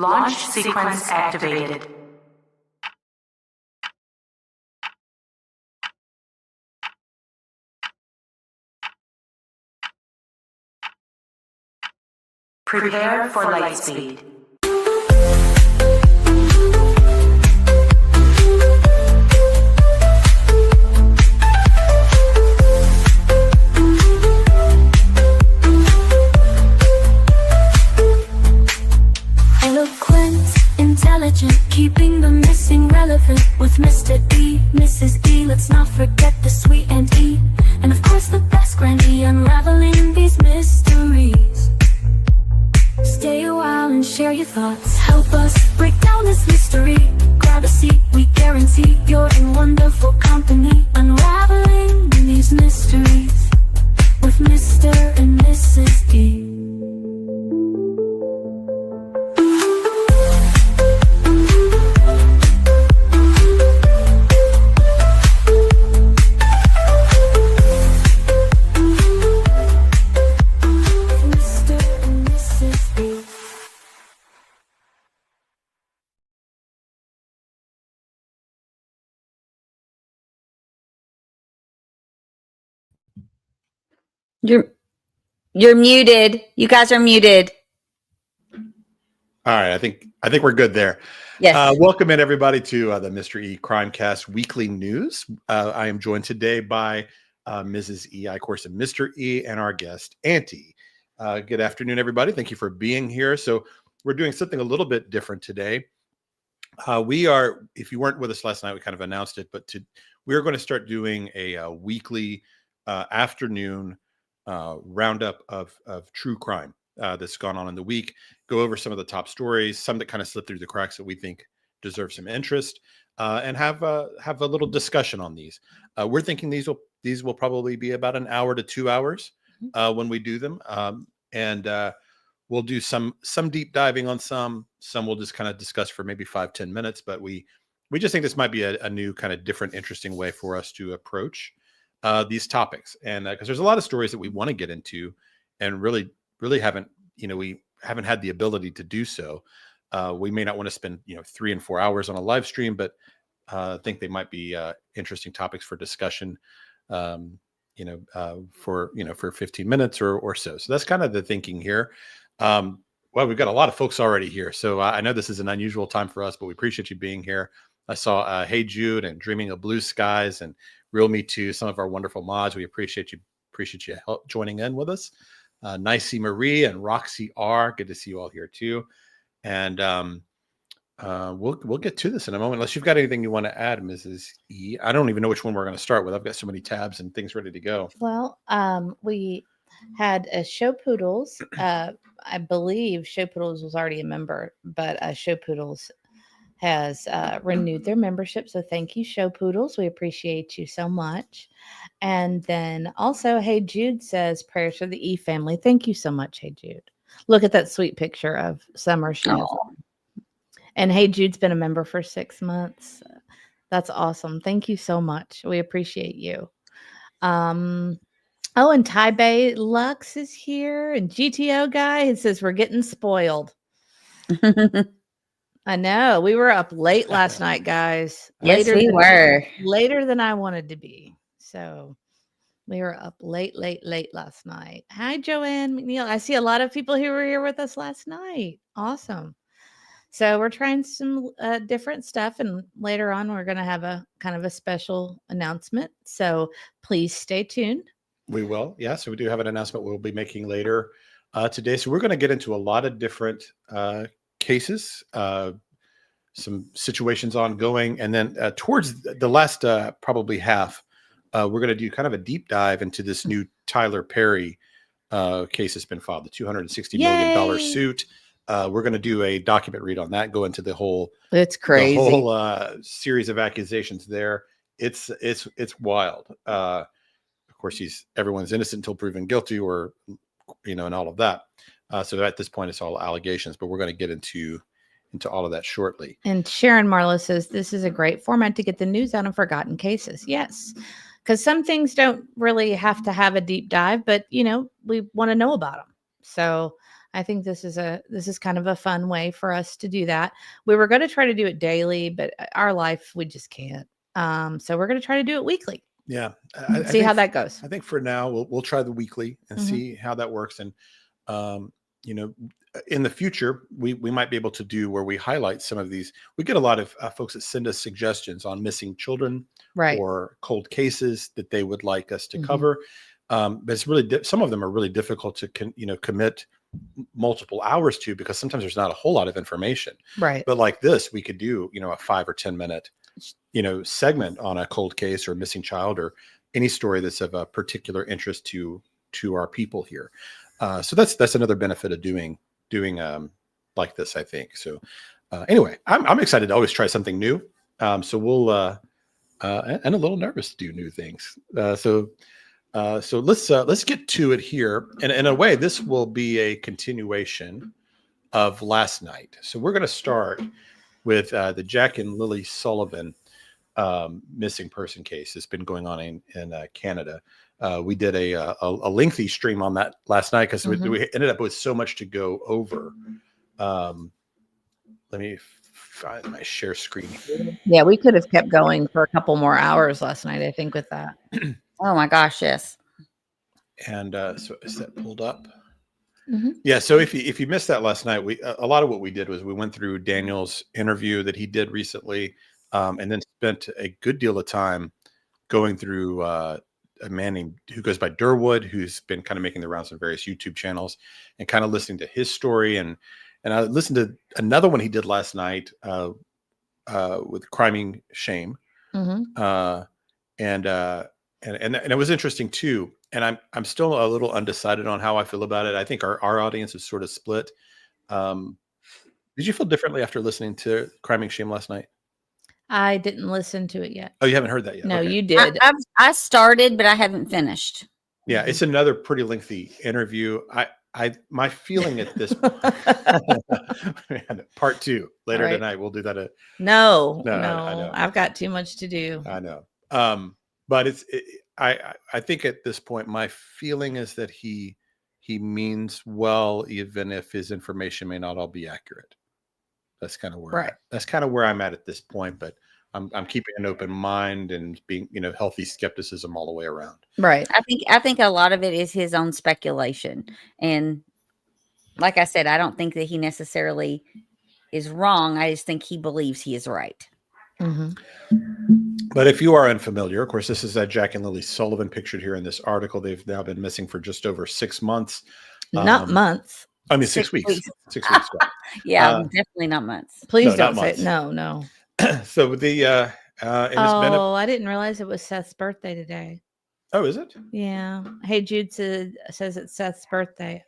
Launch sequence activated. Prepare for light speed. Intelligent, keeping the missing relevant with Mr. E, Mrs. E. Let's not forget the sweet and E, and of course the best Grand E, unraveling these mysteries. Stay a while and share your thoughts. Help us break down this mystery. Grab a seat, we guarantee you're in wonderful company. Unraveling these mysteries with Mr. and Mrs. E. You're muted. You guys are muted. All right, I think we're good there. Yes. Welcome in everybody to the Mr. E Crimecast weekly news. I am joined today by Mrs. E, of course, and Mr. E, and our guest Auntie. Good afternoon, everybody. Thank you for being here. So we're doing something a little bit different today. We are, if you weren't with us last night, we kind of announced it, but we're going to start doing a weekly afternoon roundup of true crime that's gone on in the week. Go over some of the top stories, some that kind of slip through the cracks that we think deserve some interest, and have a little discussion on these. We're thinking these will probably be about an hour to 2 hours when we do them, and we'll do some deep diving on some we'll just kind of discuss for maybe 5-10 minutes. But we just think this might be a new kind of different, interesting way for us to approach these topics, and because there's a lot of stories that we want to get into, and really haven't, we haven't had the ability to do so. We may not want to spend 3 and 4 hours on a live stream, but I think they might be interesting topics for discussion. For 15 minutes or so. So that's kind of the thinking here. Well, we've got a lot of folks already here, so I know this is an unusual time for us, but we appreciate you being here. I saw Hey Jude and Dreaming of Blue Skies and Real Me Too, some of our wonderful mods. We appreciate you joining in with us. Nicey Marie and Roxy R. Good to see you all here too. And we'll get to this in a moment, unless you've got anything you want to add, Mrs. E. I don't even know which one we're going to start with. I've got so many tabs and things ready to go. Well, we had a Show Poodles. I believe Show Poodles was already a member, but Show Poodles has renewed their membership. So thank you, Show Poodles. We appreciate you so much. And then also, Hey Jude says, prayers for the E family. Thank you so much, Hey Jude. Look at that sweet picture of Summer she has on. And Hey Jude's been a member for 6 months. That's awesome. Thank you so much. We appreciate you. Oh, and Tai Bay Lux is here, and GTO guy, it says we're getting spoiled. I know. We were up late last night, guys. Yes, we were. Later than I wanted to be. So we were up late last night. Hi, Joanne McNeil. I see a lot of people who were here with us last night. Awesome. So we're trying some different stuff, and later on we're going to have a kind of a special announcement. So please stay tuned. We will. Yeah. So we do have an announcement we'll be making later today. So we're going to get into a lot of different cases, some situations ongoing. And then towards the last probably half, we're going to do kind of a deep dive into this new Tyler Perry case that's been filed, the $260 million suit. We're going to do a document read on that, go into the whole, it's crazy, the whole series of accusations there. It's wild. Of course, everyone's innocent until proven guilty, or and all of that. So at this point, it's all allegations, but we're going to get into all of that shortly. And Sharon Marlowe says this is a great format to get the news out on forgotten cases. Yes, because some things don't really have to have a deep dive, but we want to know about them. So I think this is kind of a fun way for us to do that. We were going to try to do it daily, but our life, we just can't. So we're going to try to do it weekly. Yeah. See how that goes. I think for now we'll try the weekly and Mhm. see how that works. And, you know, in the future, we might be able to do where we highlight some of these. We get a lot of folks that send us suggestions on missing children Right. or cold cases that they would like us to Mhm. cover. But it's really, some of them are really difficult to, commit multiple hours to, because sometimes there's not a whole lot of information. Right. But like this, we could do, a 5 or 10 minute, segment on a cold case or missing child or any story that's of a particular interest to our people here. So that's another benefit of doing like this, I think. So anyway, I'm excited to always try something new. So we'll and a little nervous to do new things. So let's get to it here. And in a way, this will be a continuation of last night. So we're going to start with the Jack and Lily Sullivan missing person case. It's been going on in Canada. We did a lengthy stream on that last night because we ended up with so much to go over. Let me find my share screen here. Yeah, we could have kept going for a couple more hours last night, I think, with that. Oh my gosh, yes. And so is that pulled up? Mhm. Yeah. So if you missed that last night, a lot of what we did was we went through Daniel's interview that he did recently, and then spent a good deal of time going through a man named who goes by Durwood, who's been kind of making the rounds on various YouTube channels, and kind of listening to his story. And I listened to another one he did last night with Criming Shame, Mhm. and it was interesting too. And I'm still a little undecided on how I feel about it. I think our audience is sort of split. Did you feel differently after listening to Criming Shame last night? I didn't listen to it yet. Oh, you haven't heard that yet? No, Okay. you did. I started, but I haven't finished. Yeah, it's another pretty lengthy interview. My feeling at this part 2 later All right. tonight. We'll do that. No, I know. I've got too much to do. I know. But I think at this point, my feeling is that he means well, even if his information may not all be accurate. That's kind of where that's kind of where I'm at this point. But I'm keeping an open mind and being, healthy skepticism all the way around. Right. I think a lot of it is his own speculation. And like I said, I don't think that he necessarily is wrong. I just think he believes he is right. Mm-hmm. But if you are unfamiliar, of course, this is Jack and Lily Sullivan pictured here in this article. They've now been missing for just over 6 months. Not months. I mean, 6 weeks. 6 weeks. Yeah, definitely not months. Please No, don't not say no. So the and it's been I didn't realize it was Seth's birthday today. Oh, is it? Yeah. Hey, Jude says it's Seth's birthday.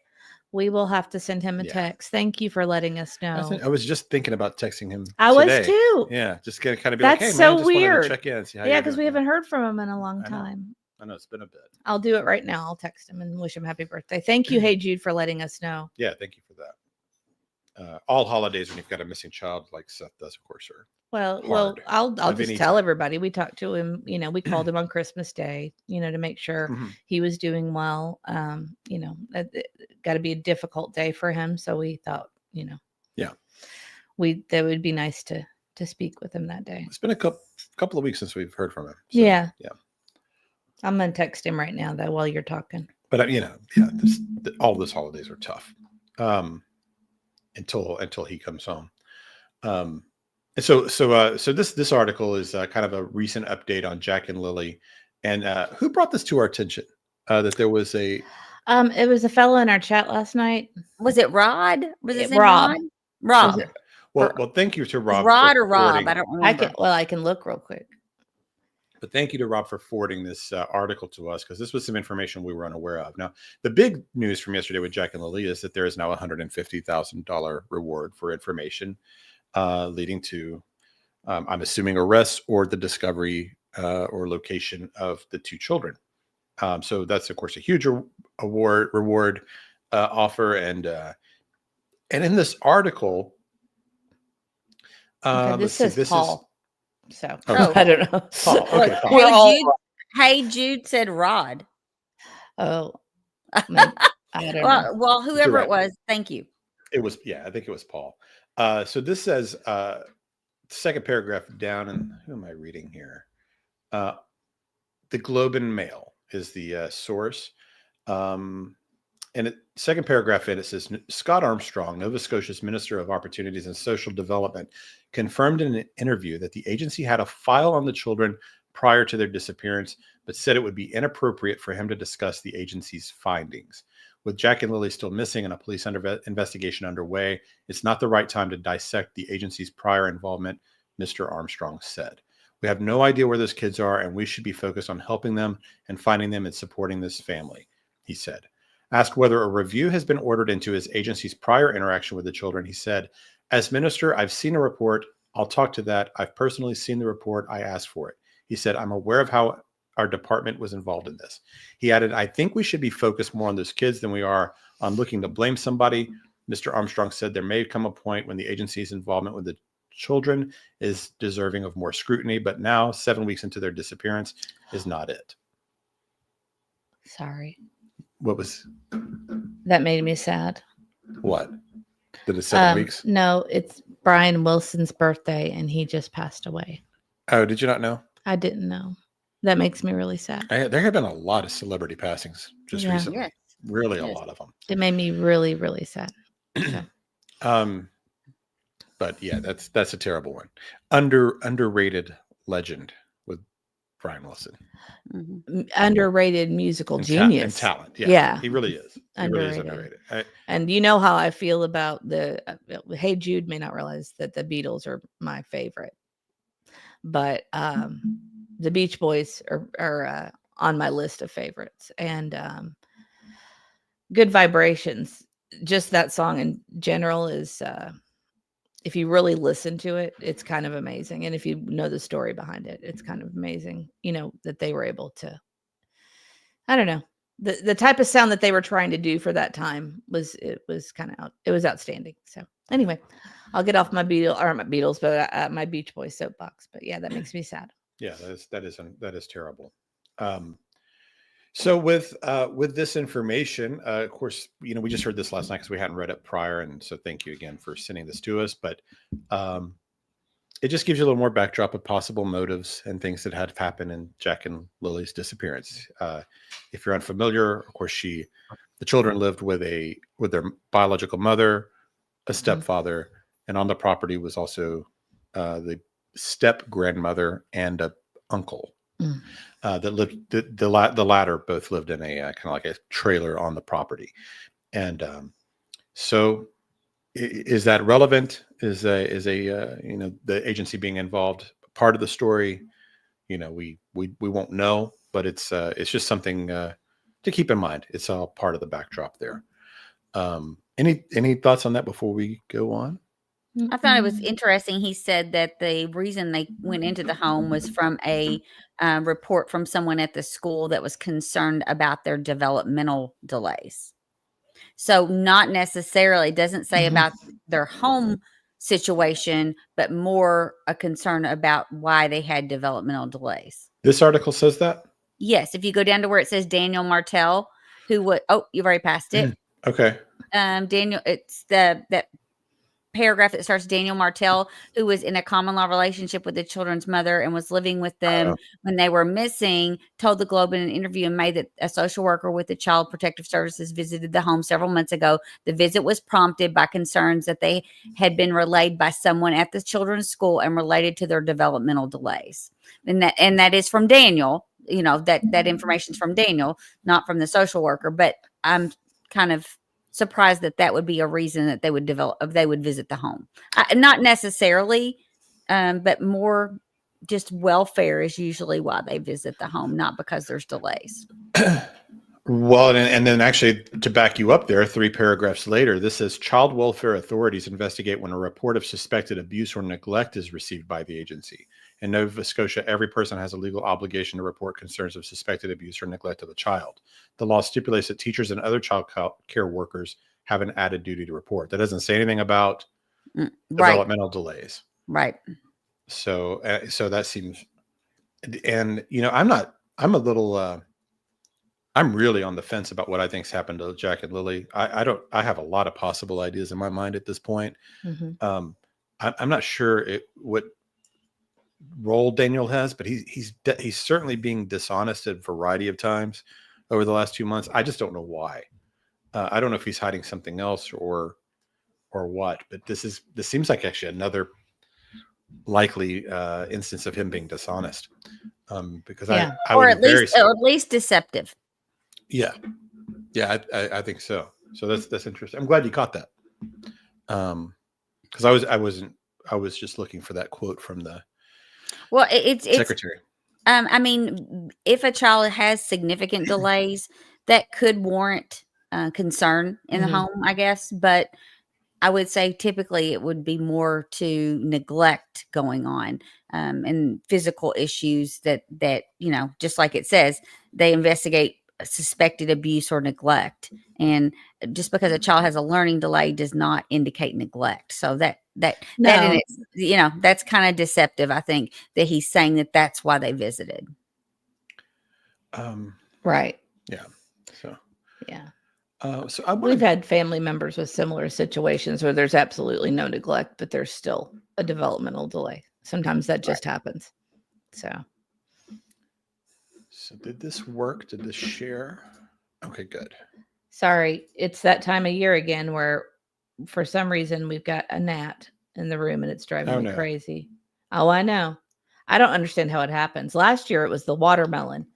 We will have to send him a text. Thank you for letting us know. I was just thinking about texting him. I today. was too. Yeah, just gonna kind of be That's like, hey, so man, just wanted weird. to check in and see how Yeah, you're because doing. we haven't heard from him in a long I know. time. I know it's been a bit. I'll do it right now. I'll text him and wish him happy birthday. Thank you, Hey Jude, for letting us know. Yeah, thank you for that. All holidays when you've got a missing child like Seth does, of course, are Well, I'll Of just any tell type. everybody. We talked to him, we called him on Christmas Day, to make sure he was doing well. Got to be a difficult day for him. So we thought, Yeah. that would be nice to speak with him that day. It's been a couple of weeks since we've heard from him. So, Yeah. Yeah. I'm going to text him right now, though, while you're talking. But all those holidays are tough until he comes home. And so this article is kind of a recent update on Jack and Lily. And who brought this to our attention? That there was a it was a fellow in our chat last night. Was it Rod? Was it Rob? Rob. well, thank you to Rob. Rod for or Rob? forwarding- I don't remember. I can look real quick. But thank you to Rob for forwarding this article to us, because this was some information we were unaware of. Now, the big news from yesterday with Jack and Lily is that there is now a $150,000 reward for information leading to, I'm assuming, arrests or the discovery or location of the 2 children. So that's, of course, a huge reward offer. And in this article, This says Paul. So Oh. I don't know. Paul. Okay, Paul. We're all- Hey Jude said Rod. Oh, I don't know. Well, whoever it Direct. was, thank you. It was, yeah, I think it was Paul. So this says, second paragraph down, and who am I reading here? The Globe and Mail is the source. And second paragraph in it says, Scott Armstrong, Nova Scotia's Minister of Opportunities and Social Development, confirmed in an interview that the agency had a file on the children prior to their disappearance, but said it would be inappropriate for him to discuss the agency's findings. With Jack and Lily still missing and a police investigation underway, it's not the right time to dissect the agency's prior involvement, Mr. Armstrong said. We have no idea where those kids are, and we should be focused on helping them and finding them and supporting this family, he said. Asked whether a review has been ordered into his agency's prior interaction with the children, he said, as minister, I've seen a report. I'll talk to that. I've personally seen the report. I asked for it. He said, I'm aware of how our department was involved in this. He added, I think we should be focused more on those kids than we are on looking to blame somebody. Mr. Armstrong said there may come a point when the agency's involvement with the children is deserving of more scrutiny, but now, 7 weeks into their disappearance, is not it. Sorry. What was That made me sad. what? Did it 7 weeks? No, it's Brian Wilson's birthday and he just passed away. Oh, did you not know? I didn't know. That makes me really sad. There have been a lot of celebrity passings just Yeah. recently. Yes. Really a Yes. lot of them. It made me really, really sad. But yeah, that's a terrible one. Underrated legend with Brian Wilson. Underrated musical And genius. talent. Yeah, Yeah. he really is. He really is Underrated. underrated. And you know how I feel about the Hey Jude may not realize that the Beatles are my favorite. But the Beach Boys are on my list of favorites. And Good Vibrations, just that song in general is if you really listen to it, it's kind of amazing. And if you know the story behind it, it's kind of amazing, that they were able to, I don't know, the type of sound that they were trying to do for that time was outstanding. So anyway, I'll get off my Beatles, but my Beach Boys soapbox. But yeah, that makes me sad. Yeah, that is terrible. So with this information, of course, we just heard this last night because we hadn't read it prior, and so thank you again for sending this to us. But it just gives you a little more backdrop of possible motives and things that had happened in Jack and Lily's disappearance. If you're unfamiliar, of course, the children lived with their biological mother, a stepfather, and on the property was also the step grandmother and a uncle. That lived the latter both lived in a kind of like a trailer on the property. And so is that relevant? Is the agency being involved part of the story? We won't know, but it's just something to keep in mind. It's all part of the backdrop there. Any thoughts on that before we go on? I thought it was interesting. He said that the reason they went into the home was from a report from someone at the school that was concerned about their developmental delays. So not necessarily, doesn't say about their home situation, but more a concern about why they had developmental delays. This article says that? Yes. If you go down to where it says Daniel Martell, you've already passed it. Okay. Daniel, it's that paragraph that starts Daniel Martell, who was in a common law relationship with the children's mother and was living with them when they were missing, told the Globe in an interview in May that a social worker with the Child Protective Services visited the home several months ago. The visit was prompted by concerns that they had been relayed by someone at the children's school and related to their developmental delays. And that is from Daniel, that information's from Daniel, not from the social worker, but I'm kind of surprised that would be a reason that they would visit the home. Not necessarily, but more just welfare is usually why they visit the home, not because there's delays. Well, and then actually to back you up there, 3 paragraphs later, this says child welfare authorities investigate when a report of suspected abuse or neglect is received by the agency. In Nova Scotia, every person has a legal obligation to report concerns of suspected abuse or neglect of a child. The law stipulates that teachers and other child care workers have an added duty to report. That doesn't say anything about developmental delays. Right. So that seems, and I'm a little, I'm really on the fence about what I think's happened to Jack and Lily. I have a lot of possible ideas in my mind at this point. Mhm. I'm not sure what role Daniel has, but he's certainly being dishonest at a variety of times over the last 2 months. I just don't know why. I don't know if he's hiding something else or what. But this seems like actually another likely instance of him being dishonest. Because Yeah. I Or would be very at least deceptive. yeah. I think so. So that's interesting. I'm glad you caught that. Because I was just looking for that quote from the Well, it's secretary. I mean, if a child has significant delays, that could warrant concern in the Mhm. home, I guess. But I would say typically it would be more to neglect going on, and physical issues that just like it says, they investigate suspected abuse or neglect. And just because a child has a learning delay does not indicate neglect. So that in No. it, that's kind of deceptive. I think that he's saying that that's why they visited. Right. Yeah. So Yeah. so I We've want had family members with similar situations where there's absolutely no neglect, but there's still a developmental delay. Sometimes that just happens. So did this work? Did this share? Okay, good. sorry, it's that time of year again where for some reason we've got a gnat in the room and it's driving Oh, me no. crazy. Oh, I know. I don't understand how it happens. Last year it was the watermelon,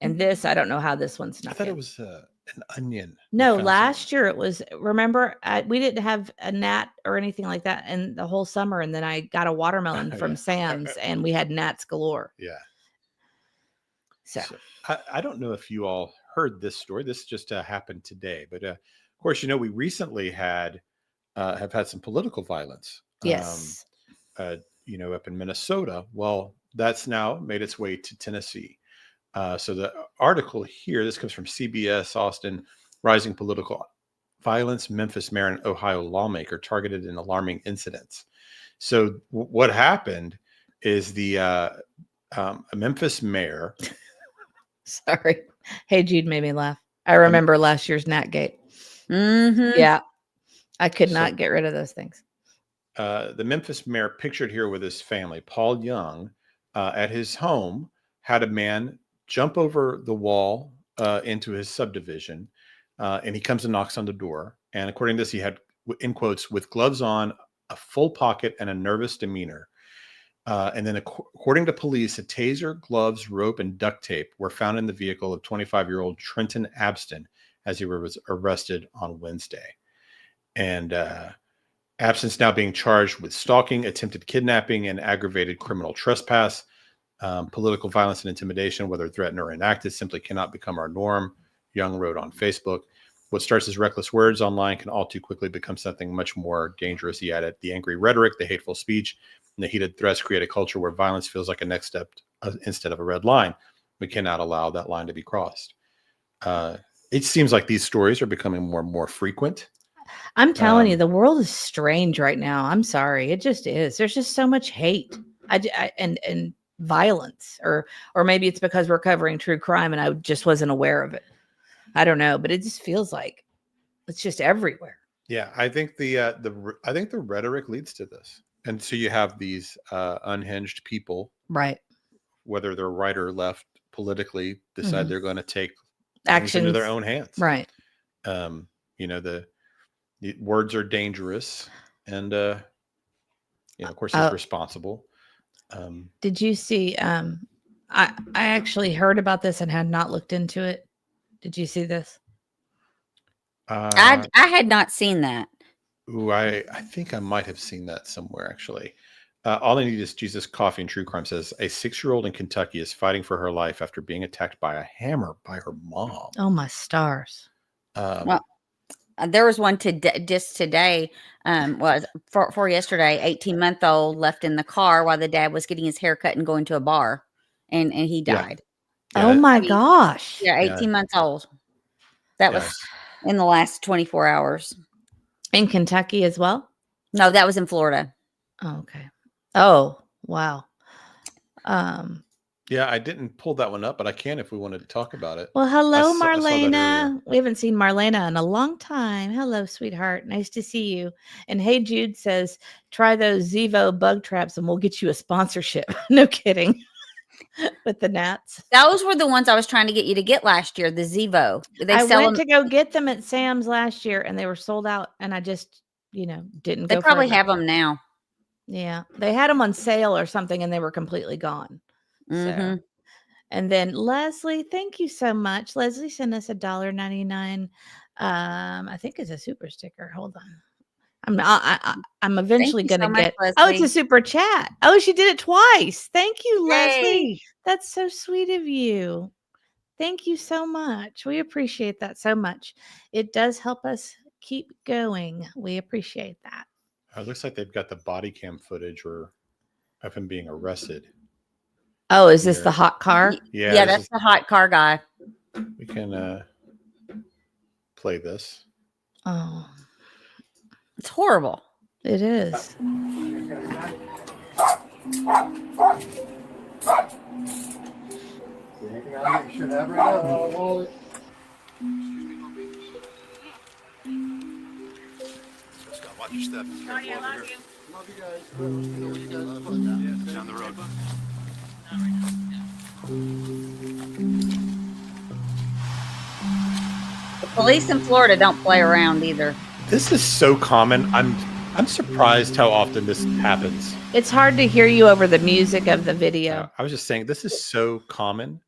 and this I don't know how this one I snuck thought in. it was an onion. No, We found last year it was. Remember, we didn't have a gnat or anything like that in the whole summer, and then I got a watermelon Oh, from yeah. Sam's, and we had gnats galore. Yeah. So So I don't know if you all heard this story. This just happened today, but of course, we recently have had some political violence. yes, Up in Minnesota. Well, that's now made its way to Tennessee. So the article here, this comes from CBS Austin, rising political violence, Memphis mayor and Ohio lawmaker targeted in alarming incidents. So what happened is a Memphis mayor. sorry. Hey, Jude made me laugh. I remember last year's Gnat Gate. Mm-hmm. Yeah, I could So- not get rid of those things. The Memphis mayor, pictured here with his family, Paul Young, at his home, had a man jump over the wall into his subdivision, and he comes and knocks on the door. And according to this, he had, in quotes, with gloves on, a full pocket, and a nervous demeanor. And then, according to police, a taser, gloves, rope, and duct tape were found in the vehicle of 25-year-old Trenton Abston as he was arrested on Wednesday. And Abston's now being charged with stalking, attempted kidnapping, and aggravated criminal trespass. Political violence and intimidation, whether threatened or enacted, simply cannot become our norm, Young wrote on Facebook. What starts as reckless words online can all too quickly become something much more dangerous, he added. The angry rhetoric, the hateful speech, and the heated threats create a culture where violence feels like a next step instead of a red line. We cannot allow that line to be crossed. It seems like these stories are becoming more and more frequent. I'm telling you, the world is strange right now. I'm sorry, it just is. There's just so much hate, and violence, or maybe it's because we're covering true crime and I just wasn't aware of it. I don't know, but it just feels like it's just everywhere. Yeah, I think the rhetoric leads to this, and so you have these unhinged people, Right. whether they're right or left politically, decide they're going to take things into their own hands. Right. The words are dangerous, and of course, he's responsible. Did you see? I actually heard about this and had not looked into it. Did you see this? I had not seen that. Ooh, I think I might have seen that somewhere, actually. All I need is Jesus Coffee and True Crime says a 6-year-old in Kentucky is fighting for her life after being attacked by a hammer by her mom. Oh, my stars. Well, there was one just today, was for yesterday, 18-month-old left in the car while the dad was getting his hair cut and going to a bar, and he died. Yeah, oh my gosh. Yeah, 18 months old. That was in the last 24 hours. In Kentucky as well? No, that was in Florida. Oh, okay. Oh, wow. Yeah, I didn't pull that one up, but I can if we wanted to talk about it. Well, hello, I saw that earlier. Marlena. We haven't seen Marlena in a long time. Hello, sweetheart. Nice to see you. And Hey Jude says, try those Zevo bug traps and we'll get you a sponsorship. No kidding. With the gnats. Those were the ones I was trying to get you to get last year, the Zevo. They I sell went them. to go get them at Sam's last year and they were sold out. And I just, didn't They go probably further. have them now. Yeah. They had them on sale or something and they were completely gone. Mm-hmm. So. And then Leslie, thank you so much. Leslie sent us $1.99. I think it's a super sticker. Hold on. I'm Thank eventually you gonna so much, get. Oh, it's a Leslie. super chat. Oh, she did it twice. Thank you, Yay. Leslie. That's so sweet of you. Thank you so much. We appreciate that so much. It does help us keep going. We appreciate that. It looks like they've got the body cam footage of him being arrested. Oh, is this Here. the hot car? Yeah, that's the hot car guy. We can play this. Oh, It's horrible. it is. Watch your step. Love you guys. Down the road. The police in Florida don't play around either. This is so common. I'm surprised how often this happens. It's hard to hear you over the music of the video. I was just saying this is so common.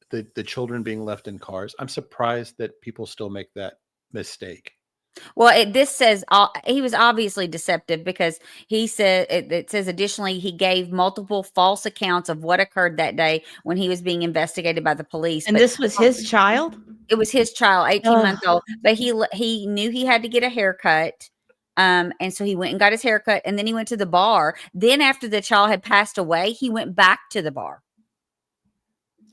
The children being left in cars. I'm surprised that people still make that mistake. Well, this says he was obviously deceptive because he said it says additionally he gave multiple false accounts of what occurred that day when he was being investigated by the police. And But this was his child? it was his child, 18 Ugh. months old. But he knew he had to get a haircut. And so he went and got his haircut, and then he went to the bar. Then after the child had passed away, he went back to the bar.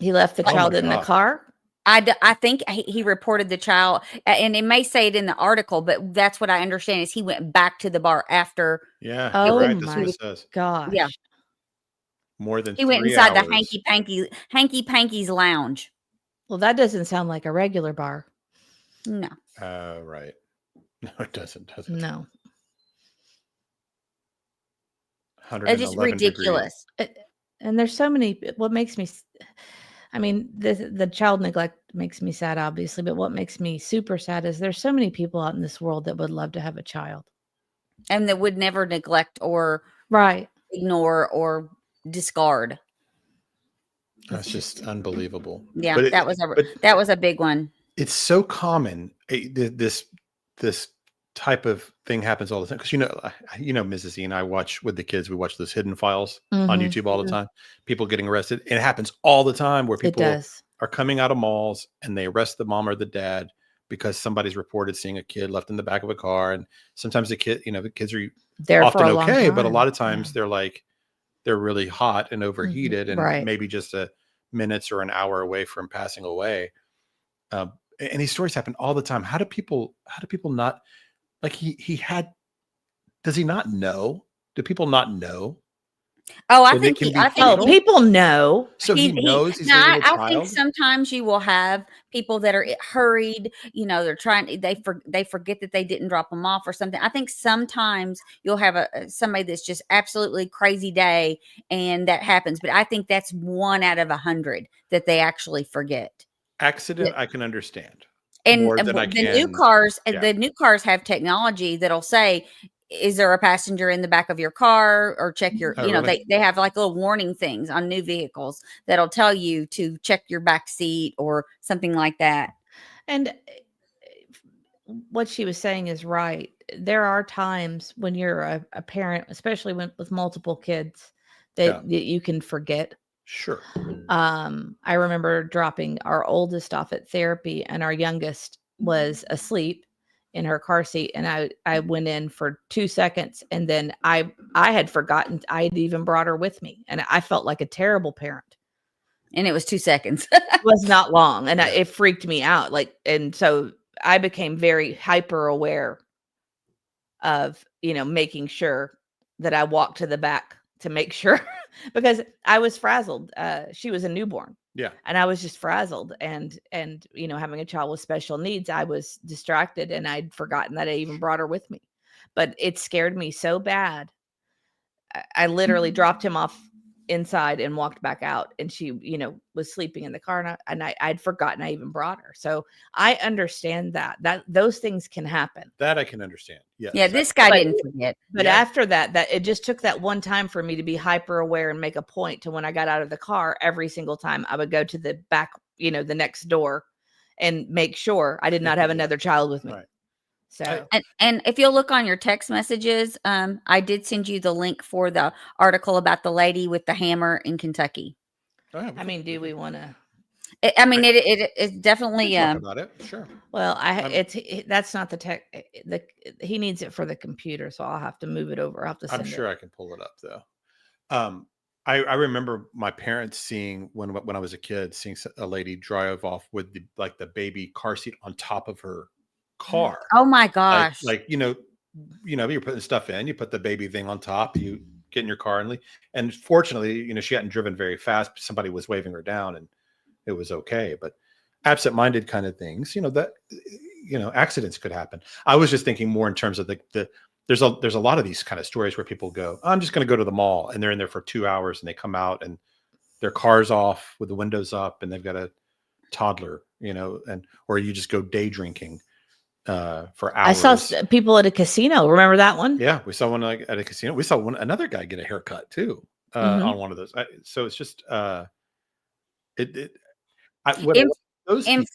He left the Oh my child in the God. car? I think he reported the child, and it may say it in the article, but that's what I understand is he went back to the bar after. Yeah, Oh you're right. That's my what it says. gosh. Yeah. More than He went 3 inside hours. the Hanky Panky's lounge. Well, that doesn't sound like a regular bar. No. Right. No, it doesn't. Does it? No. It's just 111 degrees. ridiculous. And there's so many. What makes me, I mean, the child neglect makes me sad, obviously, but what makes me super sad is there's so many people out in this world that would love to have a child. And that would never neglect or Right. ignore or discard. That's just unbelievable. Yeah, But that was a big one. it's so common. This type of thing happens all the time because Mrs. E and I watch with the kids. We watch those hidden files on Mhm. YouTube all the time. People getting arrested. It happens all the time where It people does. are coming out of malls and they arrest the mom or the dad because somebody's reported seeing a kid left in the back of a car. And sometimes the kids are There for often a long okay, but a time. lot of times they're really hot and overheated and Right. maybe just a minutes or an hour away from passing away. And these stories happen all the time. How do people not like does he not know? Do people not know? Oh, I So they think can be I think Oh, people know. So he knows he's no, leaving a I think child? sometimes you will have people that are hurried, they're trying, they forget that they didn't drop them off or something. I think sometimes you'll have somebody that's just absolutely crazy day and that happens, but I think that's 1 out of 100 that they actually forget. Accident, I can understand. And More than I the new can- cars, yeah. the new cars have technology that'll say, is there a passenger in the back of your car, or check your, Oh, really? they have like little warning things on new vehicles that'll tell you to check your back seat or something like that. And what she was saying is right. There are times when you're a parent, especially with multiple kids, that you can forget. Sure. I remember dropping our oldest off at therapy, and our youngest was asleep in her car seat, and I went in for 2 seconds, and then I had forgotten I had even brought her with me, and I felt like a terrible parent. And it was 2 seconds. It was not long, and it freaked me out. And so I became very hyper aware of making sure that I walked to the back to make sure because I was frazzled. She was a newborn. Yeah. And I was just frazzled and having a child with special needs, I was distracted and I'd forgotten that I even brought her with me. But it scared me so bad. I literally dropped him off inside and walked back out, and she, was sleeping in the car, and I'd forgotten I even brought her. So I understand that those things can happen. That I can understand. Yes. Yeah, this guy didn't forget. But after that it just took that one time for me to be hyper aware and make a point to, when I got out of the car, every single time I would go to the back, the next door, and make sure I did not have another child with me. Right. So, and if you'll look on your text messages, I did send you the link for the article about the lady with the hammer in Kentucky. I mean, do we want to? It's definitely talk about it. Sure. Well, that's not the tech. He needs it for the computer, so I'll have to move it over. I'll have to send I'm sure I can pull it up though. I remember my parents seeing when I was a kid, seeing a lady drive off with the baby car seat on top of her car. Oh my gosh! You're putting stuff in, you put the baby thing on top, you get in your car and leave. And fortunately, she hadn't driven very fast. Somebody was waving her down, and it was okay. But absent-minded kind of things, accidents could happen. I was just thinking more in terms of there's a lot of these kind of stories where people go, I'm just going to go to the mall, and they're in there for 2 hours, and they come out and their car's off with the windows up, and they've got a toddler, or you just go day drinking for hours. I saw people at a casino. Remember that one? Yeah, we saw one at a casino. We saw another guy get a haircut too on one of those. So it's just in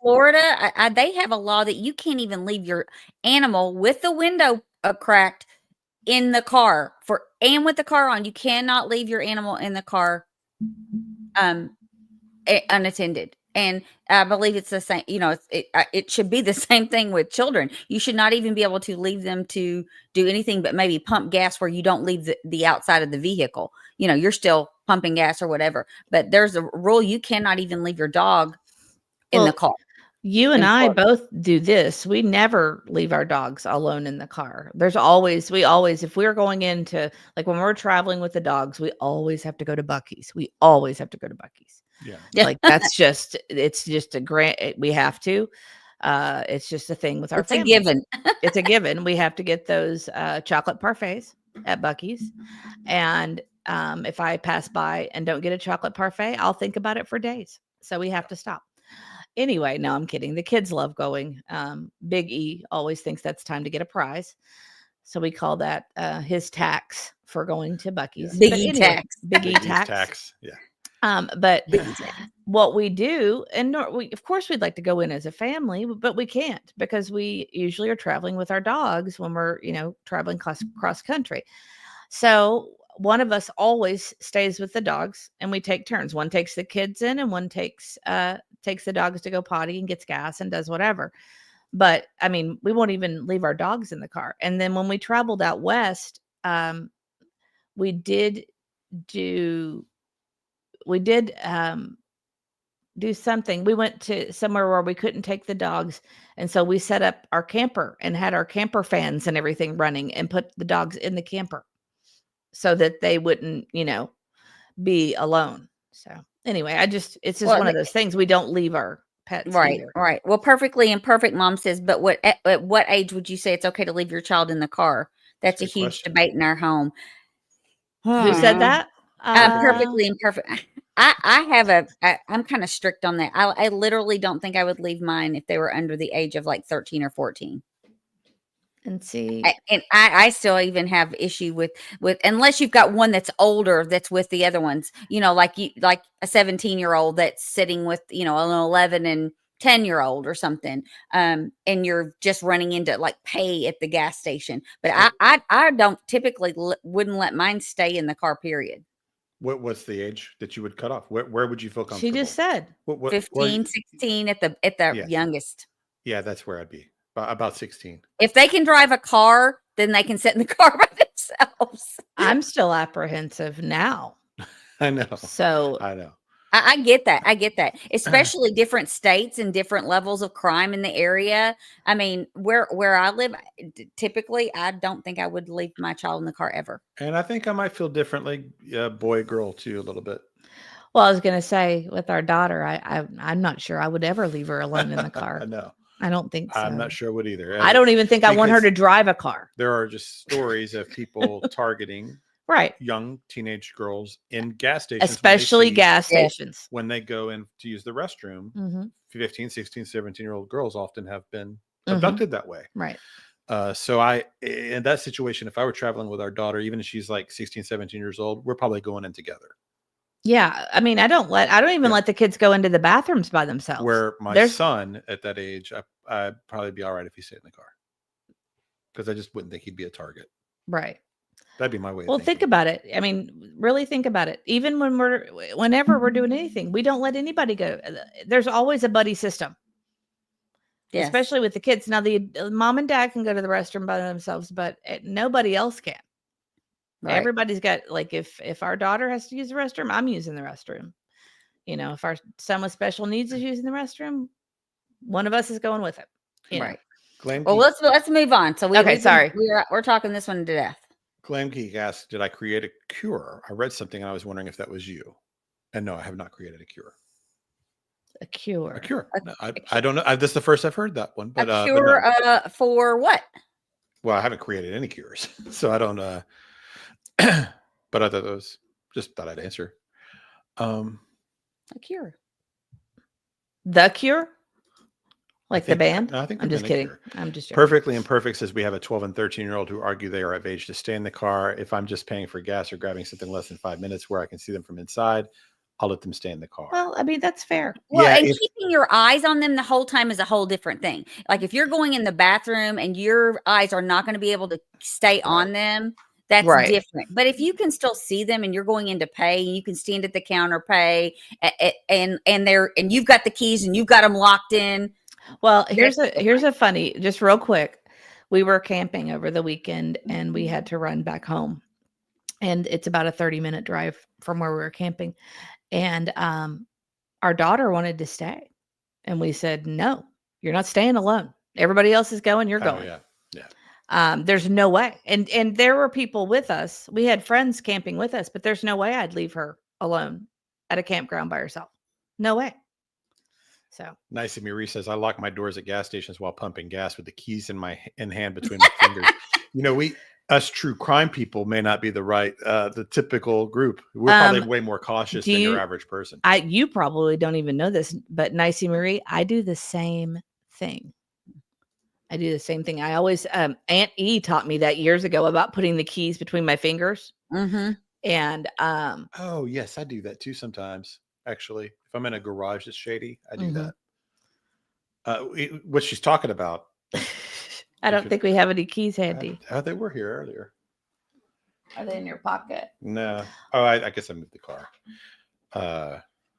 Florida, they have a law that you can't even leave your animal with the window cracked in the car and with the car on. You cannot leave your animal in the car unattended. And I believe it's the same, it should be the same thing with children. You should not even be able to leave them to do anything but maybe pump gas where you don't leave the outside of the vehicle. You're still pumping gas or whatever, but there's a rule. You cannot even leave your dog in the car. You and I both do this. We never leave our dogs alone in the car. We always, if we're going into, like when we're traveling with the dogs, we always have to go to Buc-ee's. We always have to go to Buc-ee's. Yeah. Like it's just a grant. We have to. It's just a thing with our family. It's a given. It's a given. We have to get those chocolate parfaits at Buc-ee's. And if I pass by and don't get a chocolate parfait, I'll think about it for days. So we have to stop. Anyway, no, I'm kidding. The kids love going. Big E always thinks that's time to get a prize. So we call that his tax for going to Buc-ee's. Big E tax. Big E tax. Yeah. But what we do, and of course we'd like to go in as a family, but we can't because we usually are traveling with our dogs when we're, traveling cross country. So one of us always stays with the dogs and we take turns. One takes the kids in and one takes the dogs to go potty and gets gas and does whatever. But I mean, we won't even leave our dogs in the car. And then when we traveled out west, we did do something. We went to somewhere where we couldn't take the dogs. And so we set up our camper and had our camper fans and everything running and put the dogs in the camper so that they wouldn't, be alone. So anyway, it's just one of those things. We don't leave our pets. Right. either. Right. Well, Perfectly Imperfect Mom says, but at what age would you say it's okay to leave your child in the car? That's a huge question. debate in our home. Who said that? Perfectly Imperfect. I'm kind of strict on that. I literally don't think I would leave mine if they were under the age of like 13 or 14. And see, I still even have issue with unless you've got one that's older that's with the other ones, like a 17-year-old that's sitting with, an 11 and 10-year-old or something. And you're just running into like pay at the gas station. But I don't typically wouldn't let mine stay in the car, period. What's the age that you would cut off? Where would you feel comfortable? she just said, 15, 16 at the youngest. Yeah, that's where I'd be. About 16. If they can drive a car, then they can sit in the car by themselves. I'm still apprehensive now. I know. So I know. I get that. I get that. Especially different states and different levels of crime in the area. I mean, where I live, typically, I don't think I would leave my child in the car ever. And I think I might feel differently, boy, girl, too, a little bit. Well, I was going to say with our daughter, I'm not sure I would ever leave her alone in the car. No, I don't think so. I'm not sure I would either. I don't even think I want her to drive a car. There are just stories of people targeting Right. young teenage girls in gas stations. Especially gas stations. When they go in to use the restroom, Mm-hmm. 15, 16, 17-year-old girls often have been abducted that way. Right. So in that situation, if I were traveling with our daughter, even if she's like 16, 17 years old, we're probably going in together. Yeah. I mean, I don't even let the kids go into the bathrooms by themselves. Where my son at that age, I'd probably be all right if he stayed in the car. Because I just wouldn't think he'd be a target. Right. That'd be my way. Well, think about it. I mean, really think about it. Even whenever we're doing anything, we don't let anybody go. There's always a buddy system. Yes. Especially with the kids. Now, the mom and dad can go to the restroom by themselves, but nobody else can. Right. Everybody's got, like, if our daughter has to use the restroom, I'm using the restroom. You know, if our son with special needs is using the restroom, one of us is going with it. Right. Well, let's move on. So sorry, we're talking this one to death. Glam Geek asked, "Did I create a cure?" I read something and I was wondering if that was you. And no, I have not created a cure. A cure. A cure. I don't know. This is the first I've heard that one. But a cure for what? Well, I haven't created any cures, so I don't. But I thought thought I'd answer. A cure. The Cure. Like the band? No, I think I'm just kidding. I'm just joking. Perfectly Imperfect says we have a 12 and 13-year-old who argue they are of age to stay in the car. If I'm just paying for gas or grabbing something less than 5 minutes where I can see them from inside, I'll let them stay in the car. Well, I mean, that's fair. Well, and keeping your eyes on them the whole time is a whole different thing. Like if you're going in the bathroom and your eyes are not going to be able to stay on them, that's different. But if you can still see them and you're going in to pay, and you can stand at the counter, pay, and you've got the keys and you've got them locked in. Well, here's a funny, just real quick. We were camping over the weekend and we had to run back home. And it's about a 30-minute drive from where we were camping. And our daughter wanted to stay. And we said, no, you're not staying alone. Everybody else is going, you're going. Yeah. There's no way. And there were people with us. We had friends camping with us, but there's no way I'd leave her alone at a campground by herself. No way. So Nice. Marie says, I lock my doors at gas stations while pumping gas with the keys in hand between my fingers. You know, us true crime people may not be the typical group. We're probably way more cautious than your average person. You probably don't even know this, but Nicey Marie, I do the same thing. I always, Aunt E taught me that years ago about putting the keys between my fingers. Mm-hmm. And, oh yes, I do that too sometimes. Actually, if I'm in a garage that's shady, I do that. What she's talking about. I don't think we have any keys handy. They were here earlier. Are they in your pocket? No. Oh, I guess I moved the car.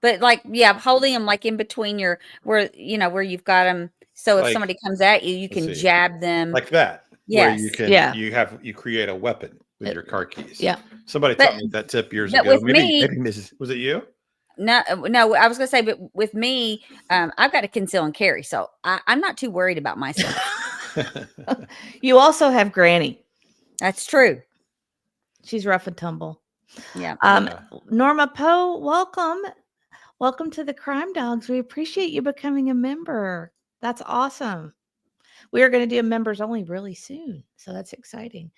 But like, holding them like in between where you've got them. So if somebody comes at you, you can jab them like that. Yes. Where you create a weapon with your car keys. Yeah. Somebody taught me that tip years ago. Maybe Mrs. Was it you? No, I was going to say, but with me, I've got to conceal and carry. So I'm not too worried about myself. You also have Granny. That's true. She's rough and tumble. Yeah. Norma Poe, welcome. Welcome to the Crime Dogs. We appreciate you becoming a member. That's awesome. We are going to do members only really soon. So that's exciting.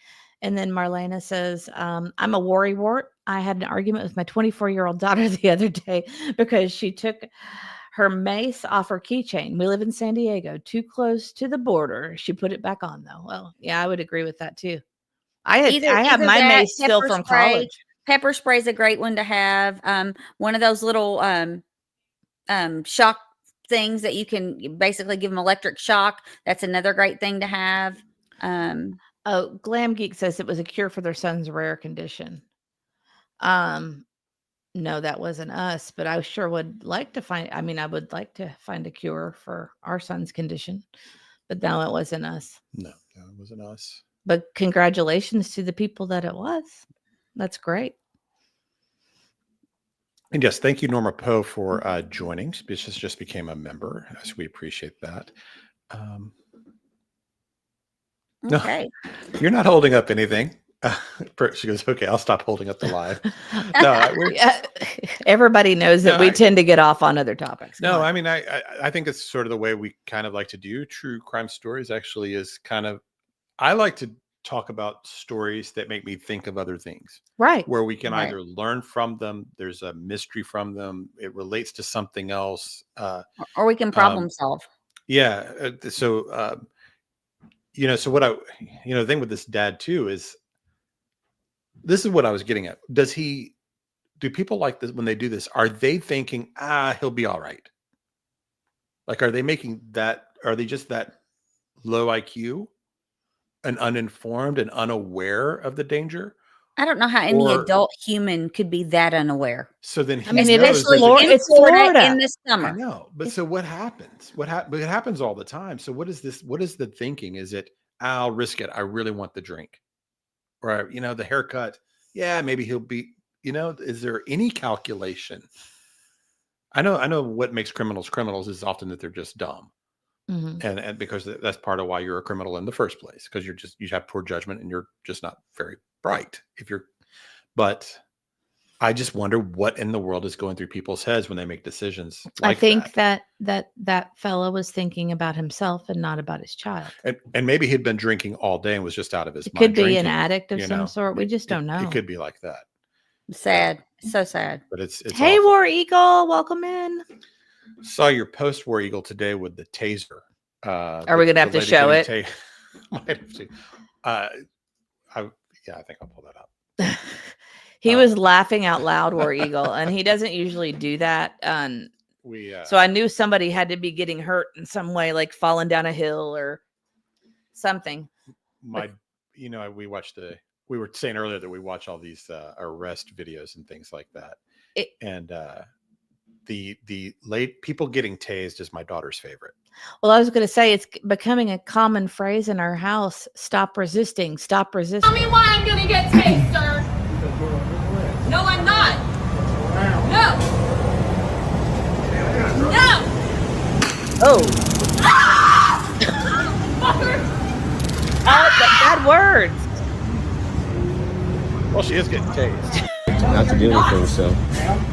And then Marlena says, I'm a worrywart. I had an argument with my 24-year-old daughter the other day because she took her mace off her keychain. We live in San Diego, too close to the border. She put it back on, though. Well, yeah, I would agree with that, too. I have my mace still from college. Pepper spray is a great one to have. One of those little shock things that you can basically give them electric shock. That's another great thing to have. Glam Geek says it was a cure for their son's rare condition. No, that wasn't us, but I sure would like to find. I would like to find a cure for our son's condition, but no, it wasn't us. No, it wasn't us. But congratulations to the people that it was. That's great. And yes, thank you, Norma Poe, for joining. She just became a member, so we appreciate that. Okay. No, you're not holding up anything. She goes, okay, I'll stop holding up the live. No, everybody knows that we tend to get off on other topics. No, I mean, I think it's sort of the way we kind of like to do true crime stories. Actually, is kind of, I like to talk about stories that make me think of other things, right? Where we can either learn from them, there's a mystery from them, it relates to something else, or we can problem solve. Yeah. So, so what the thing with this dad too is, this is what I was getting at. Do people like this when they do this? Are they thinking, he'll be all right? Like, are they just that low IQ and uninformed and unaware of the danger? I don't know how any adult human could be that unaware. So then, I mean, it's Florida in the summer. I know, but so what happens? But it happens all the time. So what is this? What is the thinking? Is it, I'll risk it, I really want the drink, or the haircut? Yeah, maybe he'll be. Is there any calculation? I know what makes criminals is often that they're just dumb. Mm-hmm. And because that's part of why you're a criminal in the first place, because you have poor judgment and you're just not very bright. But I just wonder what in the world is going through people's heads when they make decisions. Like I think that fella was thinking about himself and not about his child. And maybe he'd been drinking all day and was just out of his mind. Could be drinking, an addict of some sort. We just don't know. It could be like that. Sad. So sad. But it's hey, awful. War Eagle, welcome in. Saw your post, War Eagle, today with the taser. Are we gonna have to show it? Might have to. I think I'll pull that up. He was laughing out loud, War Eagle, and he doesn't usually do that. So I knew somebody had to be getting hurt in some way, like falling down a hill or something. We were saying earlier that we watch all these arrest videos and things like that. The late people getting tased is my daughter's favorite. Well, I was going to say it's becoming a common phrase in our house. Stop resisting. Stop resisting. Tell me why I'm going to get tased, sir. No, I'm not. No. No. Oh. Bad words. Well, she is getting tased. Not to do anything, so.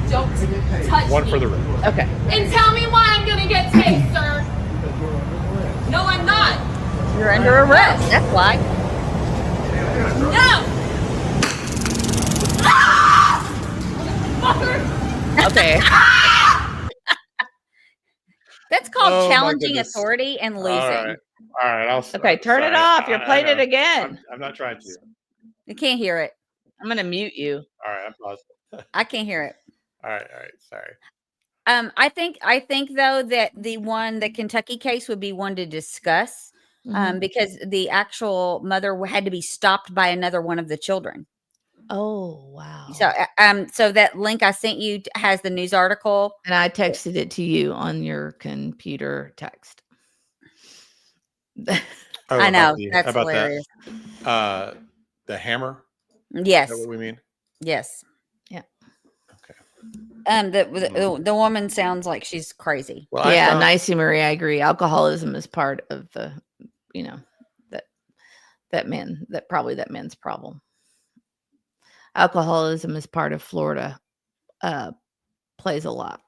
Don't touch One me. for the road. Okay. And tell me why I'm going to get tased, sir. No, I'm not. You're under arrest. That's why. No. Okay. That's called challenging authority and losing. All right. Okay, turn it off. You're playing it again. I'm not trying to. You can't hear it. I'm going to mute you. All right, I'm pausing. I can't hear it. All right. Sorry. I think though that the Kentucky case would be one to discuss, because the actual mother had to be stopped by another one of the children. Oh, wow. So that link I sent you has the news article, and I texted it to you on your computer text. I know that's hilarious. That? The hammer. Yes. Is that what we mean? Yes. Yeah. Okay. The woman sounds like she's crazy. Well, yeah, Nicey Marie, I agree. Alcoholism is part of the, that man's problem. Alcoholism is part of Florida, plays a lot.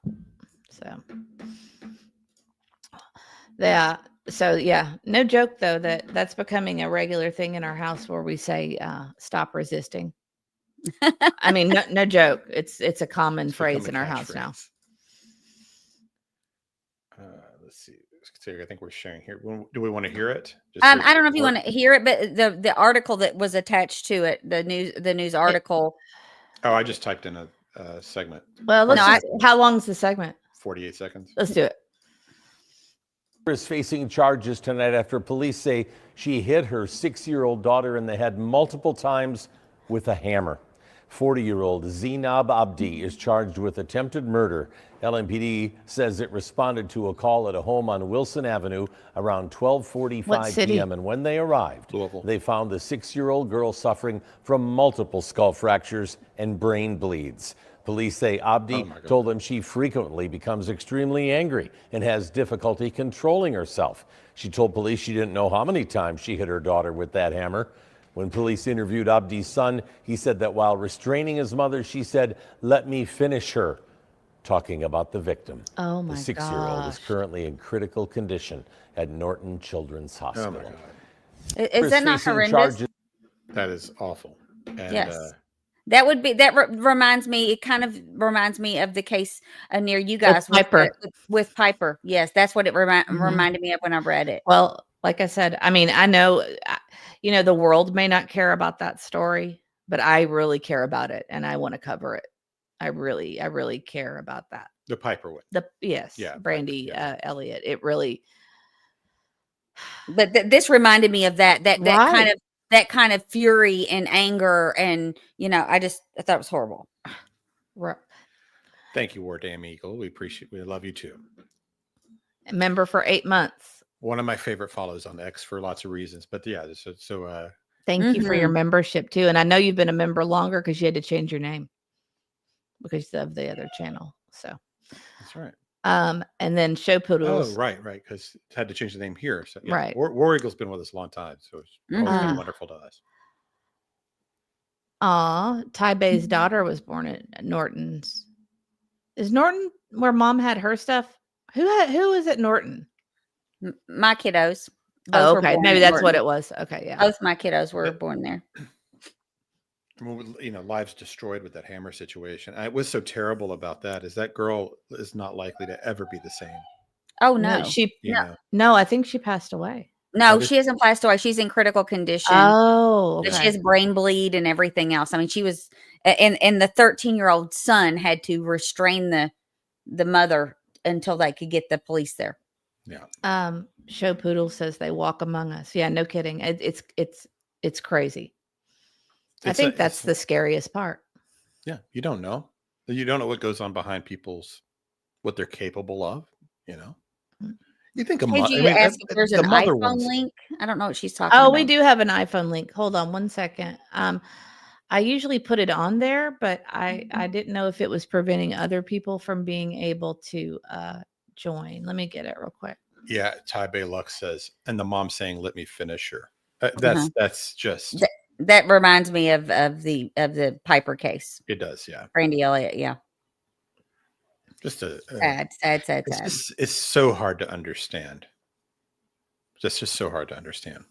So, yeah. So yeah, no joke though that's becoming a regular thing in our house where we say stop resisting. I mean, no joke. It's a common phrase in our house now. Let's see. I think we're sharing here. Do we want to hear it? I don't know if you want to hear it, but the article that was attached to it, the news article. Oh, I just typed in a segment. Well, how long is the segment? 48 seconds. Let's do it. Is facing charges tonight after police say she hit her 6-year-old daughter in the head multiple times with a hammer. 40-year-old Zainab Abdi is charged with attempted murder. LMPD says it responded to a call at a home on Wilson Avenue around 12:45 p.m. And when they arrived, they found the 6-year-old girl suffering from multiple skull fractures and brain bleeds. Police say Abdi Oh my God. told them she frequently becomes extremely angry and has difficulty controlling herself. She told police she didn't know how many times she hit her daughter with that hammer. When police interviewed Abdi's son, he said that while restraining his mother, she said, "Let me finish her," talking about the victim. Oh my The 6-year-old is gosh. currently in critical condition at Norton Children's Oh Hospital. my God. Is that not Facing horrendous? charges- That is awful. And, Yes. That would be reminds me. It kind of reminds me of the case near you guys Piper. with Piper. Yes, that's what it Mhm. reminded me of when I read it. Well, like I said, I mean, I know, the world may not care about that story, but I really care about it and I want to cover it. I really care about that. the Piper one. Yes, Yeah, Brandy yeah. Elliott. It really, But this reminded me of that Right. kind of fury and anger, and I thought it was horrible. ri- Thank you, War Damn Eagle. We love you too. member for 8 months. One of my favorite follows on X for lots of reasons. But yeah, Thank you for your membership too. And I know you've been a member longer because you had to change your name because of the other channel. So that's right. And then Show Poodles. Oh, right. Because it had to change the name here. So, yeah. Right. War Eagle's been with us a long time, so it's always been wonderful to us. Ty Bay's daughter was born at Norton's. Is Norton where mom had her stuff? Who is at Norton? My kiddos. Oh, were okay. born Maybe in that's Norton. what it was. Okay, yeah. Both my kiddos were born there. Lives destroyed with that hammer situation. It was so terrible about that. Is that girl is not likely to ever be the same. Oh no, No, I think she passed away. No, she hasn't passed away. She's in critical condition. Oh, okay. She has brain bleed and everything else. I mean, she was, and the 13-year-old son had to restrain the mother until they could get the police there. Yeah. Show Poodle says they walk among us. Yeah, no kidding. It's crazy. I think that's the scariest part. Yeah, you don't know. You don't know what goes on behind what they're capable of. You think Did you ask if there's an iPhone link? I don't know what she's talking about. Oh, we do have an iPhone link. Hold on one second. I usually put it on there, but I didn't know if it was preventing other people from being able to join. Let me get it real quick. Yeah, Ty Bay Lux says, and the mom saying, "Let me finish her." That's just that reminds me of the Piper case. It does, yeah. Brandy Elliott, yeah. Just sad. It's so hard to understand. Just so hard to understand.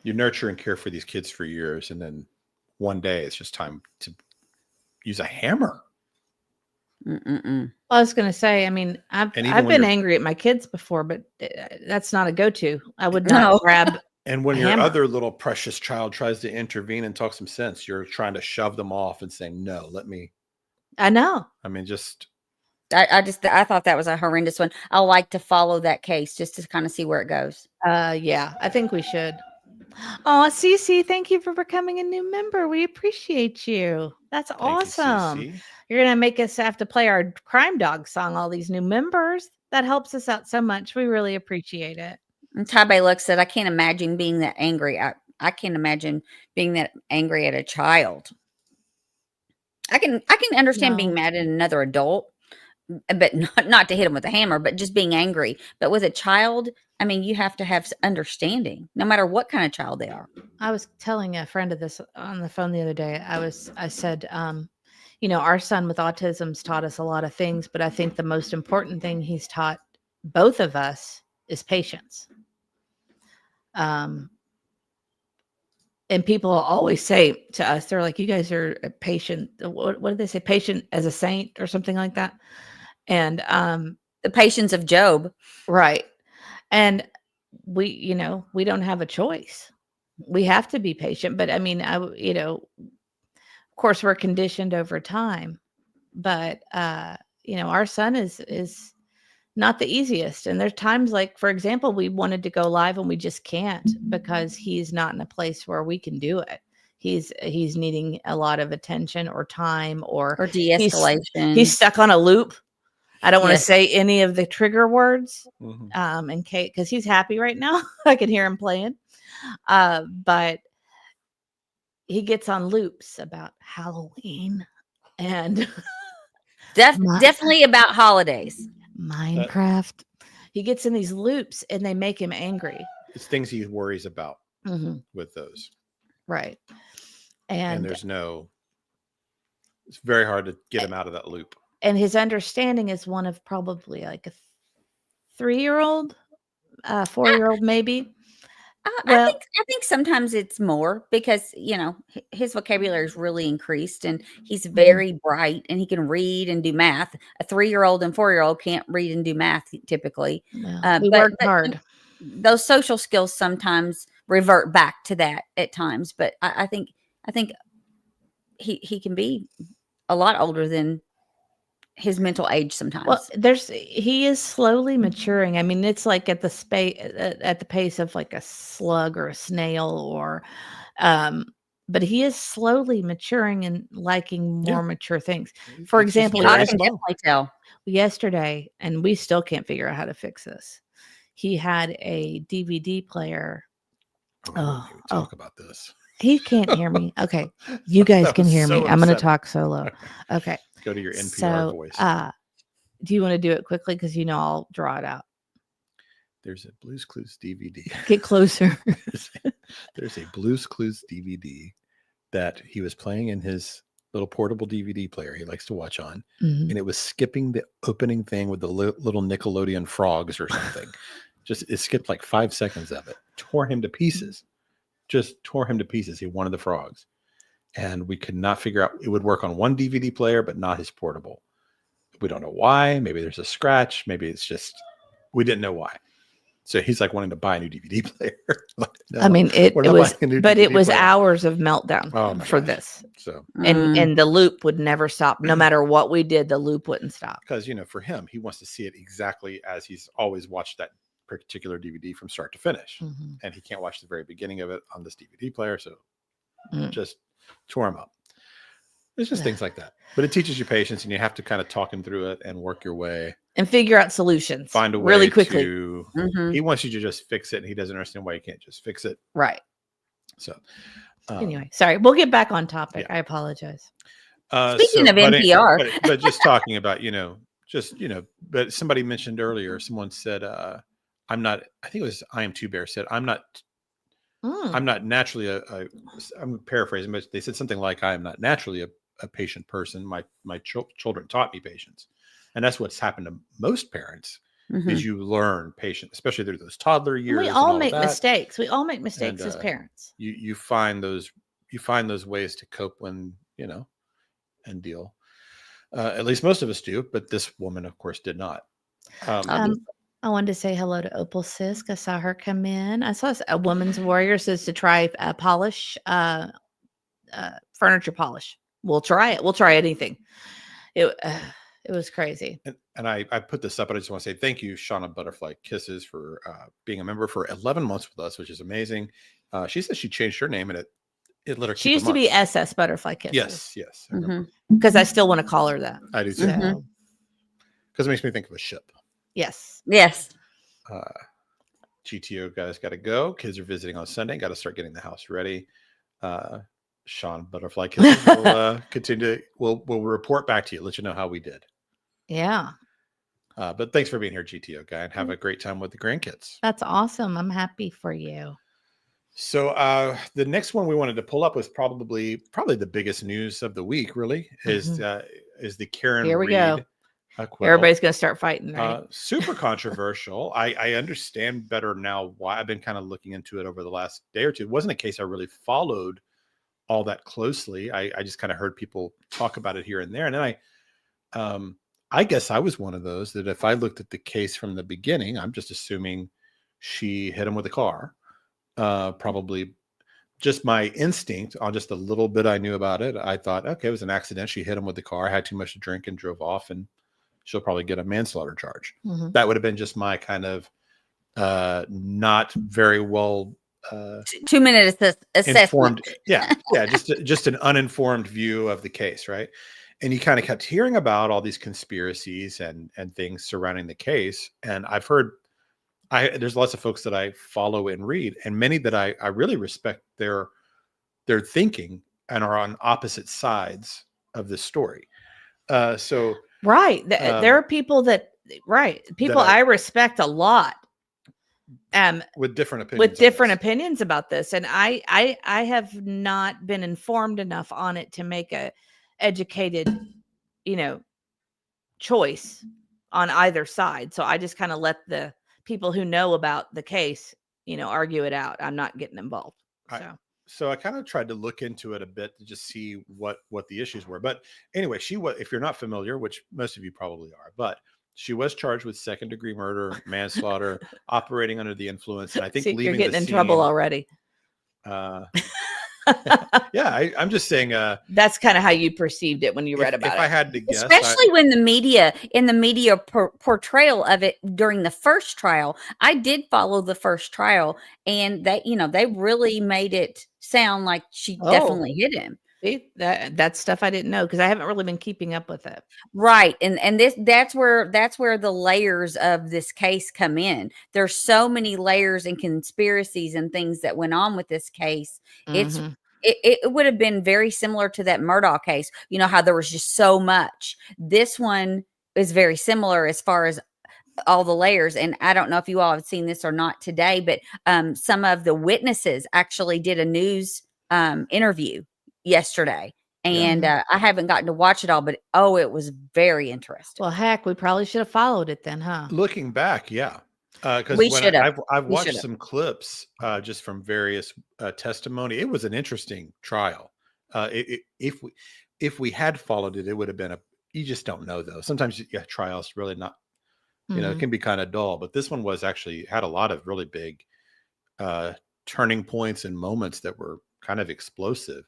You nurture and care for these kids for years, and then one day it's just time to use a hammer. Well, I was going to say, I mean, I've been angry at my kids before, but that's not a go-to. I would not grab. And when your other little precious child tries to intervene and talk some sense, you're trying to shove them off and saying, "No, let me." I know. I mean, just. I thought that was a horrendous one. I like to follow that case just to kind of see where it goes. Yeah, I think we should. Oh, Cece, thank you for becoming a new member. We appreciate you. That's awesome. You're going to make us have to play our Crime Dog song, all these new members. That helps us out so much. We really appreciate it. And Tabe Lux said, I can't imagine being that angry. I can't imagine being that angry at a child. I can understand being mad at another adult, but not to hit him with a hammer, but just being angry. But with a child, I mean, you have to have understanding, no matter what kind of child they are. I was telling a friend of this on the phone the other day. I said, our son with autism's taught us a lot of things, but I think the most important thing he's taught both of us is patience. And people always say to us, they're like, "You guys are patient." What did they say? Patient as a saint or something like that. And the patience of Job. Right. And we don't have a choice. We have to be patient. But I mean, of course we're conditioned over time, but our son is not the easiest. And there's times like, for example, we wanted to go live and we just can't because he's not in a place where we can do it. He's needing a lot of attention or time or de-escalation. He's stuck on a loop. I don't want to say any of the trigger words, in case, because he's happy right now. I can hear him playing. But he gets on loops about Halloween. and My- Definitely about holidays. Minecraft. He gets in these loops and they make him angry. It's things he worries about Mhm. with those. Right. And And there's no, it's very hard to get him out of that loop. his understanding is one of probably like a 3-year-old, 4-year-old, maybe. Well, I think sometimes it's more because his vocabulary is really increased and he's very bright and he can read and do math. A 3-year-old and 4-year-old can't read and do math typically. well, we worked hard. Those social skills sometimes revert back to that at times, but I think he can be a lot older than his mental age sometimes. Well, he is slowly maturing. I mean, it's like at the pace of like a slug or a snail or but he is slowly maturing and liking more mature things. For It's just example, very I can slow. definitely tell. yesterday, and we still can't figure out how to fix this. He had a DVD player. Oh, talk about this. He can't hear me. Okay. You guys That can was hear me. so I'm going to upsetting. talk solo. Okay. Go to your NPR So, voice. do you want to do it quickly? Because I'll draw it out. There's a Blue's Clues DVD. Get closer. There's a Blue's Clues DVD that he was playing in his little portable DVD player he likes to watch on. Mhm. And it was skipping the opening thing with the little Nickelodeon frogs or something. It skipped like 5 seconds of it. Tore him to pieces. Just tore him to pieces. He wanted the frogs. And we could not figure out, it would work on one DVD player, but not his portable. We don't know why. Maybe there's a scratch. Maybe it's just, we didn't know why. So he's like wanting to buy a new DVD player. No, I mean, it was player. hours of meltdown for gosh. this. So, And the loop would never stop. No matter what we did, the loop wouldn't stop. because, for him, he wants to see it exactly as he's always watched that particular DVD from start to finish. Mhm. And he can't watch the very beginning of it on this DVD player. So Mm. just tore him up. It's just things like that. But it teaches you patience and you have to kind of talk him through it and work your way. And figure out solutions. Find a way really quickly. He wants you to just fix it. And he doesn't understand why you can't just fix it. Right. So Anyway, sorry. We'll get back on topic. yeah. I apologize. Speaking of NPR. but just talking about, but somebody mentioned earlier, someone said, I think it was I Am Two Bear said, I'm not naturally I'm paraphrasing, but they said something like, I am not naturally a patient person. My children taught me patience. And that's what's happened to most parents is you learn patience, especially through those toddler years. We all make mistakes. We all make mistakes as parents. You find those ways to cope when, and deal. At least most of us do, but this woman, of course, did not. I wanted to say hello to Opal Sisk. I saw her come in. I saw a Woman's Warrior says to try polish, furniture polish. We'll try it. We'll try anything. It was crazy. And I put this up, but I just want to say thank you, Shauna Butterfly Kisses, for being a member for 11 months with us, which is amazing. She says she changed her name and it let her. She used to be SS Butterfly Kisses. Yes. I remember. Because I still want to call her that. I do too. Because it makes me think of a ship. Yes. GTO guys got to go. Kids are visiting on Sunday. Got to start getting the house ready. Sean Butterfly Kisses will continue. We'll report back to you. Let you know how we did. Yeah. But thanks for being here, GTO guy, and have a great time with the grandkids. That's awesome. I'm happy for you. So the next one we wanted to pull up was probably the biggest news of the week. Really is the Karen. Here we Reed go. acquittal. Everybody's gonna start fighting, right? Super controversial. I understand better now why. I've been kind of looking into it over the last day or two. It wasn't a case I really followed all that closely. I just kind of heard people talk about it here and there, and then I guess I was one of those that if I looked at the case from the beginning, I'm just assuming she hit him with a car. Probably just my instinct on just a little bit I knew about it. I thought, okay, it was an accident. She hit him with the car, had too much to drink and drove off, and she'll probably get a manslaughter charge. That would have been just my kind of not very well 2-minute assessment. informed. Yeah. Just an uninformed view of the case, right? And you kind of kept hearing about all these conspiracies and things surrounding the case. And I've heard there's lots of folks that I follow and read, and many that I really respect their thinking and are on opposite sides of this story. So Right. There are people people I I respect a lot. with different opinions. With on different this. opinions about this, and I have not been informed enough on it to make a educated, choice on either side. So I just kind of let the people who know about the case, argue it out. I'm not getting involved. So I kind of tried to look into it a bit to just see what the issues were. But anyway, she was, if you're not familiar, which most of you probably are, but she was charged with second-degree murder, manslaughter, operating under the influence, and I think See, leaving you're getting the in scene, trouble already. Yeah, I'm just saying. That's kind of how you perceived it when you read about if it. I had to guess, Especially when the media portrayal of it during the first trial. I did follow the first trial, and they really made it sound like she definitely hit him. See, that's stuff I didn't know because I haven't really been keeping up with it. Right. And that's where the layers of this case come in. There's so many layers and conspiracies and things that went on with this case. Mhm. It would have been very similar to that Murdaugh case. You know how there was just so much. This one is very similar as far as all the layers. And I don't know if you all have seen this or not today, but some of the witnesses actually did a news interview yesterday. And I haven't gotten to watch it all, but it was very interesting. Well, heck, we probably should have followed it then, huh? looking back, yeah, because We should have. I've We watched should have. some clips just from various testimony. It was an interesting trial. If we had followed it, it would have been you just don't know though. Sometimes trials really not, it can be kind of dull, but this one was actually had a lot of really big turning points and moments that were kind of explosive.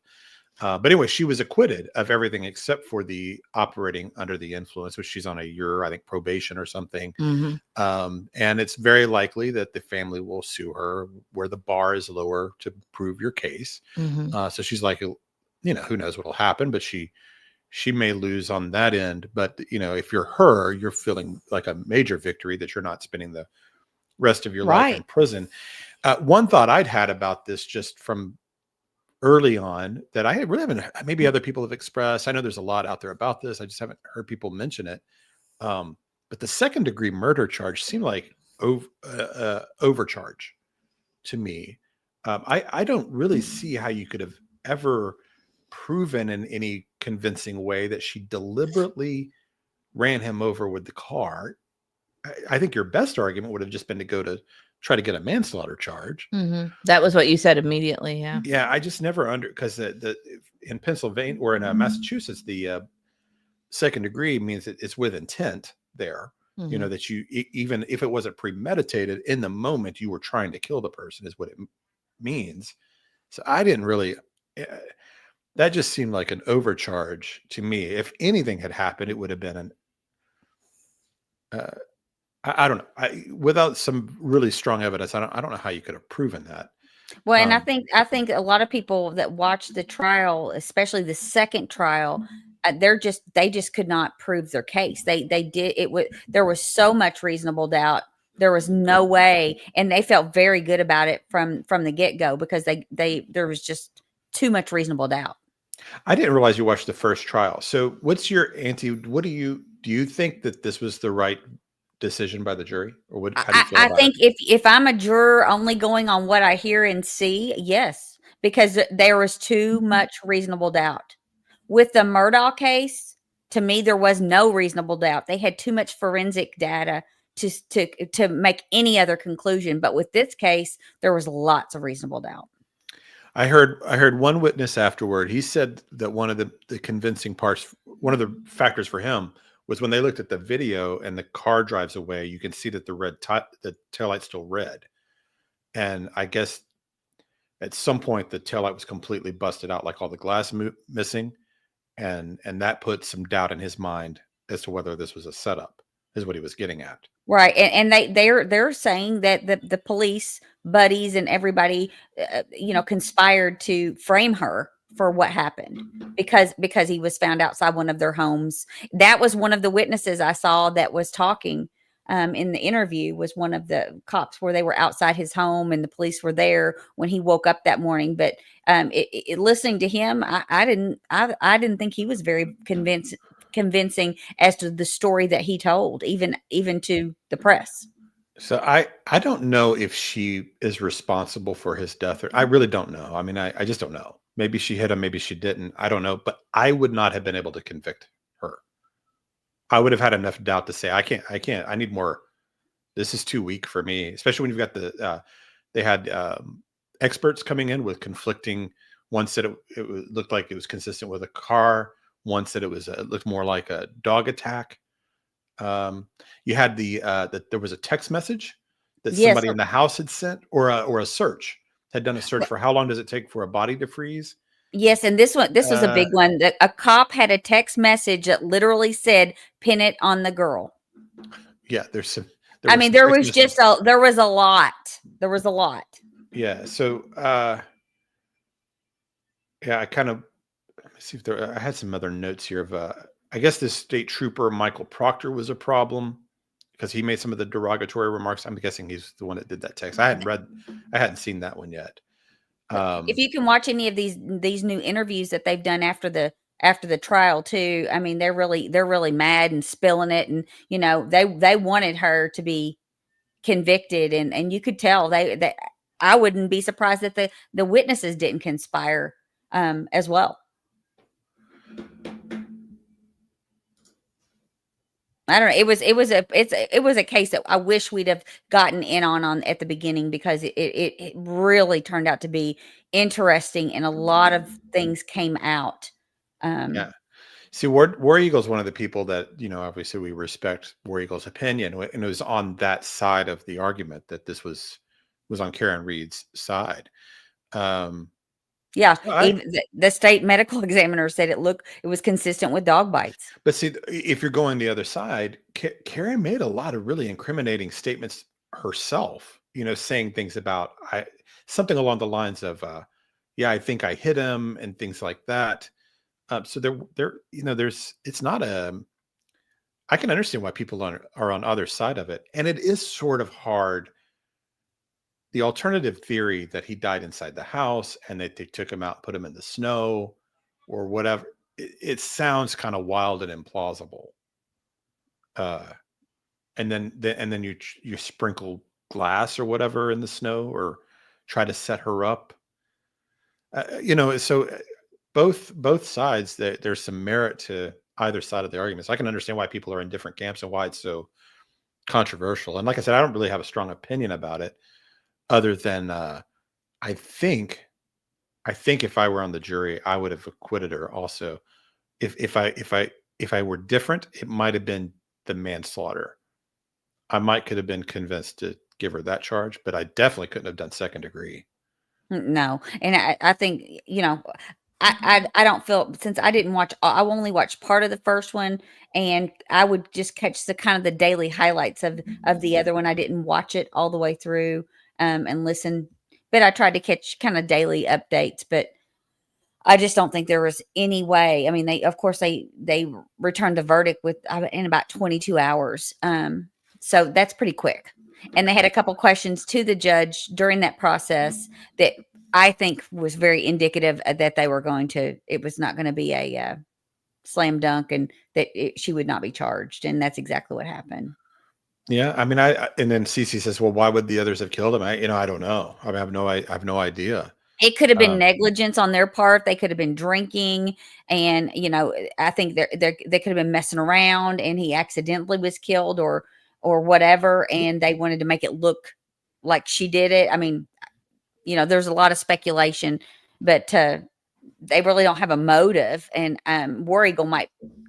But anyway, she was acquitted of everything except for the operating under the influence, which she's on a year, I think, probation or something. And it's very likely that the family will sue her where the bar is lower to prove your case. So she's like, who knows what'll happen, but she may lose on that end. But, if you're her, you're feeling like a major victory that you're not spending the rest of your life in prison. One thought I'd had about this just from early on that I really haven't, maybe other people have expressed. I know there's a lot out there about this. I just haven't heard people mention it. But the second-degree murder charge seemed like overcharge to me. I don't really see how you could have ever proven in any convincing way that she deliberately ran him over with the car. I think your best argument would have just been to try to get a manslaughter charge. That was what you said immediately. Yeah. Yeah. I just never because in Pennsylvania or in Massachusetts, the second degree means that it's with intent there, that you, even if it wasn't premeditated in the moment, you were trying to kill the person is what it means. So I didn't really, that just seemed like an overcharge to me. If anything had happened, it would have been I don't know. Without some really strong evidence, I don't know how you could have proven that. Well, and I think a lot of people that watched the trial, especially the second trial, they just could not prove their case. There was so much reasonable doubt. There was no way, and they felt very good about it from the get-go because there was just too much reasonable doubt. I didn't realize you watched the first trial. So what's your what do you think that this was the right decision by the jury, or what? How do you feel about think if I'm a juror only going on what I hear and see, yes, because there was too much reasonable doubt. With the Murdaugh case, to me, there was no reasonable doubt. They had too much forensic data to make any other conclusion. But with this case, there was lots of reasonable doubt. I heard one witness afterward. He said that one of the convincing parts, one of the factors for him, was when they looked at the video and the car drives away, you can see that the taillight's still red. And I guess at some point the taillight was completely busted out, like all the glass missing. And that put some doubt in his mind as to whether this was a setup, is what he was getting at. Right. And they're saying that the police buddies and everybody, conspired to frame her for what happened because he was found outside one of their homes. That was one of the witnesses I saw that was talking in the interview was one of the cops where they were outside his home and the police were there when he woke up that morning. But listening to him, I didn't think he was very convincing as to the story that he told, even to the press. So I don't know if she is responsible for his death. I really don't know. I mean, I just don't know. Maybe she hit him, maybe she didn't. I don't know. But I would not have been able to convict her. I would have had enough doubt to say, I can't. I need more. This is too weak for me, especially when you've got they had experts coming in with conflicting. One said it looked like it was consistent with a car. One said it looked more like a dog attack. You had that there was a text message that somebody in the house had sent, or a search had done a search for how long does it take for a body to freeze. Yes, and this was a big one. That a cop had a text message that literally said, "Pin it on the girl." Yeah, there was a lot. There was a lot. Yeah. So, yeah, I kind of, let me see if I had some other notes here of, I guess this state trooper, Michael Proctor, was a problem because he made some of the derogatory remarks. I'm guessing he's the one that did that text. I hadn't seen that one yet. If you can watch any of these new interviews that they've done after the trial too, I mean, they're really mad and spilling it, and they wanted her to be convicted, and you could tell they I wouldn't be surprised that the witnesses didn't conspire as well. I don't know. It was a case that I wish we'd have gotten in on at the beginning, because it really turned out to be interesting and a lot of things came out. Yeah. See, War Eagle's one of the people that, obviously we respect War Eagle's opinion, and it was on that side of the argument that this was on Karen Reed's side. Yeah, even the state medical examiner said it was consistent with dog bites. But see, if you're going the other side, Karen made a lot of really incriminating statements herself, saying things about something along the lines of, yeah, I think I hit him, and things like that. So it's not I can understand why people are on other side of it. And it is sort of hard. The alternative theory that he died inside the house and that they took him out, put him in the snow or whatever, it sounds kind of wild and implausible. And then you sprinkle glass or whatever in the snow, or try to set her up. So both sides, there's some merit to either side of the argument. So I can understand why people are in different camps and why it's so controversial. And like I said, I don't really have a strong opinion about it, other than I think if I were on the jury, I would have acquitted her also. If I were different, it might have been the manslaughter. I could have been convinced to give her that charge, but I definitely couldn't have done second degree. No, and I think I don't feel, since I didn't watch, I only watched part of the first one, and I would just catch the kind of the daily highlights of the other one. I didn't watch it all the way through and listen, but I tried to catch kind of daily updates. But I just don't think there was any way. I mean, they returned a verdict in about 22 hours. So that's pretty quick. And they had a couple questions to the judge during that process that I think was very indicative that it was not going to be a slam dunk, and that she would not be charged. And that's exactly what happened. Yeah. I mean, and then Cece says, well, why would the others have killed him? I don't know. I mean, I have no idea. It could have been negligence on their part. They could have been drinking, and, I think they could have been messing around and he accidentally was killed or whatever. And they wanted to make it look like she did it. I mean, there's a lot of speculation, but they really don't have a motive. And War Eagle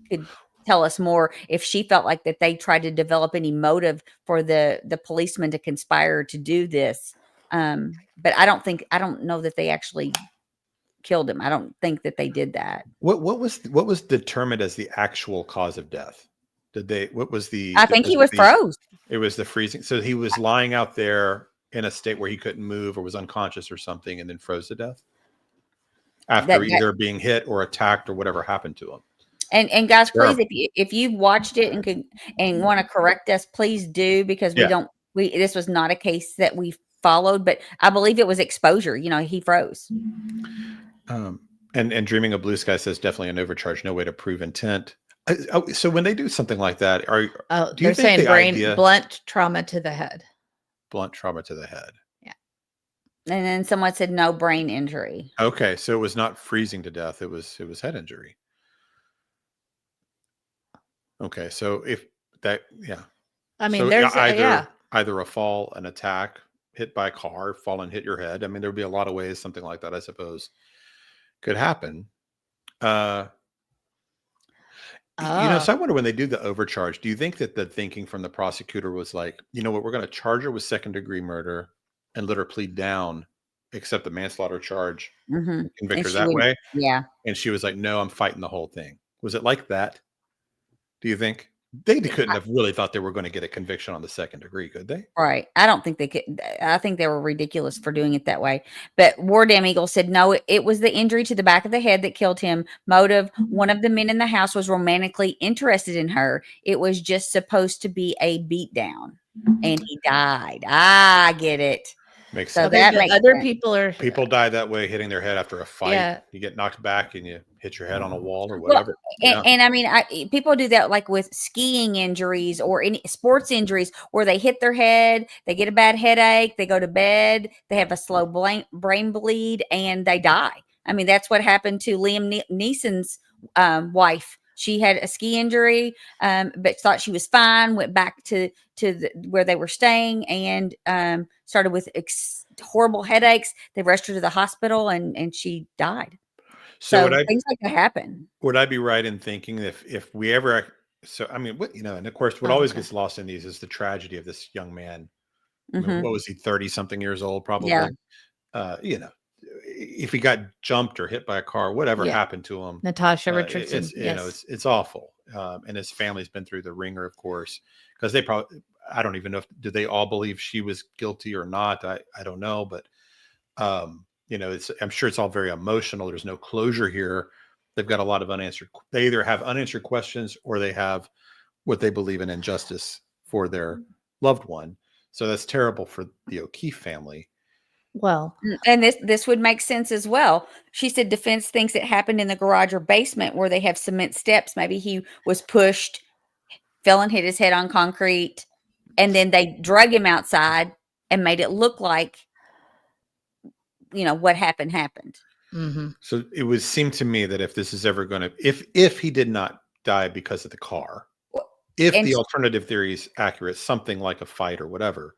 could tell us more if she felt like that they tried to develop any motive for the policeman to conspire to do this. But I don't know that they actually killed him. I don't think that they did that. What was determined as the actual cause of death? I think he was froze. It was the freezing. So he was lying out there in a state where he couldn't move or was unconscious or something, and then froze to death after either being hit or attacked or whatever happened to him. And guys, please, Terrible. if you've watched it and want to correct us, please do, because Yeah. this was not a case that we followed, but I believe it was exposure. He froze. And Dreaming of Blue Sky says definitely an overcharge, no way to prove intent. So when they do something like that, do you They're think saying the blunt trauma to the head. blunt trauma to the head? And then someone said no brain injury. Okay, so it was not freezing to death; it was head injury. Okay, so if that, yeah. I mean, So there's either a fall, an attack, hit by a car, fall and hit your head. I mean, there'd be a lot of ways something like that, I suppose, could happen. So I wonder, when they do the overcharge, do you think that the thinking from the prosecutor was like, you know what, we're going to charge her with second-degree murder and let her plead down, accept the manslaughter charge, Mm-hmm. convict her that way? Yeah. And she was like, no, I'm fighting the whole thing. Was it like that? Do you think? They couldn't have really thought they were going to get a conviction on the second degree, could they? Right. I don't think they could. I think they were ridiculous for doing it that way. But War Damn Eagle said, no, it was the injury to the back of the head that killed him. Motive: one of the men in the house was romantically interested in her. It was just supposed to be a beatdown. And he died. I get it. Makes So sense. that makes other sense. People die that way, hitting their head after a fight. Yeah. You get knocked back and you hit your head on a wall or whatever. And I mean, people do that like with skiing injuries or any sports injuries where they hit their head, they get a bad headache, they go to bed, they have a slow brain bleed, and they die. I mean, that's what happened to Liam Neeson's wife. She had a ski injury, but thought she was fine, went back to where they were staying, and started with horrible headaches. They rushed her to the hospital, and she died. So things like that happen. Would I be right in thinking if we ever, I mean, and of course, what always gets lost in these is the tragedy of this young man. I mean, what was he, 30 something years old, probably? Yeah. If he got jumped or hit by a car, whatever happened to him, Natasha Richardson. It's awful. And his family's been through the ringer, of course, because they probably, I don't even know do they all believe she was guilty or not? I don't know, but I'm sure it's all very emotional. There's no closure here. They've got a lot of they either have unanswered questions or they have what they believe in injustice for their loved one. So that's terrible for the O'Keefe family. Well, and this would make sense as well. She said defense thinks it happened in the garage or basement where they have cement steps. Maybe he was pushed, fell and hit his head on concrete, and then they drug him outside and made it look like, what happened. mm-hmm. So it would seem to me that if this is ever going to, if he did not die because of the car, if the alternative theory is accurate, something like a fight or whatever,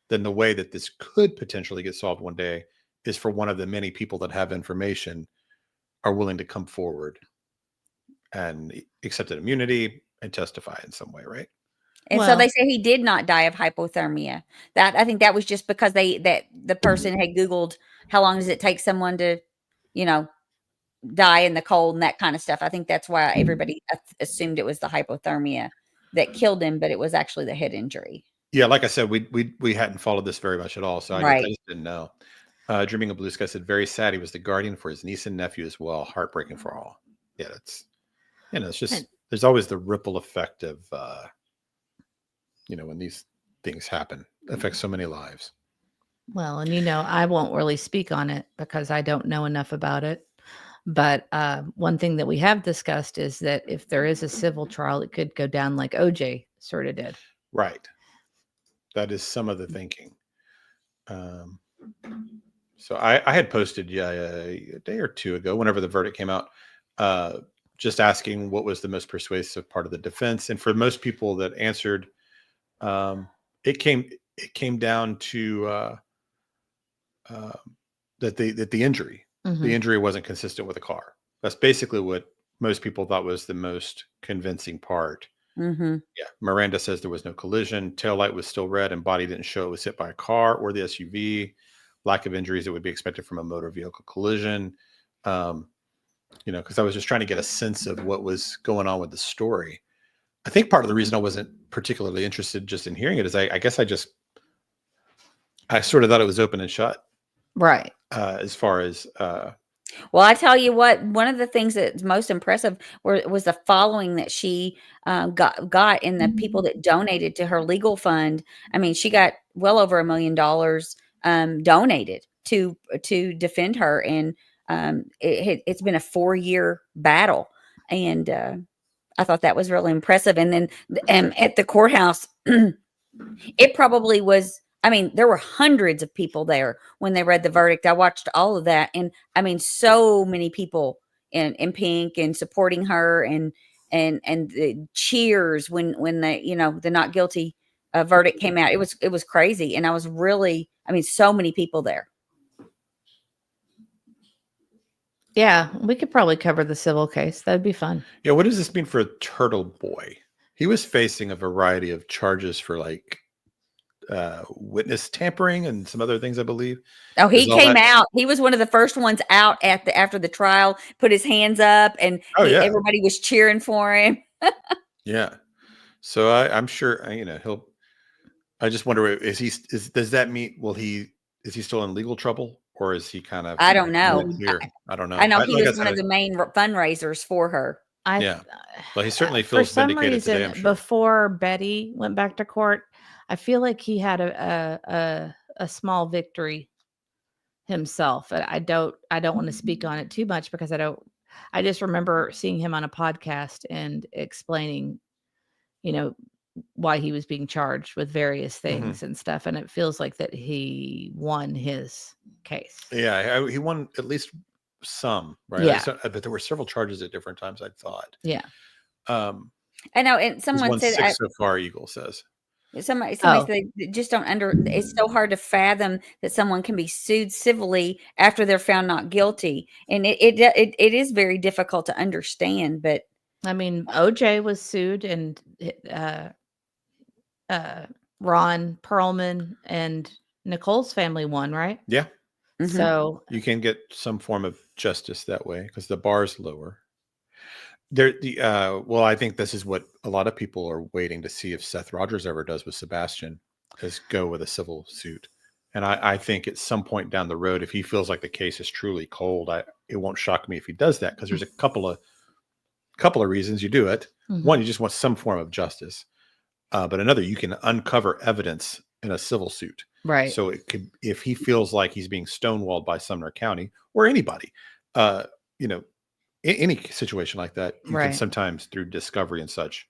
then the way that this could potentially get solved one day is for one of the many people that have information are willing to come forward and accept an immunity and testify in some way, right? And so they say he did not die of hypothermia. That I think that was just because the person had Googled how long does it take someone to, die in the cold and that kind of stuff. I think that's why everybody assumed it was the hypothermia that killed him, but it was actually the head injury. Yeah, like I said, we hadn't followed this very much at all, so I just didn't know. Dreaming of Blue Sky said, very sad. He was the guardian for his niece and nephew as well. Heartbreaking for all. Yeah, that's, it's just, there's always the ripple effect of, when these things happen, it affects so many lives. Well, and I won't really speak on it because I don't know enough about it. But one thing that we have discussed is that if there is a civil trial, it could go down like OJ sort of did. Right. That is some of the thinking. So I had posted a day or two ago, whenever the verdict came out, just asking what was the most persuasive part of the defense. And for most people that answered, it came down to that the injury. Mm-hmm. The injury wasn't consistent with the car. That's basically what most people thought was the most convincing part. Mm-hmm. Yeah. Miranda says there was no collision. Taillight was still red and body didn't show it was hit by a car or the SUV. Lack of injuries that would be expected from a motor vehicle collision. Because I was just trying to get a sense of what was going on with the story. I think part of the reason I wasn't particularly interested just in hearing it is I guess I sort of thought it was open and shut. Right. As far as Well, I tell you what, one of the things that's most impressive was the following that she got in the people that donated to her legal fund. I mean, she got well over $1 million donated to defend her, and it's been a 4-year battle, and I thought that was really impressive. And then at the courthouse, it probably was. I mean, there were hundreds of people there when they read the verdict. I watched all of that, and I mean, so many people in pink and supporting her, and the cheers when the not guilty verdict came out. It was crazy, and I was really, I mean, so many people there. Yeah, we could probably cover the civil case. That'd be fun. Yeah, what does this mean for Turtle Boy? He was facing a variety of charges for like witness tampering and some other things, I believe. Oh, he came out. He was one of the first ones out after the trial, put his hands up, and everybody was cheering for him. Yeah. So I'm sure, he'll, I just wonder, does that mean, is he still in legal trouble, or is he kind of, I don't know. I don't know. I know he was one of the main fundraisers for her. Well, he certainly feels vindicated today, I'm sure. Before Betty went back to court, I feel like he had a small victory himself. I don't want to speak on it too much because I just remember seeing him on a podcast and explaining, why he was being charged with various things and stuff. And it feels like that he won his case. Yeah. He won at least some, right? Yeah. But there were several charges at different times, I thought. Yeah. I know. And someone said 6 so far, Eagle says. Somebody said they just don't it's so hard to fathom that someone can be sued civilly after they're found not guilty. And it is very difficult to understand. But I mean, OJ was sued, and Ron Perlman and Nicole's family won, right? Yeah. Mm-hmm. So you can get some form of justice that way because the bar's lower. Well, I think this is what a lot of people are waiting to see if Seth Rogers ever does with Sebastian, is go with a civil suit. And I think at some point down the road, if he feels like the case is truly cold, it won't shock me if he does that, because there's a couple of reasons you do it. One, you just want some form of justice, but another, you can uncover evidence in a civil suit. Right. So it could, if he feels like he's being stonewalled by Sumner County or anybody, any situation like that, you can sometimes through discovery and such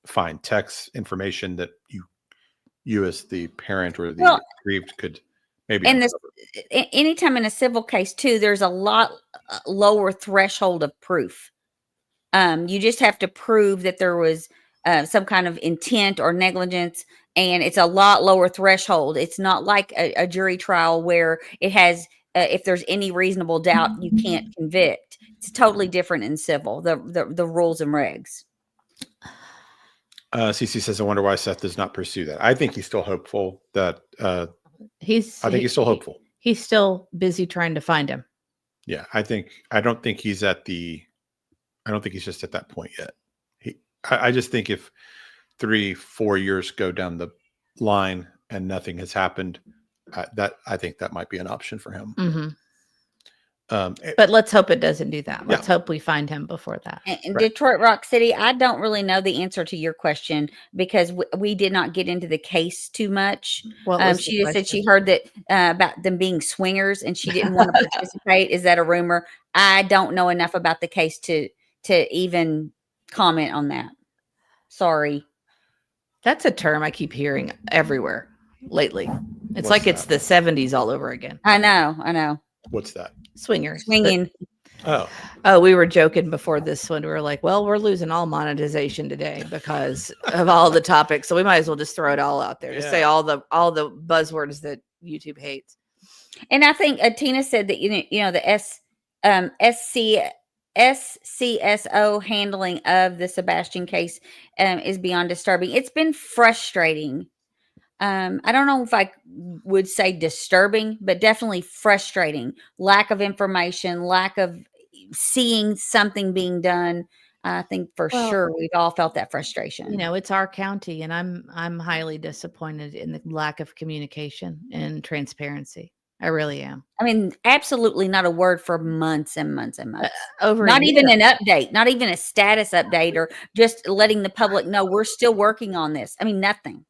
find text information that you as the parent or the aggrieved could maybe. And anytime in a civil case too, there's a lot lower threshold of proof. You just have to prove that there was some kind of intent or negligence, and it's a lot lower threshold. It's not like a jury trial where it has, if there's any reasonable doubt, you can't convict. It's totally different in civil, the rules and regs. CC says, I wonder why Seth does not pursue that. I think he's still hopeful that he's still hopeful. He's still busy trying to find him. Yeah. I don't think he's just at that point yet. I just think if 3-4 years go down the line and nothing has happened, I think that might be an option for him. Mm-hmm. But let's hope it doesn't do that. Let's hope we find him before that. In Detroit Rock City, I don't really know the answer to your question because we did not get into the case too much. She just said she heard that about them being swingers, and she didn't want to participate. Is that a rumor? I don't know enough about the case to even comment on that. Sorry. That's a term I keep hearing everywhere lately. It's like it's the 70s all over again. I know. What's that? Swingers. Swinging. Oh, we were joking before this one. We were like, well, we're losing all monetization today because of all the topics. So we might as well just throw it all out there. Just say all the buzzwords that YouTube hates. And I think Tina said that, the SCSO handling of the Sebastian case is beyond disturbing. It's been frustrating. I don't know if I would say disturbing, but definitely frustrating. Lack of information, lack of seeing something being done. I think for sure we've all felt that frustration. It's our county, and I'm highly disappointed in the lack of communication and transparency. I really am. I mean, absolutely not a word for months and months and months. Over Not a even year. an update, not even a status update, or just letting the public know we're still working on this. I mean, nothing.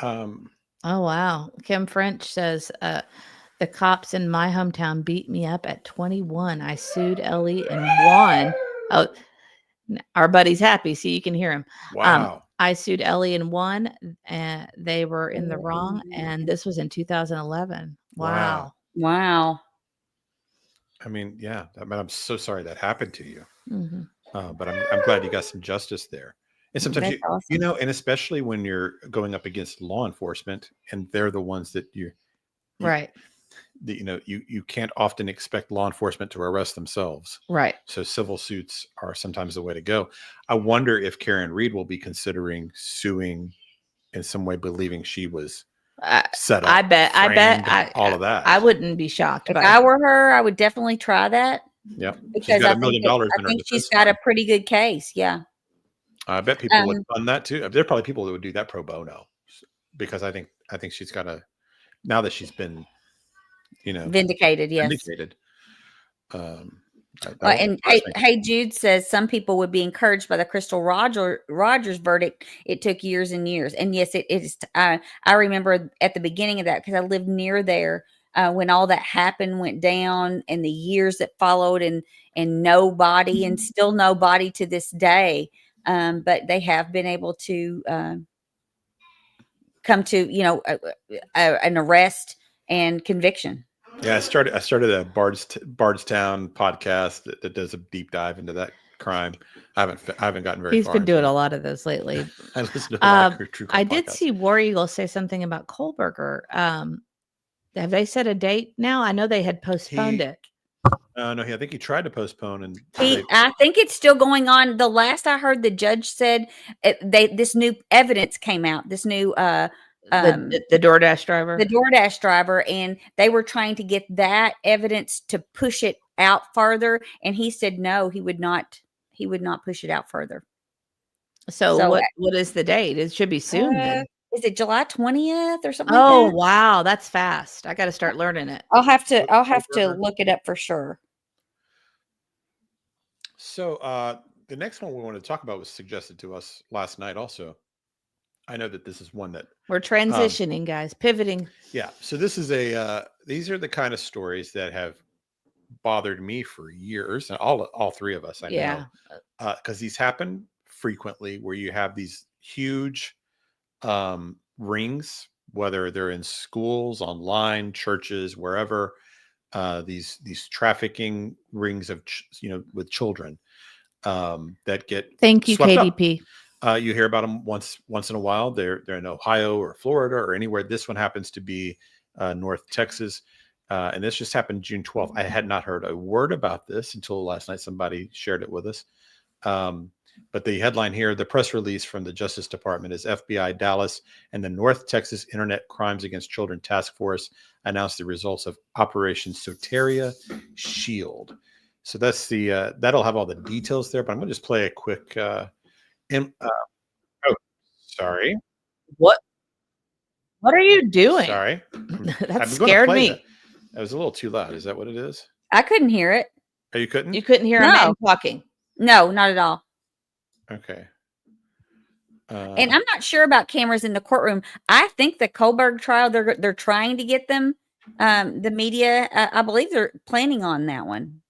Oh wow. Kim French says the cops in my hometown beat me up at 21. I sued Ellie and won. Oh, our buddy's happy. See, you can hear him. Wow. I sued Ellie and won, and they were in the wrong. And this was in 2011. Wow. Wow. I mean, yeah. I mean, I'm so sorry that happened to you. Mhm. But I'm glad you got some justice there. And sometimes That's awesome. you know, and especially when you're going up against law enforcement, and they're the ones that Right. you can't often expect law enforcement to arrest themselves. Right. So civil suits are sometimes the way to go. I wonder if Karen Reed will be considering suing in some way, believing she was set up. I bet all of that. I wouldn't be shocked. If But I were her, I would definitely try that, Yeah, because got I $1 million think, in I her think she's defense got a fund. pretty good case. Yeah. I bet people would fund that too. There are probably people that would do that pro bono, because I think she's got a, now that she's been, Vindicated. Yes. vindicated. And hey, Jude says some people would be encouraged by the Crystal Rogers verdict. It took years and years, and yes, it is. I remember at the beginning of that, because I lived near there when all that happened, went down, and the years that followed, and nobody, and still nobody to this day. But they have been able to come to an arrest and conviction. Yeah, I started a Bardstown podcast that does a deep dive into that crime. I haven't gotten very he's far. been doing a lot of those lately. I listen to a lot of true crime I did podcasts. see War Eagle say something about Kohlberger. Have they set a date now? I know they had postponed it. No, I think he tried to postpone, and I think it's still going on. The last I heard, the judge said this new evidence came out. This new The DoorDash driver. the DoorDash driver, and they were trying to get that evidence to push it out further, and he said no, he would not push it out further. So what is the date? It should be soon then. Is it July 20th or something Oh like that? wow, that's fast. I got to start learning it. I'll have to look it up for sure. So the next one we want to talk about was suggested to us last night also. I know that this is one that We're transitioning, guys, pivoting. yeah. So this is these are the kind of stories that have bothered me for years, and all three of us, I know, because these happen frequently, where you have these huge rings, whether they're in schools, online, churches, wherever, these trafficking rings of with children that get Thank you, swept up. KDP. You hear about them once in a while. They're in Ohio or Florida or anywhere. This one happens to be North Texas, and this just happened June 12th. I had not heard a word about this until last night. Somebody shared it with us. But the headline here, the press release from the Justice Department, is FBI Dallas and the North Texas Internet Crimes Against Children Task Force announced the results of Operation Soteria Shield. So that's the that'll have all the details there. But I'm going to just play a quick. Sorry. What are you doing? Sorry. That scared me. That was a little too loud. Is that what it is? I couldn't hear it. Oh, you couldn't? You couldn't hear a man talking. No, not at all. Okay. And I'm not sure about cameras in the courtroom. I think the Kohlberg trial, they're trying to get them. The media, I believe they're planning on that one.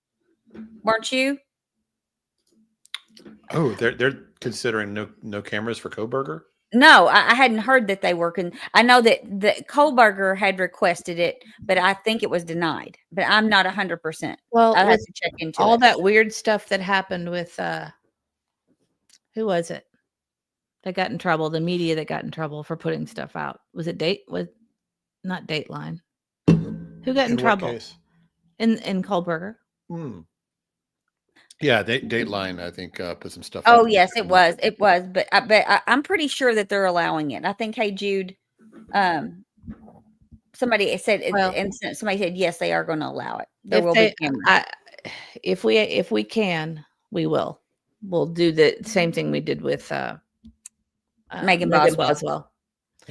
Weren't you? Oh, they're considering no cameras for Kohlberger? No, I hadn't heard that they were. I know that Kohlberger had requested it, but I think it was denied. But I'm not 100%. Well, I have to check into all it. that weird stuff that happened with who was it that got in trouble? The media that got in trouble for putting stuff out. Was it not Dateline? Who got in trouble? What case? In Kohlberger? Yeah, Dateline, I think, put some stuff. Oh, yes, it was. It was. But I'm pretty sure that they're allowing it. I think, Hey Jude, somebody said, and somebody said, yes, they are going to allow it. There will be cameras. If we can, we will. We'll do the same thing we did with Megan Megan Boswell. Boswell.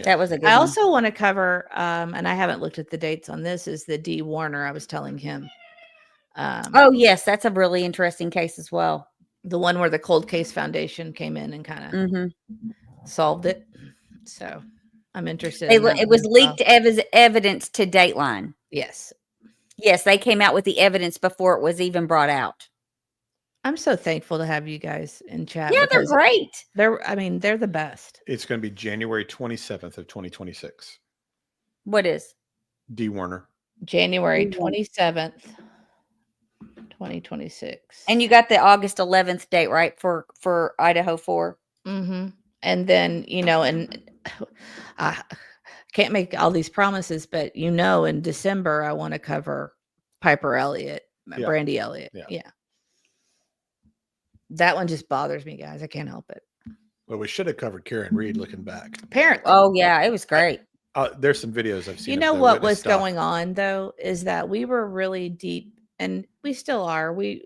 That was a good I one. also want to cover, and I haven't looked at the dates on this, is the D. Warner. I was telling him. Oh, yes. That's a really interesting case as well. The one where the Cold Case Foundation came in and kind of Mm-hmm. solved it. So I'm interested in that It one was as well. leaked evidence to Dateline. Yes. Yes, they came out with the evidence before it was even brought out. I'm so thankful to have you guys in chat. Yeah, they're because great. they're the best. It's going to be January 27th of 2026. What is? D. Warner. January Mhm. 27th, 2026. And you got the August 11th date, right? For Idaho 4. Mm-hmm. And then, and I can't make all these promises, but in December, I want to cover Piper Elliott, Yeah. Brandy Elliott. Yeah. Yeah. That one just bothers me, guys. I can't help it. Well, we should have covered Karen Reed looking back. Apparently. Oh, yeah. It was great. There's some videos I've seen. You of know the what witness was stuff. going on, though, is that we were really deep, and we still are. With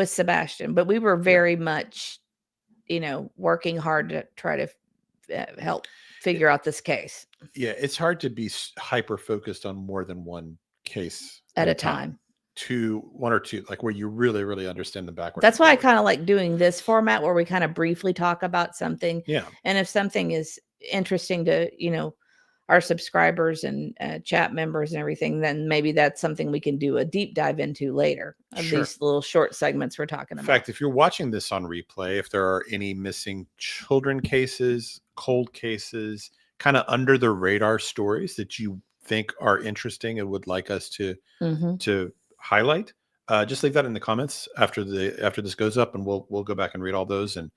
Sebastian, but we were very much, working hard to try to help figure out this case Yeah, it's hard to be hyper focused on more than one case at a time. One or two, like where you really, really understand the background. That's why I kind of like doing this format where we kind of briefly talk about something. Yeah. And if something is interesting to, our subscribers and chat members and everything, then maybe that's something we can do a deep dive into later of Sure. these little short segments we're talking In about. fact, if you're watching this on replay, if there are any missing children cases, cold cases, kind of under the radar stories that you think are interesting and would like us to highlight, just leave that in the comments after this goes up, and we'll go back and read all those. And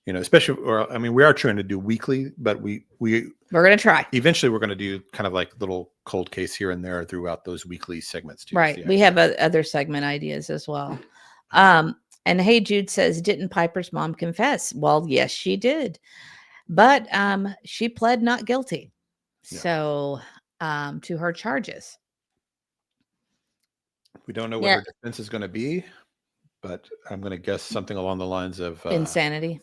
especially, we are trying to do weekly, but we're going to try. Eventually, we're going to do kind of like little cold case here and there throughout those weekly segments too. Right. We have other segment ideas as well. And Hey Jude says, didn't Piper's mom confess? Well, yes, she did. But she pled not guilty. Yeah. So to her charges. We don't know what her defense is going to be, but I'm going to guess something along the lines of insanity.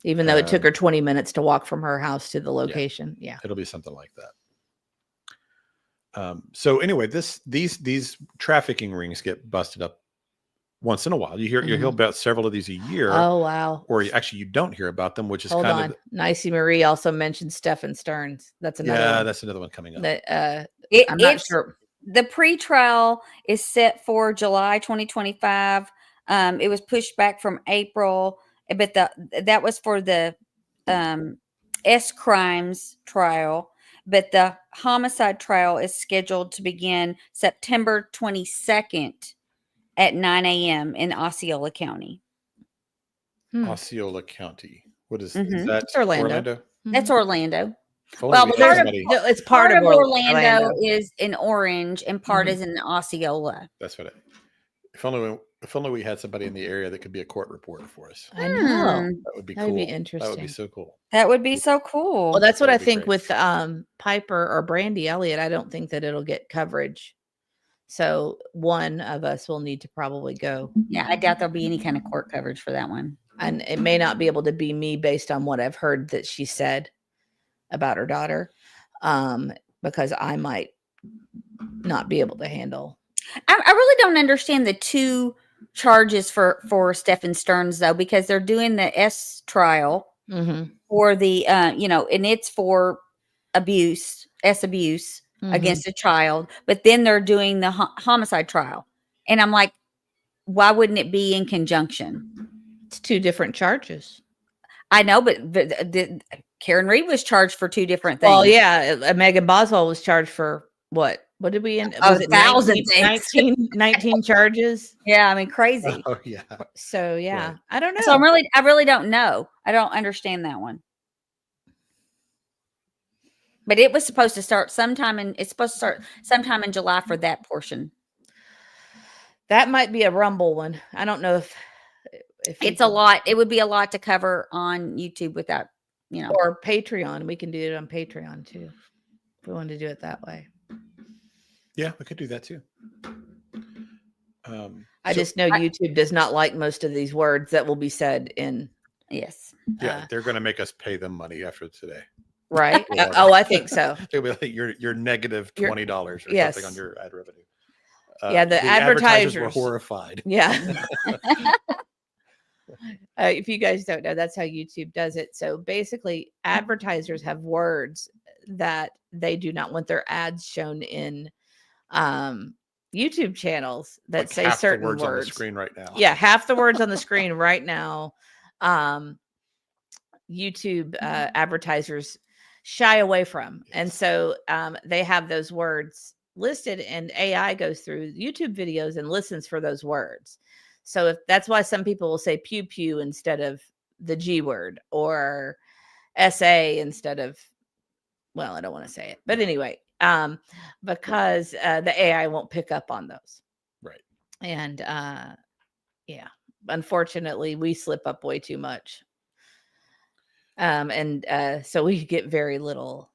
Even though it took her 20 minutes to walk from her house to the location. Yeah. It'll be something like that. So anyway, these trafficking rings get busted up once in a while. You hear about several of these a year. Oh, wow. Or actually you don't hear about them, which is Hold kind on. Nicey Marie also mentioned Stephen Stearns. That's another one. That's another one coming up. That, I'm not sure. The pretrial is set for July 2025. It was pushed back from April, but that was for the S crimes trial. But the homicide trial is scheduled to begin September 22nd at 9 a.m. in Osceola County. Osceola County. What is that? It's Orlando. That's Orlando. Well, it's part of Orlando is in Orange and part is in Osceola. That's what if only we had somebody in the area that could be a court reporter for us. I know. That would be That cool. would be interesting. That would be so cool. That would be so cool. Well, that's what I think great. with Piper or Brandy Elliott. I don't think that it'll get coverage. So one of us will need to probably go. Yeah, I doubt there'll be any kind of court coverage for that one. And it may not be able to be me based on what I've heard that she said about her daughter, because I might not be able to handle. I really don't understand the two charges for Stephen Stearns, though, because they're doing the S trial for the, and it's for abuse against a child, but then they're doing the homicide trial. And I'm like, why wouldn't it be in conjunction? It's two different charges. I know, but Karen Reed was charged for two different things. Well, yeah. Megan Boswell was charged for what? What did we end? Was it 19 charges? Yeah, I mean, crazy. Oh, yeah. So, yeah, Right. I don't know. So I really don't know. I don't understand that one. But it was supposed to start sometime in July for that portion. That might be a Rumble one. I don't know if it's a lot. It would be a lot to cover on YouTube without, or Patreon. We can do it on Patreon too, if we want to do it that way. Yeah, we could do that too. I just know YouTube does not like most of these words that will be said in Yes. Yeah, they're going to make us pay them money after today. Right? Whatever. Oh, I think so. They'll be like, you're negative $20 or yes. something on your ad revenue. Yeah, the advertisers were advertisers horrified. Yeah. If you guys don't know, that's how YouTube does it. So basically, advertisers have words that they do not want their ads shown in YouTube channels that Like say half certain the words on the words. screen right now. Yeah, half the words on the screen right now. YouTube advertisers shy away from. And so they have those words listed, and AI goes through YouTube videos and listens for those words. So if that's why some people will say pew pew instead of the G word, or SA instead of, well, I don't want to say it, but anyway, because the AI won't pick up on those. Right. And yeah, unfortunately, we slip up way too much. So we get very little.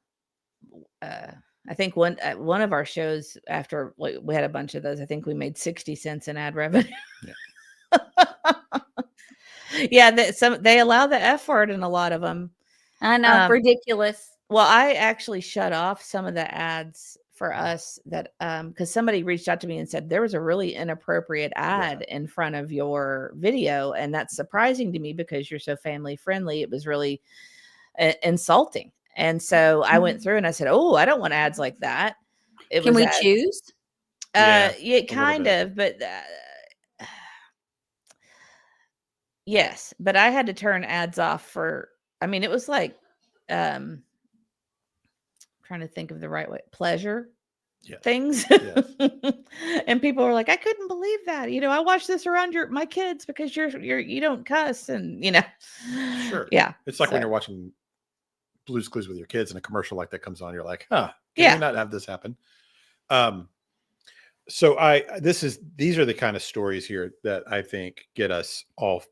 I think one of our shows, after we had a bunch of those, I think we made 60 cents in ad revenue. Yeah. Yeah, they allow the F word in a lot of them. I know, ridiculous. Well, I actually shut off some of the ads for us that because somebody reached out to me and said there was a really inappropriate ad in front of your video, and that's surprising to me because you're so family friendly. It was really insulting, and so I went through and I said, "Oh, I don't want ads like that." Can we choose? Yeah, kind of, but yes, but I had to turn ads off for. I mean, it was like, trying to think of the right way, pleasure things. Yes. And people were like, I couldn't believe that. I watched this around my kids because you don't cuss, and Sure. Yeah. It's like when you're watching Blue's Clues with your kids and a commercial like that comes on, you're like, can we not have this happen? So these are the kind of stories here that I think get us all.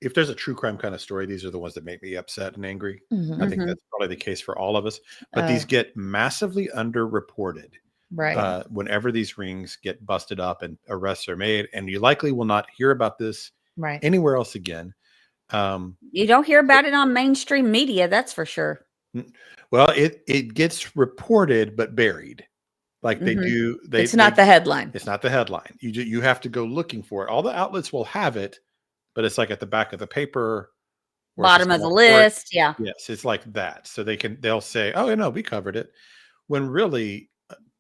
If there's a true crime kind of story, these are the ones that make me upset and angry. Mm-hmm. I think that's probably the case for all of us. But these get massively underreported. Right. Whenever these rings get busted up and arrests are made, and you likely will not hear about this anywhere else again. You don't hear about it on mainstream media, that's for sure. Well, it gets reported but buried. Like they do. It's not the headline. It's not the headline. You have to go looking for it. All the outlets will have it, but it's like at the back of the paper, bottom of the list. Yeah. Yes, it's like that. So they'll say, "Oh, no, we covered it," when really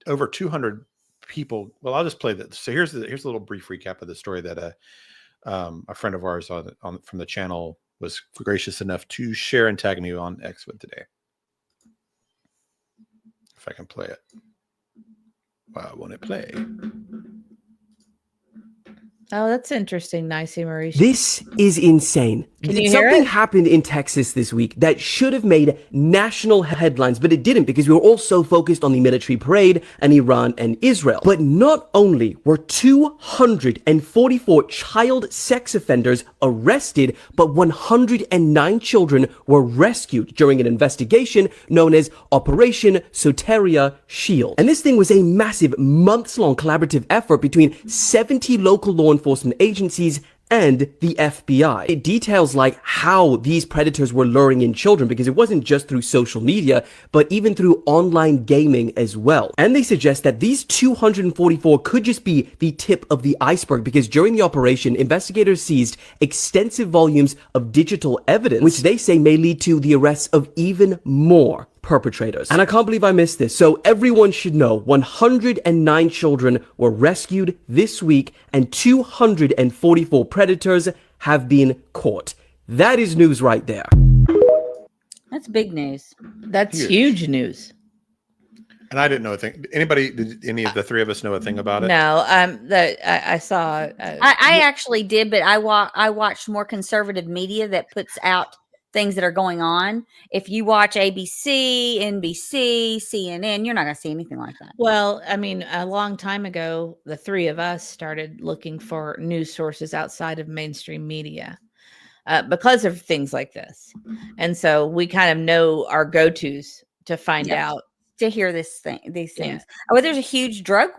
over 200 people. Well, I'll just play this. So here's a little brief recap of the story that a friend of ours from the channel was gracious enough to share and tag me on X with today. If I can play it. Why won't it play? Oh, that's interesting. Nicey Maurice. This is insane. Can you hear Something it? happened in Texas this week that should have made national headlines, but it didn't because we were all so focused on the military parade and Iran and Israel. But not only were 244 child sex offenders arrested, but 109 children were rescued during an investigation known as Operation Soteria Shield. And this thing was a massive months-long collaborative effort between 70 local law enforcement agencies and the FBI. It details like how these predators were luring in children, because it wasn't just through social media, but even through online gaming as well. And they suggest that these 244 could just be the tip of the iceberg, because during the operation, investigators seized extensive volumes of digital evidence, which they say may lead to the arrests of even more perpetrators. And I can't believe I missed this. So everyone should know 109 children were rescued this week and 244 predators have been caught. That is news right there. That's big news. That's huge news. And I didn't know a thing. Did any of the three of us know a thing about it? No, I saw. I actually did, but I watched more conservative media that puts out things that are going on. If you watch ABC, NBC, CNN, you're not going to see anything like that. Well, I mean, a long time ago, the three of us started looking for news sources outside of mainstream media because of things like this. And so we kind of know our go-tos to find out. To hear these things. Yeah. Oh, there's a huge drug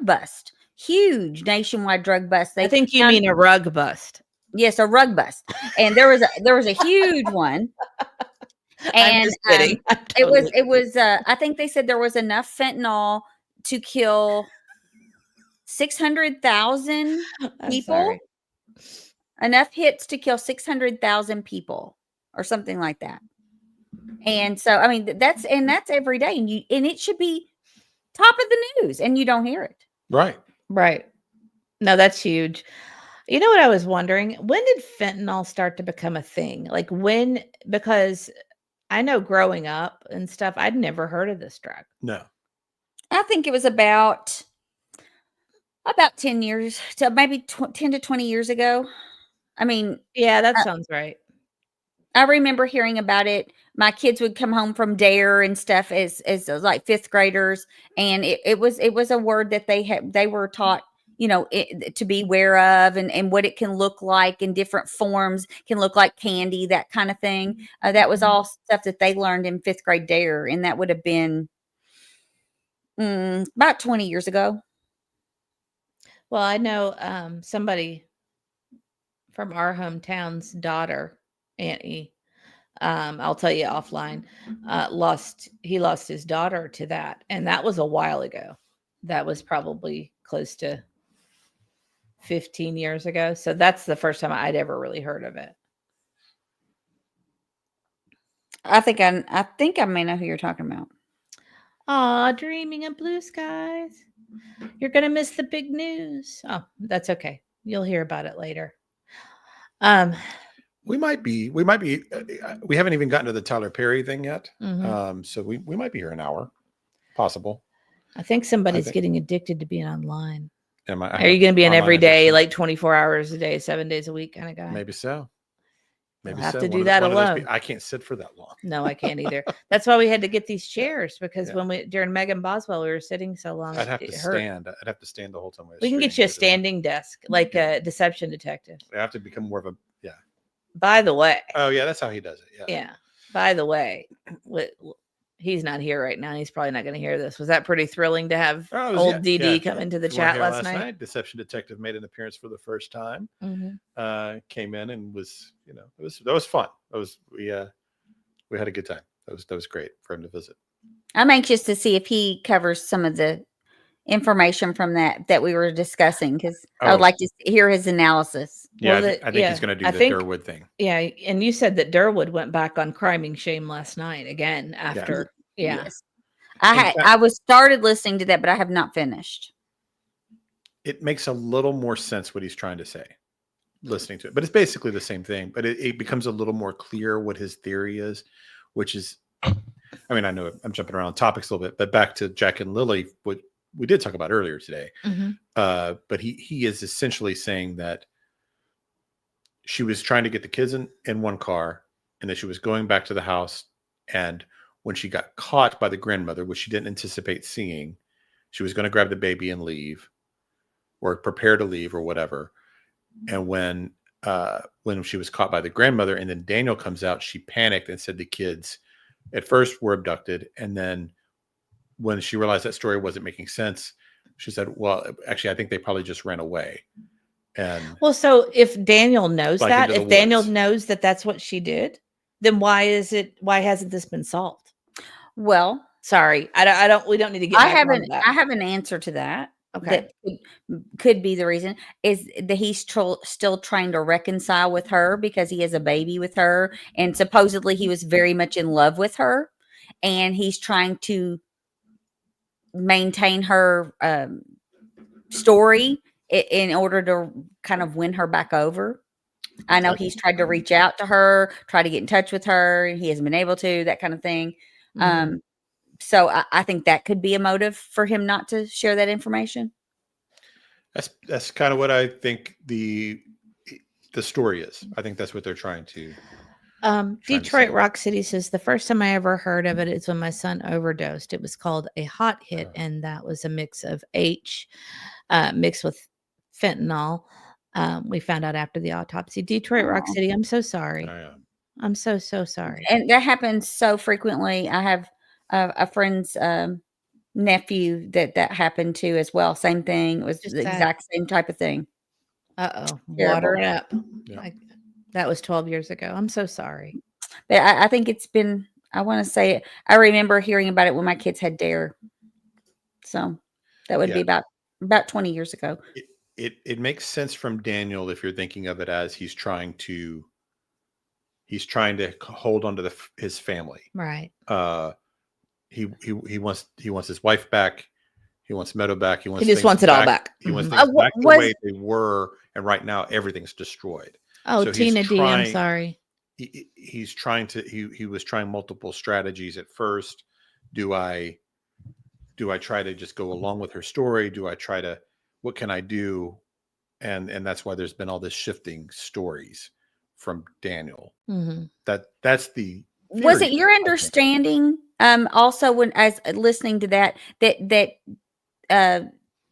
bust. Huge nationwide drug bust. I think you mean a rug bust. Yes, a rug bust. And there was a huge one. I'm And just kidding. I'm totally it was I think they said there was enough fentanyl to kill 600,000 I'm people. sorry. Enough hits to kill 600,000 people or something like that. And so, I mean, that's every day, and it should be top of the news, and you don't hear it. Right. Right. No, that's huge. You know what I was wondering? When did fentanyl start to become a thing? Like when, because I know growing up and stuff, I'd never heard of this drug. No. I think it was about 10 years to maybe 10 to 20 years ago. I mean, Yeah, that sounds right. I remember hearing about it. My kids would come home from dare and stuff as like fifth graders, and it was a word that they were taught, to be aware of, and what it can look like in different forms, can look like candy, that kind of thing. That was all stuff that they learned in fifth grade dare, and that would have been about 20 years ago. Well, I know somebody from our hometown's daughter, Aunt E. I'll tell you offline. He lost his daughter to that, and that was a while ago. That was probably close to 15 years ago. So that's the first time I'd ever really heard of it. I think I may know who you're talking about. Aw, dreaming of blue skies. You're gonna miss the big news. Oh, that's okay. You'll hear about it later. We might be. We haven't even gotten to the Tyler Perry thing yet. Mhm. So we might be here an hour, possible. I think somebody's getting addicted to being online. Are you going to be an every day, like 24 hours a day, 7 days a week kind of guy? Maybe so. Maybe I'll have so. to do that alone. I can't sit for that long. No, I can't either. That's why we had to get these chairs, because during Megan Boswell, we were sitting so long. I'd have to stand. I'd have to stand the whole time. We can get you a standing desk, like a deception detective. I have to become more of a By the way. Oh yeah, that's how he does it. Yeah. Yeah. By the way, he's not here right now. He's probably not going to hear this. Was that pretty thrilling to have old DD come into the chat last night? Deception detective made an appearance for the first time. Mm-hmm. Came in and was, that was fun. We had a good time. That was great for him to visit. I'm anxious to see if he covers some of the information from that we were discussing, because I would like to hear his analysis. Yeah, well, I think he's going to do the Durwood thing. Yeah, and you said that Durwood went back on Criming Shame last night again after. Yeah. Yes. I was started listening to that, but I have not finished. It makes a little more sense what he's trying to say, listening to it. But it's basically the same thing. But it becomes a little more clear what his theory is, which is, I mean, I know I'm jumping around topics a little bit, but back to Jack and Lily, what we did talk about earlier today. Mm-hmm. But he is essentially saying that she was trying to get the kids in one car, and that she was going back to the house. And when she got caught by the grandmother, which she didn't anticipate seeing, she was going to grab the baby and leave, or prepare to leave, or whatever. And when she was caught by the grandmother, and then Daniel comes out, she panicked and said the kids at first were abducted. And then when she realized that story wasn't making sense, she said, well, actually, I think they probably just ran away. And well, so if Daniel knows that, if Daniel knows that that's what she did, then why hasn't this been solved? Well, sorry, we don't need to get. I have an answer to that. Okay. That could be the reason is that he's still trying to reconcile with her, because he has a baby with her, and supposedly he was very much in love with her, and he's trying to maintain her story in order to kind of win her back over. I know he's tried to reach out to her, try to get in touch with her, and he hasn't been able to, that kind of thing. Mm-hmm. So I think that could be a motive for him not to share that information. That's kind of what I think the story is. I think that's what they're trying to. Detroit Rock City says the first time I ever heard of it is when my son overdosed. It was called a hot hit, and that was a mix of H mixed with fentanyl. We found out after the autopsy. Detroit Rock City, I'm so sorry. I'm so sorry. And that happens so frequently. I have a friend's nephew that happened to as well. Same thing. It was the exact same type of thing. Uh-oh. Terrible. Water it up. Yeah. That was 12 years ago. I'm so sorry. But I think it's been, I want to say, I remember hearing about it when my kids had Dare. So that would Yeah. be about 20 years ago. It makes sense from Daniel if you're thinking of it as he's trying to hold on to his family. Right. He wants his wife back. He wants Meadow back. He He just wants it all back. He wants Mhm. things back the way they were, and right now everything's destroyed. Oh, So he's Tina D, I'm trying- sorry. He's trying to. He was trying multiple strategies at first. Do I try to just go along with her story? Do I try to? What can I do? And that's why there's been all this shifting stories from Daniel. Mm-hmm. That's the. Was theory, it your I think. understanding, also when as listening to that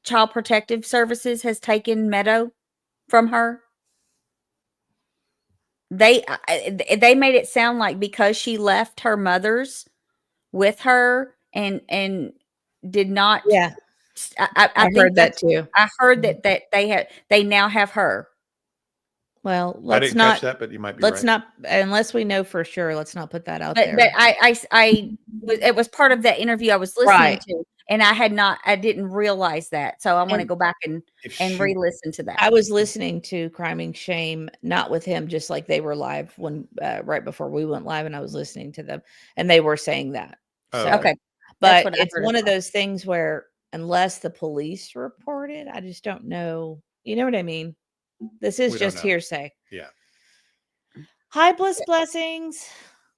Child Protective Services has taken Meadow from her? They made it sound like because she left her mother's with her and did not. Yeah. I I think heard that too. I heard that they now have her. Well, I let's didn't not catch that, but you might be let's right. not unless we know for sure. Let's not put that out But there. it was part of that interview I was listening Right. to, and I didn't realize that. So I want to And go back and If re-listen to that. I was listening to Crime and Shame, not with him, just like they were live when right before we went live, and I was listening to them, and they were saying that. Oh, So, Okay. but That's what I it's heard one as of well. those things where unless the police report it, I just don't know. You know what I mean? This is We don't just know. hearsay. Yeah. Hi, blessings.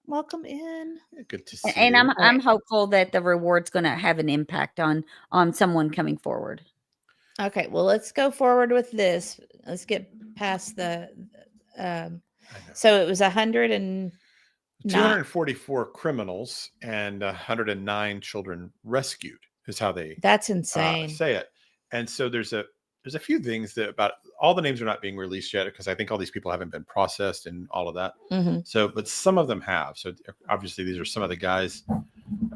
Welcome in. Good to see And you. I'm hopeful that the reward's going to have an impact on someone coming forward. Okay, well, let's go forward with this. Let's get past the. I know. So it was 109. 244 criminals and 109 children rescued is how they That's insane. say it. And so there's a few things that about all the names are not being released yet because I think all these people haven't been processed and all of that. Mhm. So, but some of them have. So obviously these are some of the guys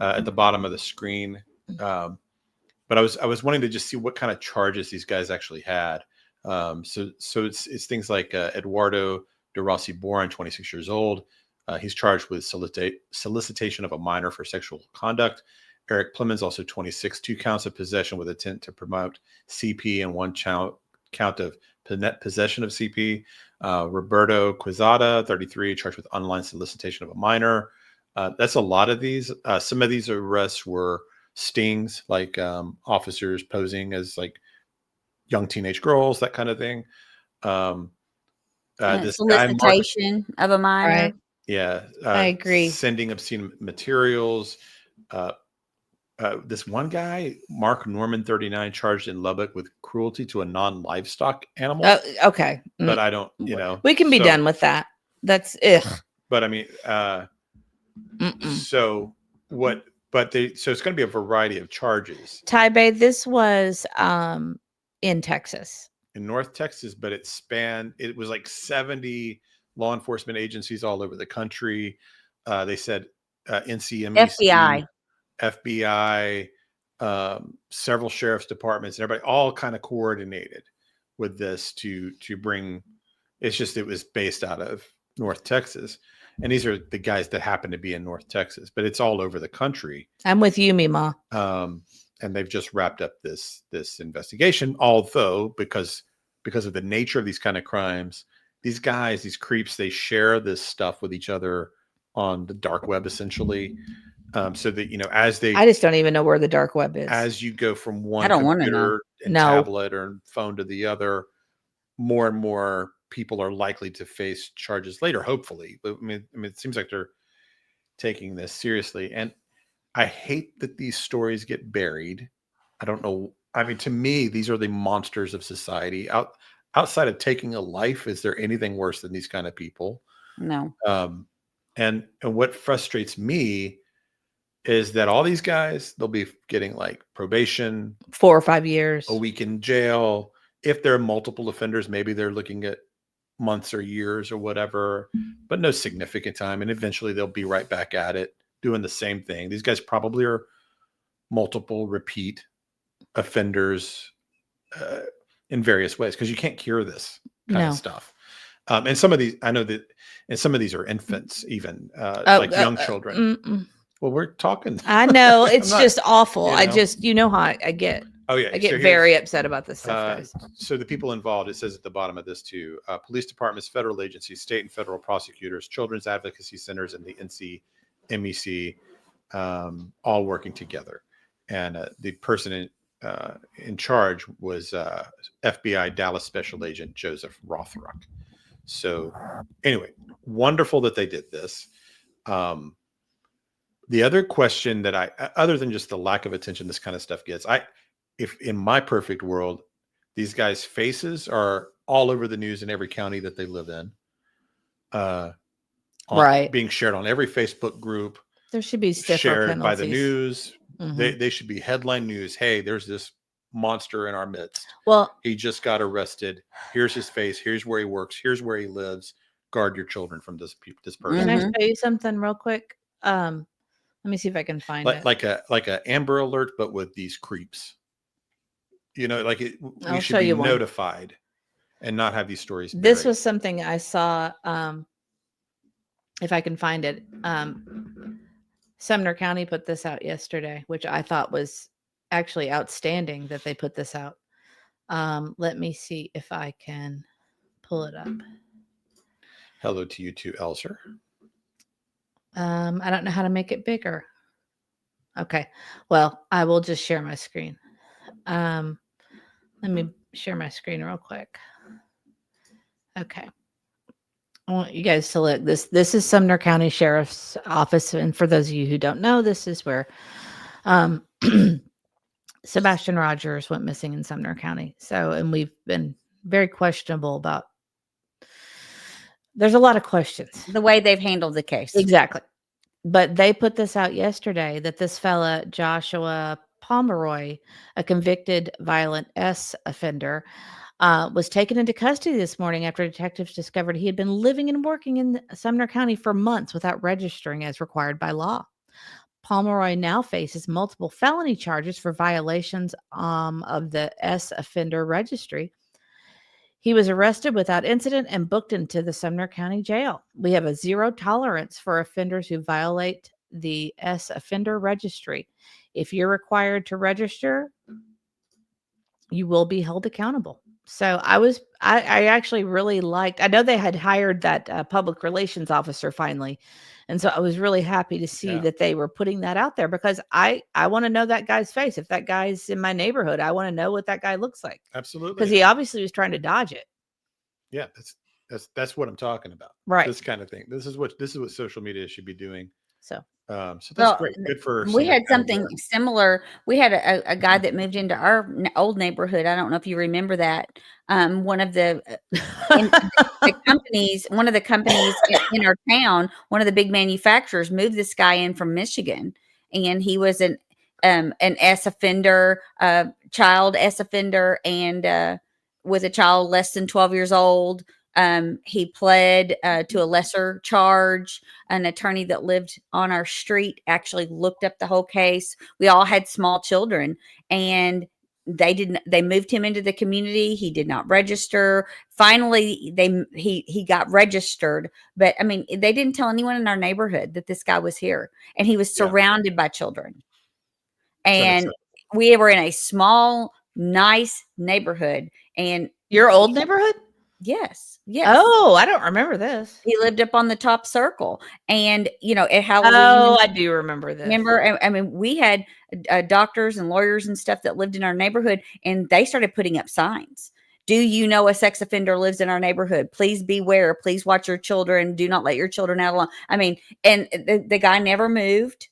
at the bottom of the screen. But I was wanting to just see what kind of charges these guys actually had. So it's things like Eduardo De Rossi Boran, 26 years old. He's charged with solicitation of a minor for sexual conduct. Eric Plemons, also 26, 2 counts of possession with intent to promote CP and 1 count of possession of CP. Roberto Quezada, 33, charged with online solicitation of a minor. That's a lot of these. Some of these arrests were stings, like officers posing as like young teenage girls, that kind of thing. This guy, Mark, Solicitation of a minor. Right. yeah, I agree. sending obscene materials. This one guy, Mark Norman, 39, charged in Lubbock with cruelty to a non-livestock animal. Okay. But I don't, We can be so- done with that. That's ugh. But I mean, so what? But so it's going to be a variety of charges Taibei, this was in Texas. in North Texas, but it was like 70 law enforcement agencies all over the country. They said NCMEC, FBI, several sheriff's departments, and everybody all kind of coordinated with this to bring. It was based out of North Texas, and these are the guys that happen to be in North Texas, but it's all over the country. I'm with you, Mima. And they've just wrapped up this investigation. Although because of the nature of these kind of crimes, these guys, these creeps, they share this stuff with each other on the dark web, essentially. So that as they, I just don't even know where the dark web is. as you go from one I don't wanna computer and No. tablet or phone to the other, more and more people are likely to face charges later. Hopefully, but I mean, it seems like they're taking this seriously, and I hate that these stories get buried. I don't know. I mean, to me, these are the monsters of society. Outside of taking a life, is there anything worse than these kind of people? No. And what frustrates me is that all these guys, they'll be getting like probation, 4 or 5 years. a week in jail. If they're multiple offenders, maybe they're looking at months or years or whatever, but no significant time. And eventually they'll be right back at it, doing the same thing. These guys probably are multiple repeat offenders. in various ways, because you can't cure this kind No. of stuff. And some of these, I know that, and some of these are infants, even Oh, like young children. mm-mm. Well, we're talking. I know I'm it's not- just awful. you I know. just, how I get. Oh yeah, I get so here's- very upset about this stuff, guys. So the people involved, it says at the bottom of this too, police departments, federal agencies, state and federal prosecutors, children's advocacy centers, and the NCMEC, all working together. And the person in charge was FBI Dallas Special Agent Joseph Rothrock. So anyway, wonderful that they did this. The other question that other than just the lack of attention this kind of stuff gets, if in my perfect world, these guys' faces are all over the news in every county that they live in, Right. being shared on every Facebook group, There should be stiffer shared penalties. by the news. Mhm. They should be headline news. Hey, there's this monster in our midst. Well, He just got arrested. Here's his face. Here's where he works. Here's where he lives. Guard your children from this person. can I show you something real quick? Let me see if I can find it. Like a Amber Alert, but with these creeps. You know, like we I'll should show be you one. notified and not have these stories. This buried. was something I saw. If I can find it, Sumner County put this out yesterday, which I thought was actually outstanding that they put this out. Let me see if I can pull it up. Hello to you too, Elser. I don't know how to make it bigger. Okay. Well, I will just share my screen. Let me share my screen real quick. Okay. I want you guys to look. This is Sumner County Sheriff's Office. And for those of you who don't know, this is where Sebastian Rogers went missing in Sumner County. So, and we've been very questionable about, there's a lot of questions. The way they've handled the case. Exactly. But they put this out yesterday that this fella, Joshua Pomeroy, a convicted violent S offender, was taken into custody this morning after detectives discovered he had been living and working in Sumner County for months without registering as required by law. Pomeroy now faces multiple felony charges for violations of the S offender registry. He was arrested without incident and booked into the Sumner County Jail. We have a zero tolerance for offenders who violate the S offender registry. If you're required to register, you will be held accountable. So I actually really liked, I know they had hired that public relations officer finally. And so I was really happy to see that they were putting that out there, because I want to know that guy's face. If that guy's in my neighborhood, I want to know what that guy looks like. Absolutely. Because he obviously was trying to dodge it. Yeah, that's what I'm talking about. Right. This kind of thing. This is what social media should be doing. So that's great. Good for. We had Sumner County something similar. We had a guy that moved into our old neighborhood. I don't know if you remember that. One of the companies in our town, one of the big manufacturers, moved this guy in from Michigan, and he was an S offender, child S offender, and with a child less than 12 years old. He pled to a lesser charge. An attorney that lived on our street actually looked up the whole case. We all had small children, and they moved him into the community. He did not register. Finally, he got registered, but I mean, they didn't tell anyone in our neighborhood that this guy was here, and he was surrounded by children. And we were in a small, nice neighborhood. And your old neighborhood? Yes. Yes. Oh, I don't remember this. He lived up on the top circle, and at Halloween. Oh, I do remember this. Remember? I mean, we had doctors and lawyers and stuff that lived in our neighborhood, and they started putting up signs. Do you know a sex offender lives in our neighborhood? Please beware. Please watch your children. Do not let your children out alone. I mean, and the guy never moved.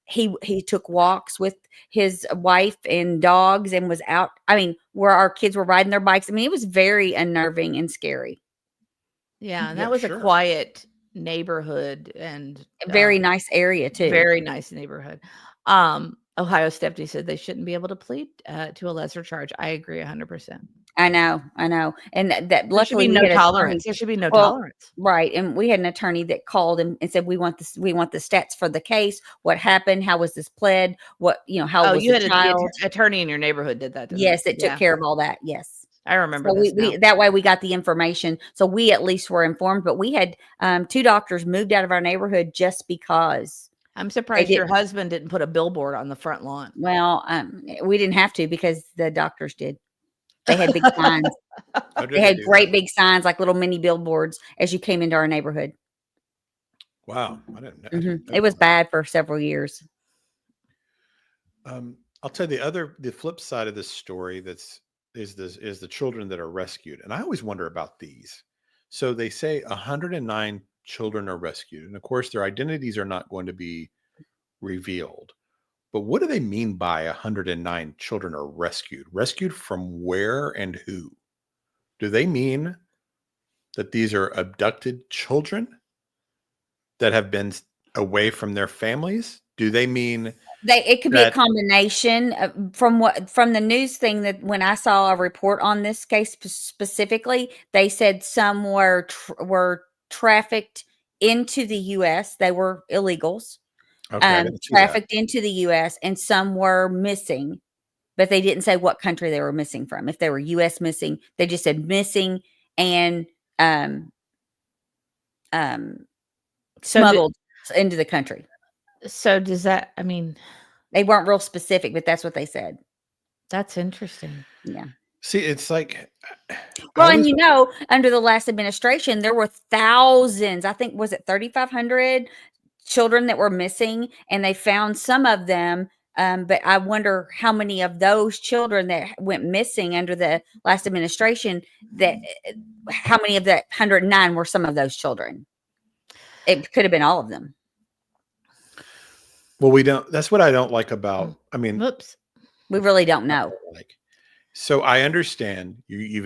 He took walks with his wife and dogs and was out. I mean, where our kids were riding their bikes. I mean, it was very unnerving and scary. Yeah. And that was a quiet neighborhood and very nice area too. Very nice neighborhood. Ohio Stephanie said they shouldn't be able to plead to a lesser charge. I agree 100%. I know, and that There should luckily be we no had tolerance. attorneys. There should be no Well, tolerance. right, and we had an attorney that called and said, we want this, we want the stats for the case, what happened, how was this pled, what, how Oh, was you the had child? the attorney in your neighborhood did that, didn't Yes, they? it took care of all that. Yes. I remember So this we now. that way we got the information. So we at least were informed, but we had 2 doctors moved out of our neighborhood just because. I'm surprised did- your husband didn't put a billboard on the front lawn. Well, we didn't have to because the doctors did. They had big signs. How did They had do great that? big signs, like little mini billboards, as you came into our neighborhood. Wow, I didn't know It was that. bad for several years. I'll tell you the flip side of this story is the children that are rescued, and I always wonder about these. So they say 109 children are rescued, and of course their identities are not going to be revealed. But what do they mean by 109 children are rescued? Rescued from where and who? Do they mean that these are abducted children that have been away from their families? Do they mean It could be a that- combination from the news thing, that when I saw a report on this case specifically, they said some were trafficked into the U.S. They were illegals, Okay, I didn't see that. trafficked into the U.S. and some were missing, but they didn't say what country they were missing from. If they were U.S. missing, they just said missing and smuggled into the country. So does that, I mean, They weren't real specific, but that's what they said. that's interesting. Yeah. See, it's like, Well, I and always- under the last administration, there were thousands, I think, was it 3,500 children that were missing, and they found some of them. But I wonder how many of those children that went missing under the last administration, how many of that 109 were some of those children? It could have been all of them. well, we don't. That's what I don't like about. I mean, Whoops. We really don't know. like, so I understand you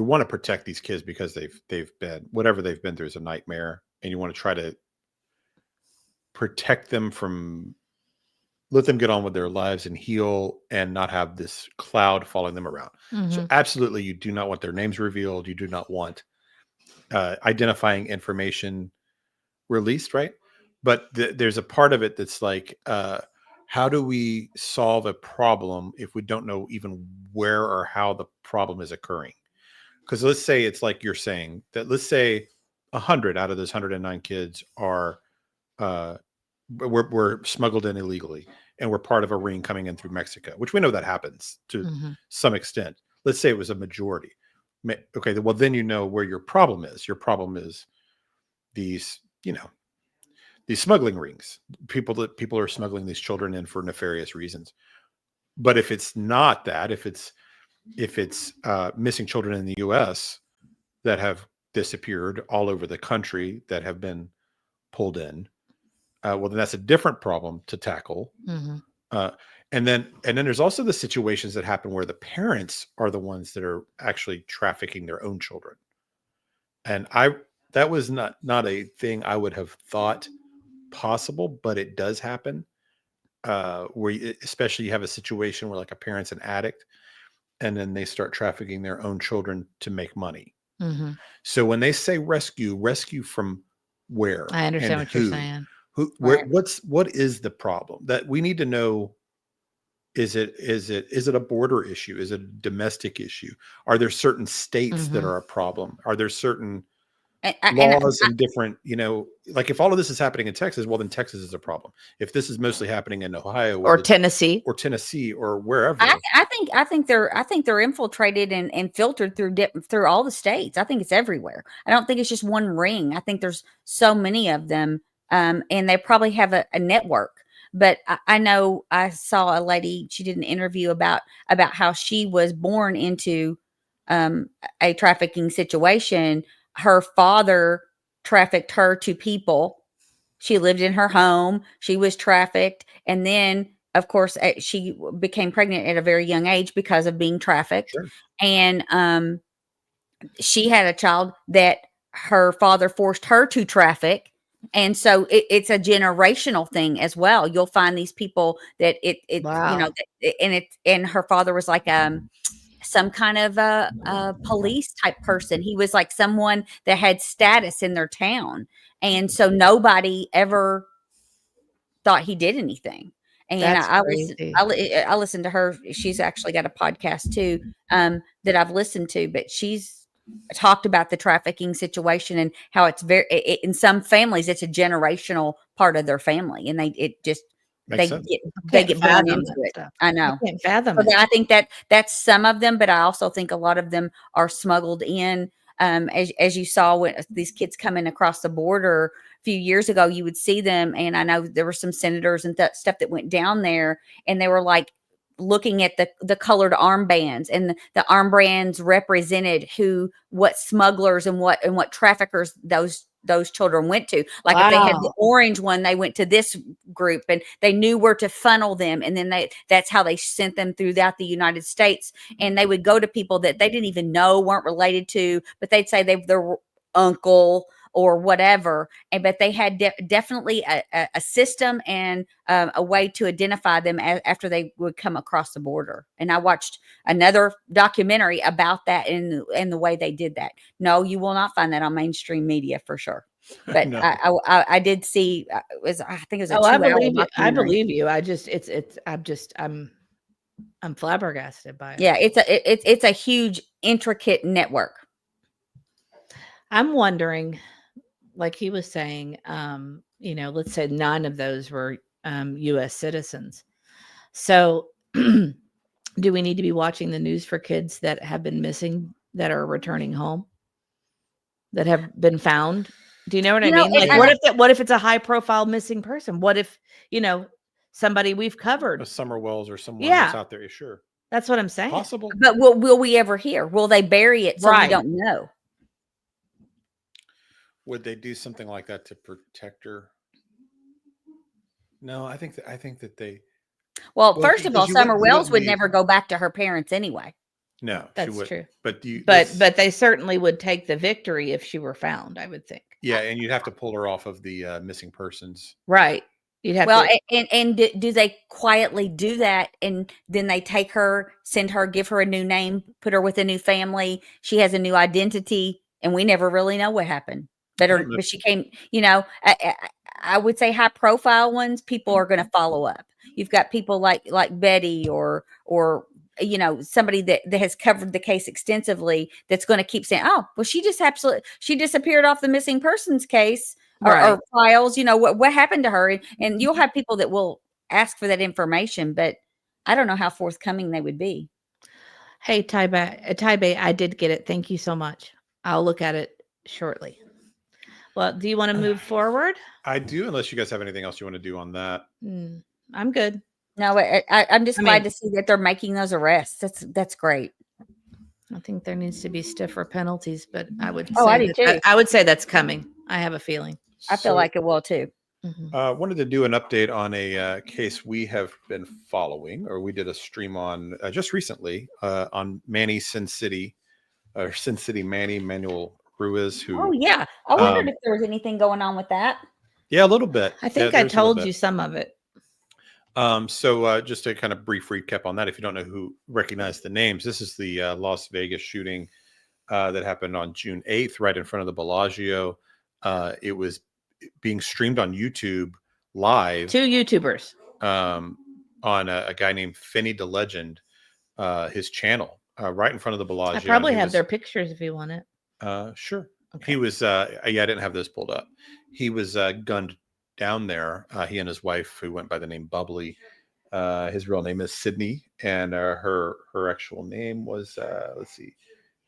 want to protect these kids because they've been, whatever they've been through is a nightmare, and you want to try to protect them from, let them get on with their lives and heal and not have this cloud following them around. So absolutely, you do not want their names revealed. You do not want identifying information released, right? But there's a part of it that's like, how do we solve a problem if we don't know even where or how the problem is occurring? Because let's say it's like you're saying that, let's say 100 out of those 109 kids are were smuggled in illegally, and we're part of a ring coming in through Mexico, which we know that happens to some extent. Let's say it was a majority. Okay, well then you know where your problem is. Your problem is these, these smuggling rings. People are smuggling these children in for nefarious reasons. But if it's not that, if it's missing children in the U.S. that have disappeared all over the country that have been pulled in, well, then that's a different problem to tackle. And then there's also the situations that happen where the parents are the ones that are actually trafficking their own children. And that was not a thing I would have thought possible, but it does happen. Where especially you have a situation where like a parent's an addict, and then they start trafficking their own children to make money. So when they say rescue from where? I understand and what you're who? saying. Where, what is the problem that we need to know? Is it a border issue? Is it a domestic issue? Are there certain states that are a problem? Are there certain laws and different, like if all of this is happening in Texas, well, then Texas is a problem. If this is mostly happening in Ohio Or Tennessee. or wherever, I think they're infiltrated and filtered through all the states. I think it's everywhere. I don't think it's just one ring. I think there's so many of them, and they probably have a network. But I know I saw a lady. She did an interview about how she was born into a trafficking situation. Her father trafficked her to people. She lived in her home. She was trafficked. And then, of course, she became pregnant at a very young age because of being trafficked. Sure. And she had a child that her father forced her to traffic. And so it's a generational thing as well. You'll find these people that Wow. and her father was like, some kind of a police type person. He was like someone that had status in their town. And so nobody ever thought he did anything. And That's I crazy. I listened to her. She's actually got a podcast too, that I've listened to, but she's talked about the trafficking situation and how it's in some families, it's a generational part of their family. And Makes sense. they get born fathom into that it. stuff. I know. I can't fathom So it. I think that's some of them, but I also think a lot of them are smuggled in. As you saw when these kids coming across the border a few years ago, you would see them. And I know there were some senators and stuff that went down there, and they were like looking at the colored armbands, and the armbands represented what smugglers and what traffickers those children went to. Like if they had the Wow. orange one, they went to this group, and they knew where to funnel them. And then that's how they sent them throughout the United States. And they would go to people that they didn't even know, weren't related to, but they'd say their uncle or whatever. But they had definitely a system and a way to identify them after they would come across the border. And I watched another documentary about that and the way they did that. No, you will not find that on mainstream media for sure. But No. I did see I think it was a 2 I hour believe you. I documentary. believe you. I'm flabbergasted by it. Yeah, it's a huge, intricate network. I'm wondering, like he was saying, let's say 9 of those were U.S. citizens. So do we need to be watching the news for kids that have been missing, that are returning home, that have been found? Do you know what I mean? Like, what if it's a high profile missing person? What if, somebody we've covered? A Summer Wells or someone Yeah. that's out there. Sure. That's what I'm saying. Possible. But will we ever hear? Will they bury it so we Right. don't know? Would they do something like that to protect her? No, I think that they. Well, Well, first of because all, you Summer wouldn't Wells would leave- never go back to her parents anyway. No, That's she would. true. But But they certainly would take the victory if she were found, I would think. yeah, and you'd have to pull her off of the missing persons. Right. You'd have Well, to. and do they quietly do that, and then they take her, send her, give her a new name, put her with a new family. She has a new identity, and we never really know what happened. But she came. I would say high profile ones, people are going to follow up. You've got people like Betty or somebody that has covered the case extensively, that's going to keep saying, oh, well, she disappeared off the missing persons case or files. What happened to her? And you'll have people that will ask for that information, but I don't know how forthcoming they would be. Hey, Taibe, I did get it. Thank you so much. I'll look at it shortly. Well, do you want to move forward? I do, unless you guys have anything else you want to do on that. I'm good. No, I'm just glad to see that they're making those arrests. That's great. I think there needs to be stiffer penalties, but I would. I do too. I would say that's coming. I have a feeling. I feel like it will too. Wanted to do an update on a case we have been following, or we did a stream on just recently on Manny Sin City Manny Manuel Ruiz. Who? Oh yeah, I wondered if there was anything going on with that. Yeah, a little bit. I think I told you some of it. So just a kind of brief recap on that. If you don't know who recognize the names, this is the Las Vegas shooting that happened on June 8th, right in front of the Bellagio. It was being streamed on YouTube live. 2 YouTubers. On a guy named Finney the Legend, his channel, right in front of the Bellagio. I probably have their pictures if you want it. Sure. Okay. He was, I didn't have those pulled up. He was gunned down there. He and his wife, who went by the name Bubbly. His real name is Sydney, and her actual name was,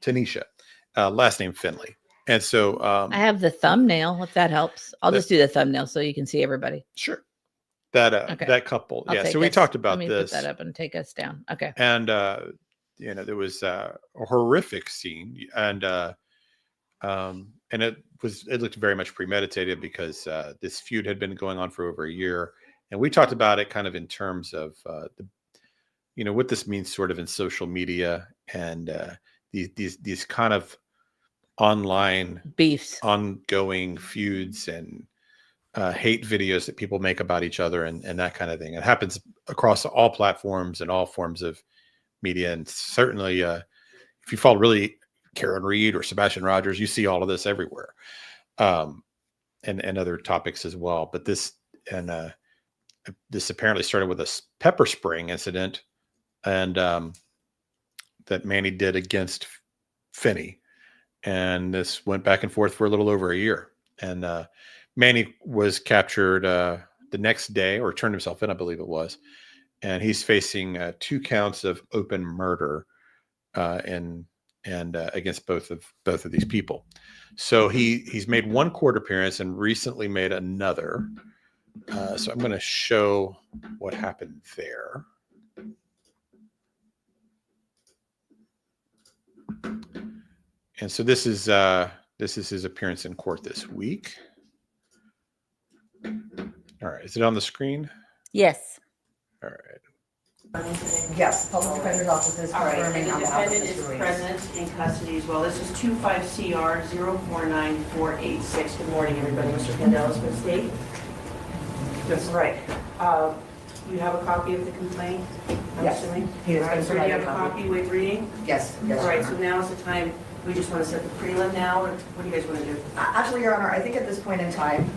Tanisha. Last name Finley. And so I have the thumbnail, if that helps. I'll just do the thumbnail so you can see everybody. Sure. That couple. I'll Yeah. take So we us- talked about let me this. Put that up and take us down. Okay. And there was a horrific scene, and it looked very much premeditated because this feud had been going on for over a year, and we talked about it kind of in terms of what this means sort of in social media and these kind of online Beefs, ongoing feuds and hate videos that people make about each other and that kind of thing. It happens across all platforms and all forms of media, and certainly if you follow really Karen Reed or Sebastian Rogers, you see all of this everywhere, and other topics as well. But this apparently started with a pepper spraying incident, and that Manny did against Finney, and this went back and forth for a little over a year. And Manny was captured the next day, or turned himself in, I believe it was, and he's facing 2 counts of open murder, and against both of these people. So he's made 1 court appearance and recently made another. So I'm going to show what happened there. And so this is his appearance in court this week. All right, is it on the screen? Yes. All right. Yes, public defender's office is All right, confirming and on the behalf of defendant is Mr. Reed. present in custody as well. This is 25CR 049486. Good morning, everybody. Mr. Candelas from the state. That's right. You have a copy of the complaint, I'm Yes, assuming? he is All right, going to so do you provide have a a copy. copy with reading? Yes, yes. All right, Your so Honor. now is the time. We just want to set the prelim now, or what do you guys want to do? Actually, Your Honor, I think at this point in time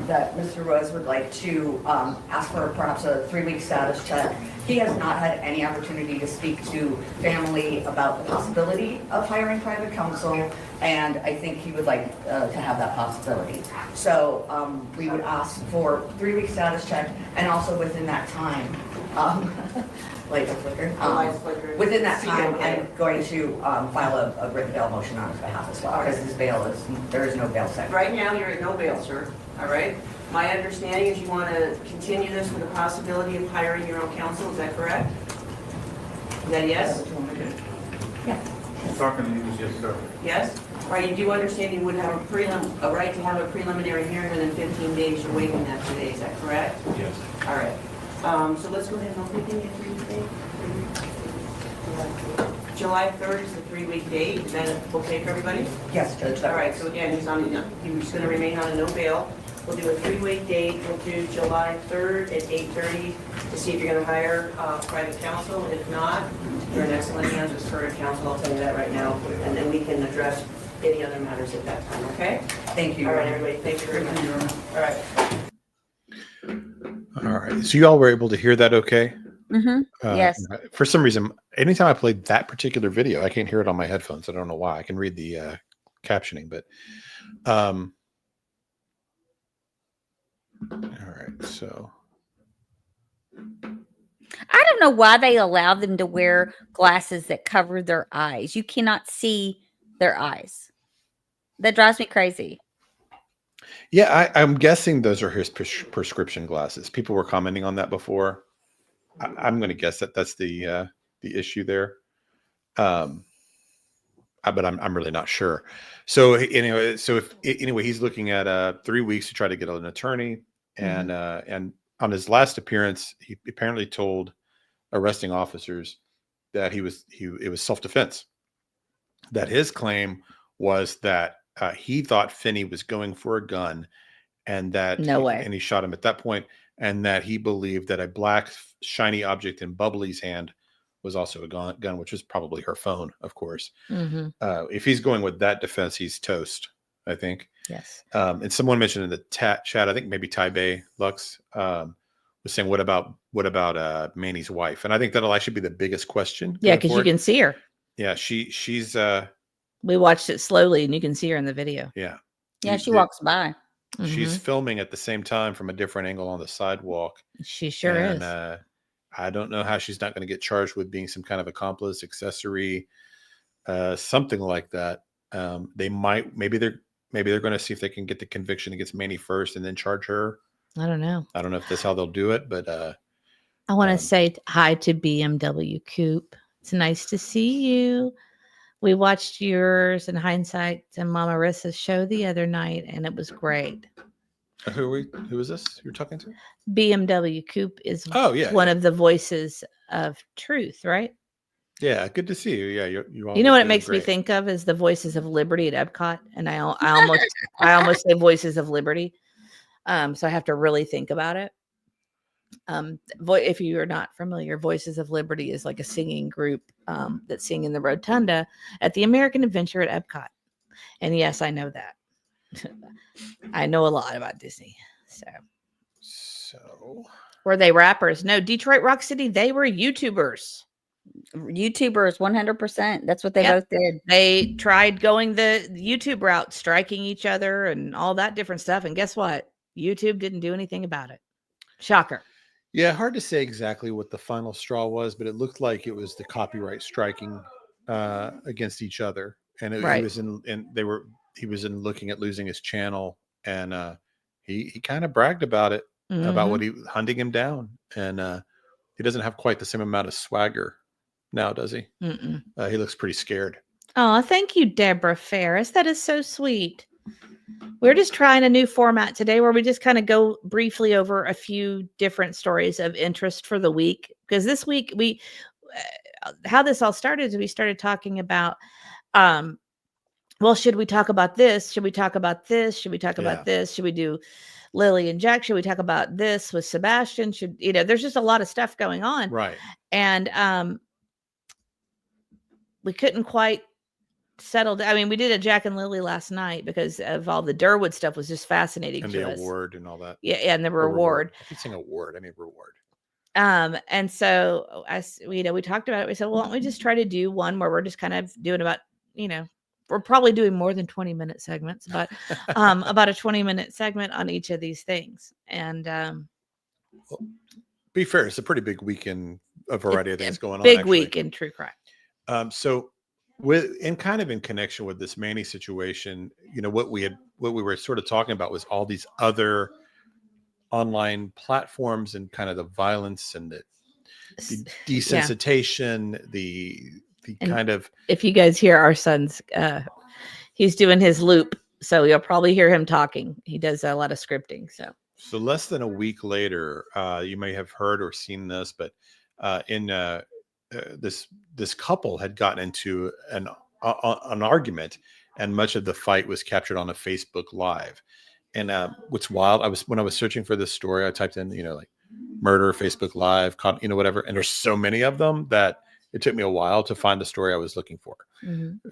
that Mr. Rose would like to ask for perhaps a 3-week status check. He has not had any opportunity to speak to family about the possibility of hiring private counsel, and I think he would like to have that possibility. So we would ask for 3-week status check, and also within that time, light will flicker. Lights flicker. Within that See, time, okay. I'm going to file a written bail motion on his behalf as well, because his bail is, there is no bail set. Right now, you're at no bail, sir. All right? My understanding is you want to continue this with the possibility of hiring your own counsel. Is that correct? Is that yes? Talking to you is yes, sir. Yes? All right, you do understand you would have a right to have a preliminary hearing within 15 days. You're waiving that today. Is that correct? Yes. All right. So let's go ahead and open it again. July 3rd is the 3-week date. Is that okay for everybody? Yes, Judge. All right, so again, he's going to remain on a no bail. We'll do a 3-week date. We'll do July 3rd at 8:30 to see if you're going to hire private counsel. If not, you're in excellent hands with current counsel. I'll tell you that right now. And then we can address any other matters at that time, okay? Thank you. All right, everybody, thank you very much. All right. All right. So you all were able to hear that okay? Mm-hmm. Yes. For some reason, anytime I played that particular video, I can't hear it on my headphones. I don't know why. I can read the captioning, but all right. So I don't know why they allow them to wear glasses that cover their eyes. You cannot see their eyes. That drives me crazy. yeah, I'm guessing those are his prescription glasses. People were commenting on that before. I'm going to guess that that's the issue there. But I'm really not sure. So anyway, he's looking at 3 weeks to try to get an attorney, and on his last appearance, he apparently told arresting officers that it was self-defense. That his claim was that he thought Finney was going for a gun, and that he shot him at that point, and that he believed that a black shiny object in Bubbly's hand was also a gun, which was probably her phone, of course. Mm-hmm. If he's going with that defense, he's toast, I think. Yes. And someone mentioned in the chat, I think maybe Taibei Lux was saying, what about Manny's wife? And I think that'll actually be the biggest question. Yeah, because you can see her. Yeah, she's We watched it slowly, and you can see her in the video. yeah. Yeah, she walks by. She's filming at the same time from a different angle on the sidewalk. She sure is. I don't know how she's not going to get charged with being some kind of accomplice, accessory, something like that. Maybe they're going to see if they can get the conviction against Manny first and then charge her. I don't know. I don't know if that's how they'll do it, but I want to say hi to BMW Coop. It's nice to see you. We watched yours in hindsight and Mama Rissa's show the other night, and it was great. who is this you're talking to? BMW Coop is one of the voices of truth, right? Yeah, good to see you. Yeah, you all. You know what it makes me think of is the voices of liberty at Epcot, and I almost say voices of liberty. So I have to really think about it. If you are not familiar, Voices of Liberty is like a singing group that sing in the rotunda at the American Adventure at Epcot. And yes, I know that. I know a lot about Disney. So were they rappers? No, Detroit Rock City, they were YouTubers. YouTubers, 100%. That's what they Yep. both did. They tried going the YouTube route, striking each other and all that different stuff. And guess what? YouTube didn't do anything about it. Shocker. yeah, hard to say exactly what the final straw was, but it looked like it was the copyright striking against each other, and Right. he was in looking at losing his channel, and he kind of bragged about it, about what he hunting him down, and he doesn't have quite the same amount of swagger now, does he? He looks pretty scared. Oh, thank you, Deborah Ferris. That is so sweet. We're just trying a new format today where we just kind of go briefly over a few different stories of interest for the week. Because this week how this all started is we started talking about, well, should we talk about this? Should we talk about this? Should we talk about this? Should we do Lily and Jack? Should we talk about this with Sebastian? There's just a lot of stuff going on. Right. And we couldn't quite settled. I mean, we did a Jack and Lily last night because of all the Durwood stuff was just fascinating and to the us. award and all that. Yeah, and the reward. I keep saying award. I mean reward. And so as we talked about it, we said, well, why don't we just try to do one where we're just kind of doing about, we're probably doing more than 20-minute segments, but about a 20-minute segment on each of these things. And well, be fair, it's a pretty big weekend, a variety of things going on. Big week in true crime. So in connection with this Manny situation, what we were sort of talking about was all these other online platforms and kind of the violence and the desensitization, the kind of. If you guys hear our son's, he's doing his loop, so you'll probably hear him talking. He does a lot of scripting. So less than a week later, you may have heard or seen this, but this couple had gotten into an argument, and much of the fight was captured on a Facebook Live. And what's wild, when I was searching for this story, I typed in, like murder, Facebook Live, whatever. And there's so many of them that it took me a while to find the story I was looking for.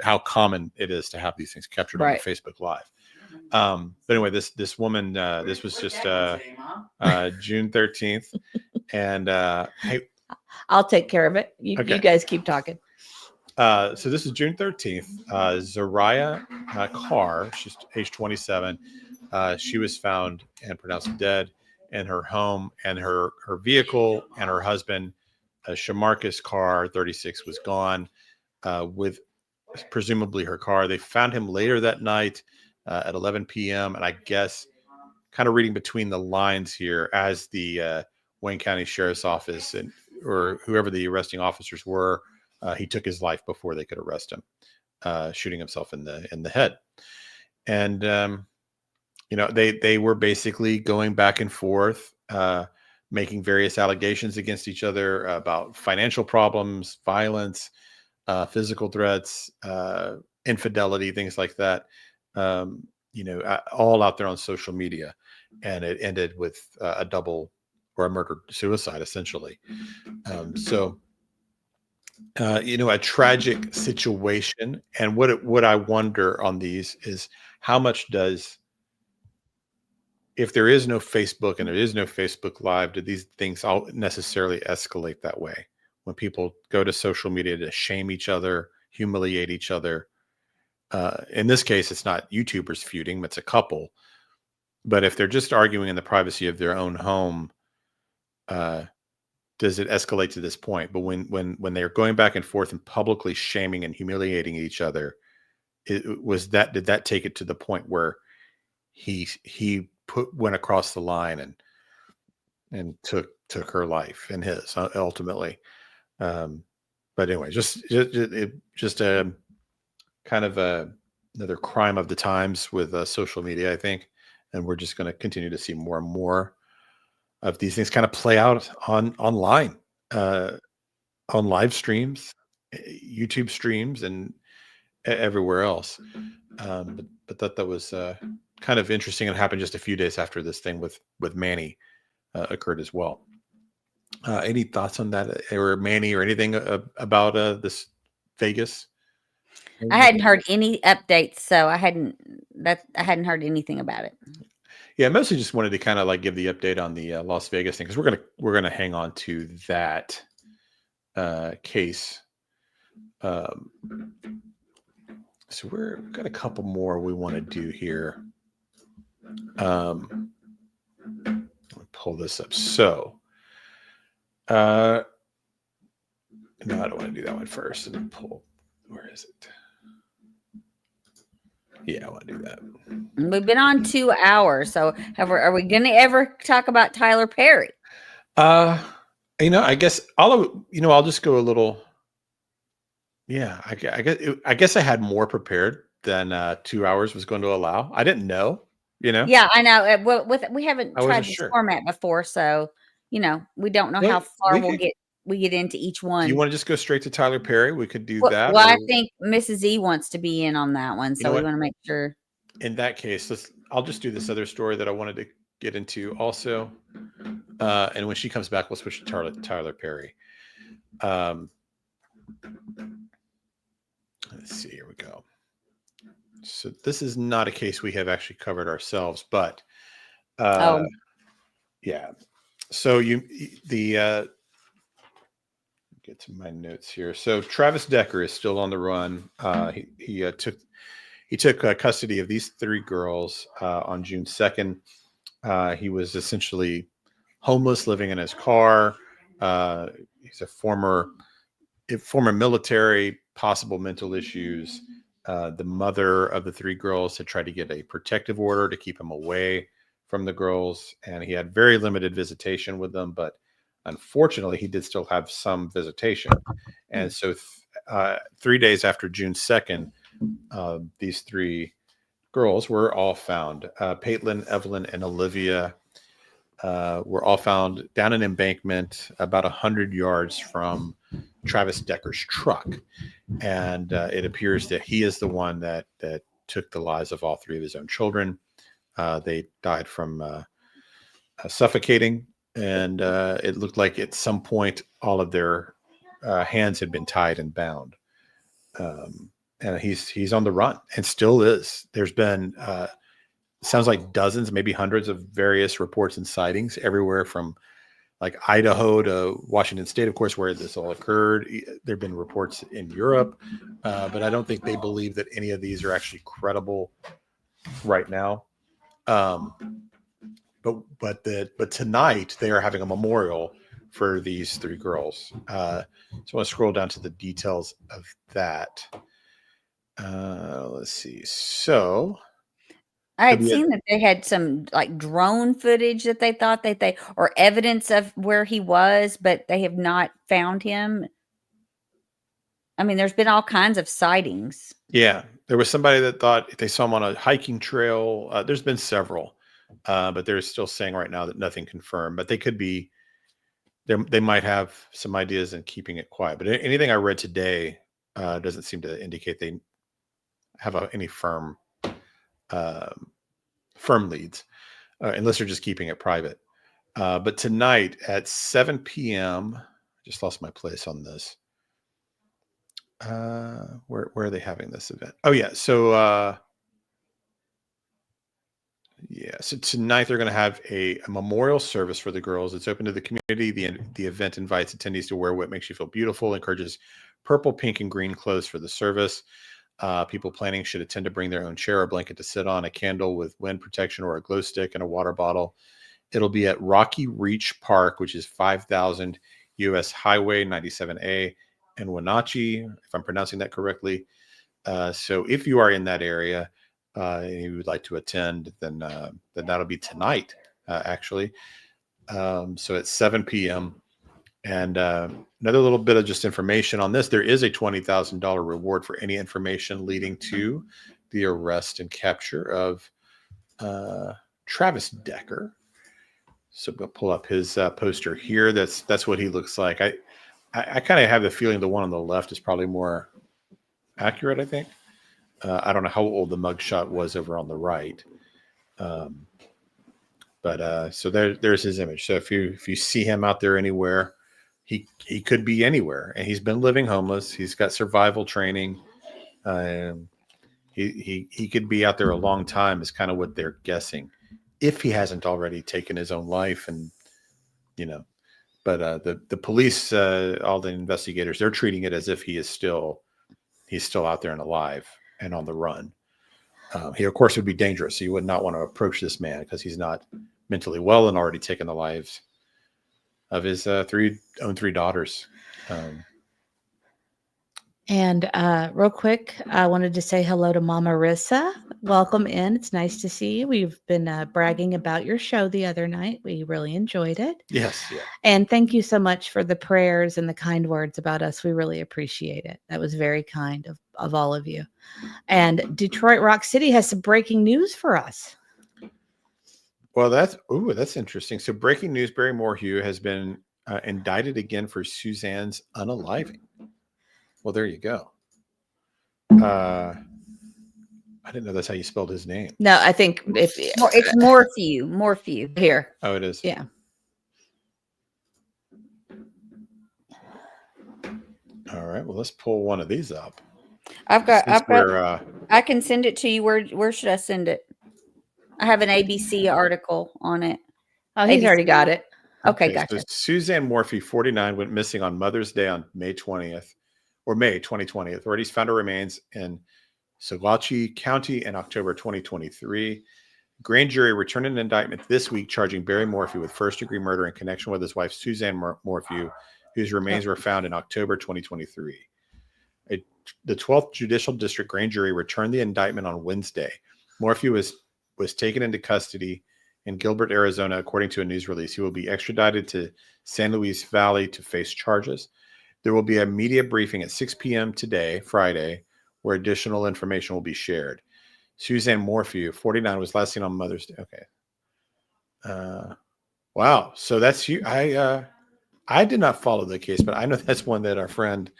How common it is to have these things captured on Facebook Live. But anyway, this woman, this was just June 13th, and hey. I'll take care of it. You guys keep talking. So this is June 13th. Zariah Carr, she's age 27. She was found and pronounced dead in her home, and her vehicle and her husband, Shamarcus Carr, 36, was gone with presumably her car. They found him later that night at 11 p.m. And I guess kind of reading between the lines here, as the Wayne County Sheriff's Office or whoever the arresting officers were, he took his life before they could arrest him, shooting himself in the head. And they were basically going back and forth, making various allegations against each other about financial problems, violence, physical threats, infidelity, things like that. All out there on social media, and it ended with a double or a murder suicide, essentially. A tragic situation. And what I wonder on these is how much if there is no Facebook and there is no Facebook Live, do these things all necessarily escalate that way? When people go to social media to shame each other, humiliate each other. In this case, it's not YouTubers feuding, it's a couple. But if they're just arguing in the privacy of their own home, does it escalate to this point? But when they're going back and forth and publicly shaming and humiliating each other, did that take it to the point where he went across the line and took her life and his ultimately? But anyway, just a kind of another crime of the times with social media, I think. And we're just going to continue to see more and more of these things kind of play out online, on live streams, YouTube streams, and everywhere else. But that was kind of interesting. It happened just a few days after this thing with Manny occurred as well. Any thoughts on that, or Manny, or anything about this Vegas? I hadn't heard any updates, so I hadn't heard anything about it. Yeah, I mostly just wanted to kind of like give the update on the Las Vegas thing, because we're gonna hang on to that case. So we've got a couple more we want to do here. Let me pull this up. So, no, I don't want to do that one first. And pull. Where is it? Yeah, I want to do that. We've been on 2 hours, so are we going to ever talk about Tyler Perry? I guess I'll just go a little. Yeah, I guess I had more prepared than 2 hours was going to allow. I didn't know, Yeah, I know. We haven't I tried wasn't this sure. format before, so we don't know Well, how far we could- we get into each Do one. you want to just go straight to Tyler Perry? We could do that. Well, I or- think Mrs. E wants to be in on that one, so know we what? want to make sure. In that case, I'll just do this other story that I wanted to get into also. And when she comes back, we'll switch to Tyler Perry. Let's see. Here we go. So this is not a case we have actually covered ourselves, but yeah. So get to my notes here. So Travis Decker is still on the run. He took custody of these 3 girls on June 2nd. He was essentially homeless, living in his car. He's a former military, possible mental issues. The mother of the 3 girls had tried to get a protective order to keep him away from the girls, and he had very limited visitation with them, but unfortunately he did still have some visitation. And so 3 days after June 2nd, these 3 girls were all found. Paitlin, Evelyn, and Olivia were all found down an embankment about 100 yards from Travis Decker's truck. And it appears that he is the one that took the lives of all 3 of his own children. They died from suffocating, and it looked like at some point all of their hands had been tied and bound. And he's on the run and still is. There's been sounds like dozens, maybe hundreds of various reports and sightings everywhere from like Idaho to Washington State, of course, where this all occurred. There have been reports in Europe, but I don't think they believe that any of these are actually credible right now. But tonight they are having a memorial for these 3 girls. So I want to scroll down to the details of that. Let's see. So I had seen that they had some like drone footage that they thought that they or evidence of where he was, but they have not found him. I mean, there's been all kinds of sightings. Yeah, there was somebody that thought they saw him on a hiking trail. There's been several, but they're still saying right now that nothing confirmed. But they could be. They might have some ideas in keeping it quiet. But anything I read today doesn't seem to indicate they have any firm leads, unless they're just keeping it private. But tonight at 7 p.m., just lost my place on this. Where are they having this event? Oh yeah. So so tonight they're going to have a memorial service for the girls. It's open to the community. The event invites attendees to wear what makes you feel beautiful, encourages purple, pink, and green clothes for the service. People planning should attend to bring their own chair or blanket to sit on, a candle with wind protection or a glow stick, and a water bottle. It'll be at Rocky Reach Park, which is 5000 US Highway 97A in Wenatchee, if I'm pronouncing that correctly. So if you are in that area and you would like to attend, then that'll be tonight, actually. So at 7 p.m. And another little bit of just information on this. There is a $20,000 reward for any information leading to the arrest and capture of Travis Decker. So we'll pull up his poster here. That's what he looks like. I kind of have the feeling the one on the left is probably more accurate, I think. I don't know how old the mugshot was over on the right. But so there's his image. So if you see him out there anywhere, he could be anywhere, and he's been living homeless. He's got survival training. He could be out there a long time, is kind of what they're guessing, if he hasn't already taken his own life. And but the police, all the investigators, they're treating it as if he's still out there and alive and on the run. He of course would be dangerous. So you would not want to approach this man because he's not mentally well and already taken the lives of his three daughters. And real quick, I wanted to say hello to Mama Rissa. Welcome in. It's nice to see you. We've been bragging about your show the other night. We really enjoyed it. Yes. Yeah. And thank you so much for the prayers and the kind words about us. We really appreciate it. That was very kind of all of you. And Detroit Rock City has some breaking news for us. Well, that's interesting. So breaking news, Barry Morphw has been indicted again for Suzanne's unaliving. Well, there you go. I didn't know that's how you spelled his name. No, I think it's Morphw. Here. Oh, it is. Yeah. All right. Well, let's pull one of these up. I can send it to you. Where should I send it? I have an ABC article on it. Oh, he's already got it. Okay, gotcha. So Suzanne Morphw, 49, went missing on Mother's Day on May 2020. Authorities found her remains in Saguache County in October 2023. Grand jury returned an indictment this week charging Barry Morphw with first-degree murder in connection with his wife, Suzanne Morphw, whose remains were found in October 2023. The 12th Judicial District Grand Jury returned the indictment on Wednesday. Morphw was taken into custody in Gilbert, Arizona, according to a news release. He will be extradited to San Luis Valley to face charges. There will be a media briefing at 6 p.m. today, Friday, where additional information will be shared. Suzanne Morphw, 49, was last seen on Mother's Day. Okay. Wow. So that's you. I did not follow the case, but I know that's one that our friend,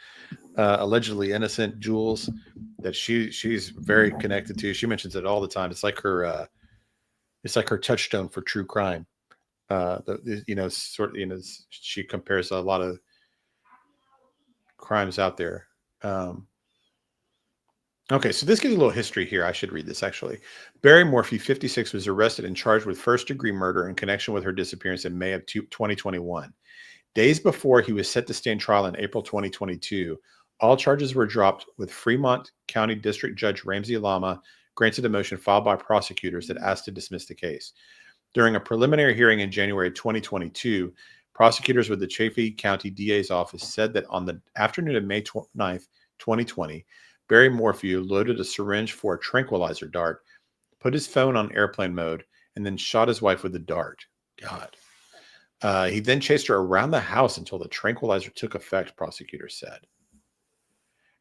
allegedly innocent Jules, that she's very connected to. She mentions it all the time. It's like her touchstone for true crime. She compares a lot of crimes out there. Okay, so this gives a little history here. I should read this actually. Barry Morphw, 56, was arrested and charged with first-degree murder in connection with her disappearance in May of 2021. Days before he was set to stand trial in April 2022, all charges were dropped, with Fremont County District Judge Ramsey Lama granted a motion filed by prosecutors that asked to dismiss the case. During a preliminary hearing in January 2022, prosecutors with the Chaffee County DA's office said that on the afternoon of May 9th, 2020, Barry Morphw loaded a syringe for a tranquilizer dart, put his phone on airplane mode, and then shot his wife with the dart. God. He then chased her around the house until the tranquilizer took effect, prosecutors said.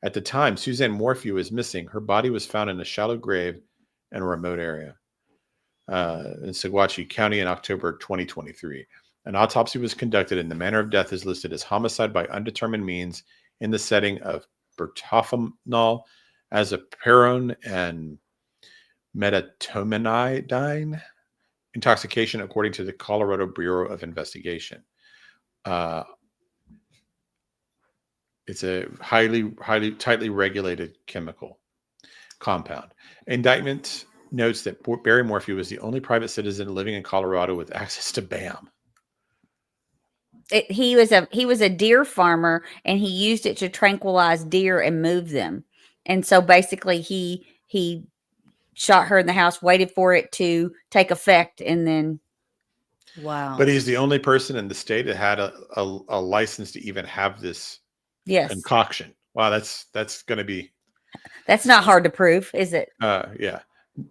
At the time, Suzanne Morphw was missing. Her body was found in a shallow grave in a remote area in Saguache County in October 2023. An autopsy was conducted, and the manner of death is listed as homicide by undetermined means in the setting of bertofenol, azaperon, and metatominidine intoxication, according to the Colorado Bureau of Investigation. It's a highly tightly regulated chemical compound. Indictment notes that Barry Morphw was the only private citizen living in Colorado with access to BAM. He was a deer farmer, and he used it to tranquilize deer and move them. And so basically he shot her in the house, waited for it to take effect, and then Wow. But he's the only person in the state that had a license to even have this concoction. Wow, that's going to be. That's not hard to prove, is it? Yeah.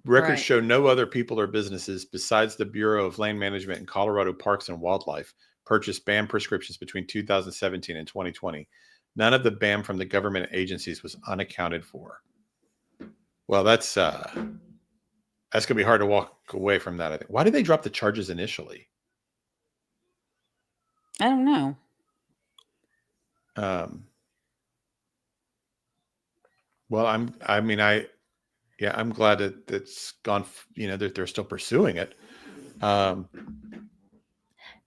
Records show no other people or businesses besides the Bureau of Land Management and Colorado Parks and Wildlife purchased BAM prescriptions between 2017 and 2020. None of the BAM from the government agencies was unaccounted for. Well, that's going to be hard to walk away from that, I think. Why did they drop the charges initially? I don't know. Well, I'm glad that it's gone, that they're still pursuing it. That's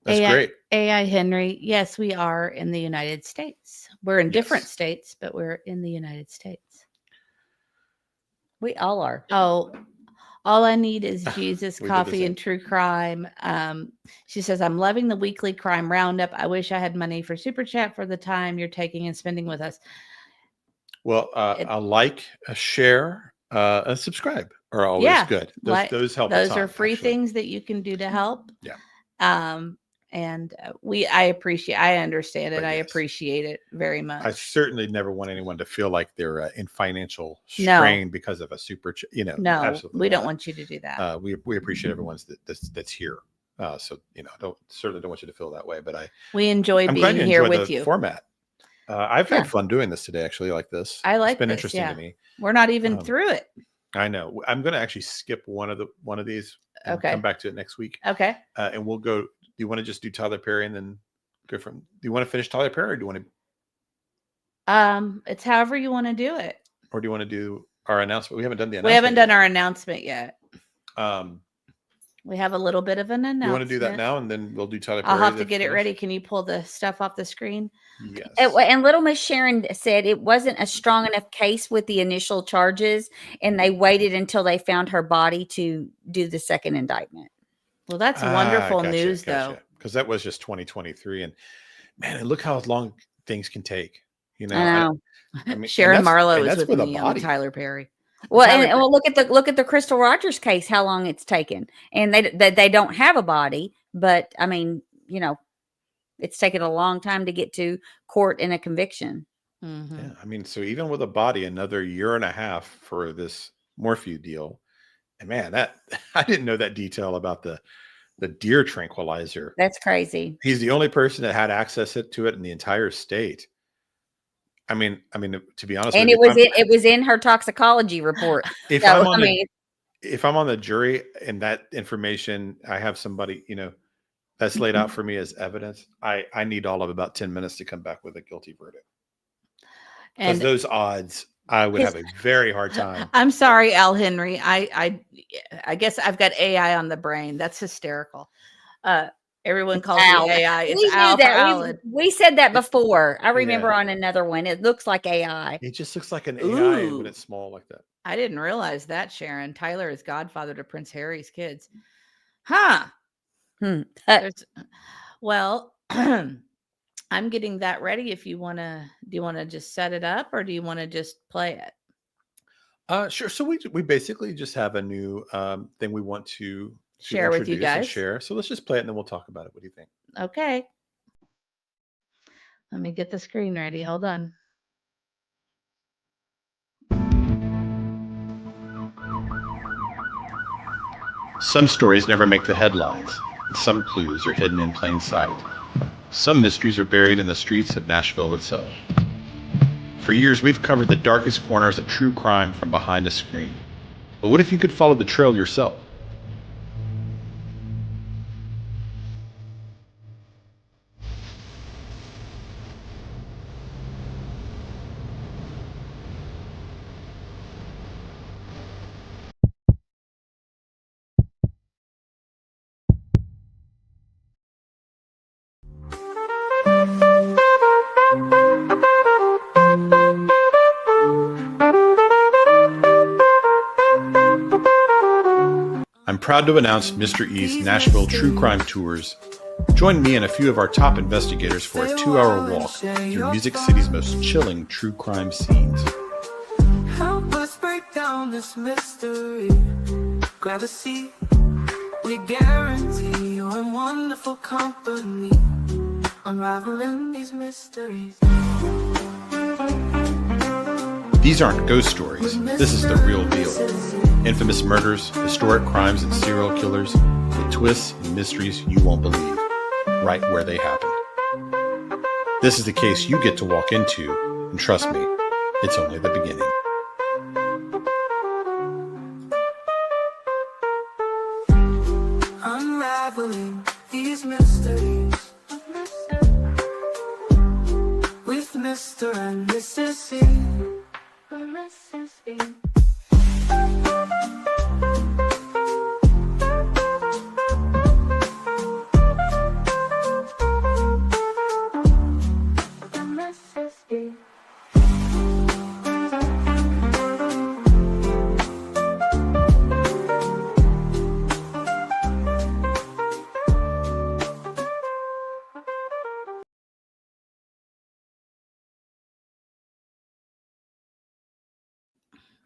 AI, great. AI Henry. Yes, we are in the United States. We're in different Yes. states, but we're in the United States. We all are. Oh, all I need is Jesus, We did the coffee, same. and true crime. She says, I'm loving the weekly crime roundup. I wish I had money for Super Chat for the time you're taking and spending with us. Well, a like, a share, a subscribe are always Yeah, good. Those help. Those a ton, are free actually. things that you can do to help. Yeah. And I understand it. But I yes. appreciate it very much. I certainly never want anyone to feel like they're in financial No. strain because of a super. No, absolutely we don't not. want you to do that. We appreciate everyone's that's here. So certainly don't want you to feel that way. But We enjoy I'm glad being you here enjoy with the you. format. I've Yeah. had fun doing this today, actually, like this. I like It's been this, interesting yeah. to me. We're not even through it. I know. I'm going to actually skip one of these and Okay. come back to it next week. Okay. And we'll go. Do you want to just do Tyler Perry and then go from? Do you want to finish Tyler Perry, or do you want to? It's however you want to do it. Or do you want to do our announcement? We haven't done the announcement. We haven't done yet. our announcement yet. We have a little bit of an announcement. You want to do that now, and then we'll do Tyler Perry. I'll have to get it ready. Can you pull the stuff off the screen? Yes. And Little Miss Sharon said it wasn't a strong enough case with the initial charges, and they waited until they found her body to do the second indictment. Well, that's wonderful Gotcha, news, though. Because that was just 2023, and man, and look how long things can take. I know. I mean, Sharon and Marlowe and is that's with a me on body. Tyler Perry. Well, Tyler and look at the Crystal Rogers case. How long it's taken, and they don't have a body, but I mean, it's taken a long time to get to court and a conviction. Mm-hmm. Yeah, I mean, so even with a body, another year and a half for this Morphw deal. And man, that I didn't know that detail about the deer tranquilizer. That's crazy. He's the only person that had access to it in the entire state. I mean, to be honest, And with you, it was in her toxicology report. If So, I'm on the jury and that information, I have somebody, that's laid out for me as evidence. I need all of about 10 minutes to come back with a guilty verdict. Because those odds, I would have a very hard time. I'm sorry, Al Henry. I guess I've got AI on the brain. That's hysterical. Everyone calls me AI. It's we Al knew for that. Alan. We said that before. I remember on another one. It looks like AI. It just looks like an AI when it's small like that. I didn't realize that, Sharon. Tyler is godfather to Prince Harry's kids. Huh. Well, I'm getting that ready. If you want to, do you want to just set it up, or do you want to just play it? Sure. So we basically just have a new thing we want to share with you introduce and guys. share. So let's just play it and then we'll talk about it. What do you think? Okay. Let me get the screen ready. Hold on. Some stories never make the headlines. Some clues are hidden in plain sight. Some mysteries are buried in the streets of Nashville itself. For years, we've covered the darkest corners of true crime from behind a screen. But what if you could follow the trail yourself? I'm proud to announce Mr. E's Nashville True Crime Tours. Join me and a few of our top investigators for a 2-hour walk through Music City's most chilling true crime scenes. Help us break down this mystery. Grab a seat. We guarantee you're in wonderful company. Unraveling these mysteries. These aren't ghost stories. This is the real deal. Infamous murders, historic crimes, and serial killers with twists and mysteries you won't believe, right where they happened. This is the case you get to walk into, and trust me, it's only the beginning. Unraveling these mysteries with Mr. and Mrs. E.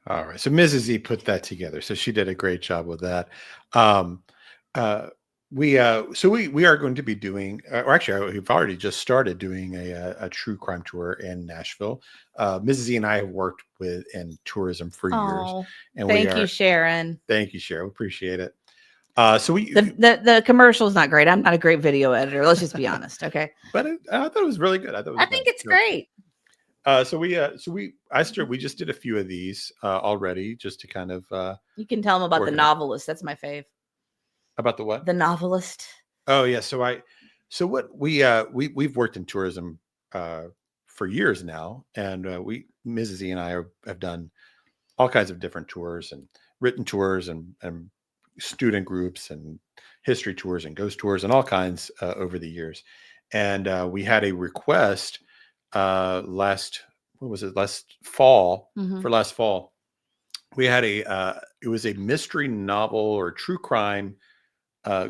All right. So Mrs. E put that together. So she did a great job with that. Um, we are going to be doing, or actually, we've already just started doing a true crime tour in Nashville. Mrs. E and I have worked in tourism for years, Oh, and thank you, Sharon. Thank you, Sharon. We appreciate it. So the commercial's not great. I'm not a great video editor. Let's just be honest, okay? But I thought it was really good. I think it's great. We just did a few of these already, just to kind of. You can tell them about the novelist. That's my fave. About the what? The novelist. Oh yeah. We've worked in tourism for years now, and Mrs. E and I have done all kinds of different tours and written tours and student groups and history tours and ghost tours and all kinds over the years. And we had a request last fall. Mm-hmm. For last fall, we had it was a mystery novel or true crime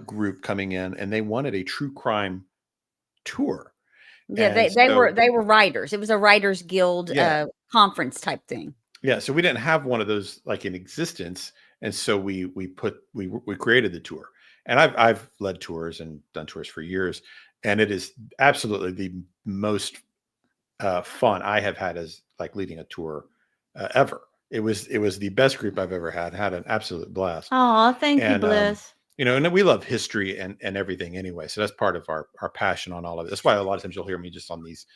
group coming in, and they wanted a true crime tour. Yeah, they were writers. It was a Writers Guild conference type thing. Yeah, so we didn't have one of those like in existence, and so we created the tour. And I've led tours and done tours for years, and it is absolutely the most fun I have had as like leading a tour ever. It was the best group I've ever had. Had an absolute blast. Oh, thank you, Bliss. And we love history and everything anyway. So that's part of our passion on all of it. That's why a lot of times you'll hear me just on these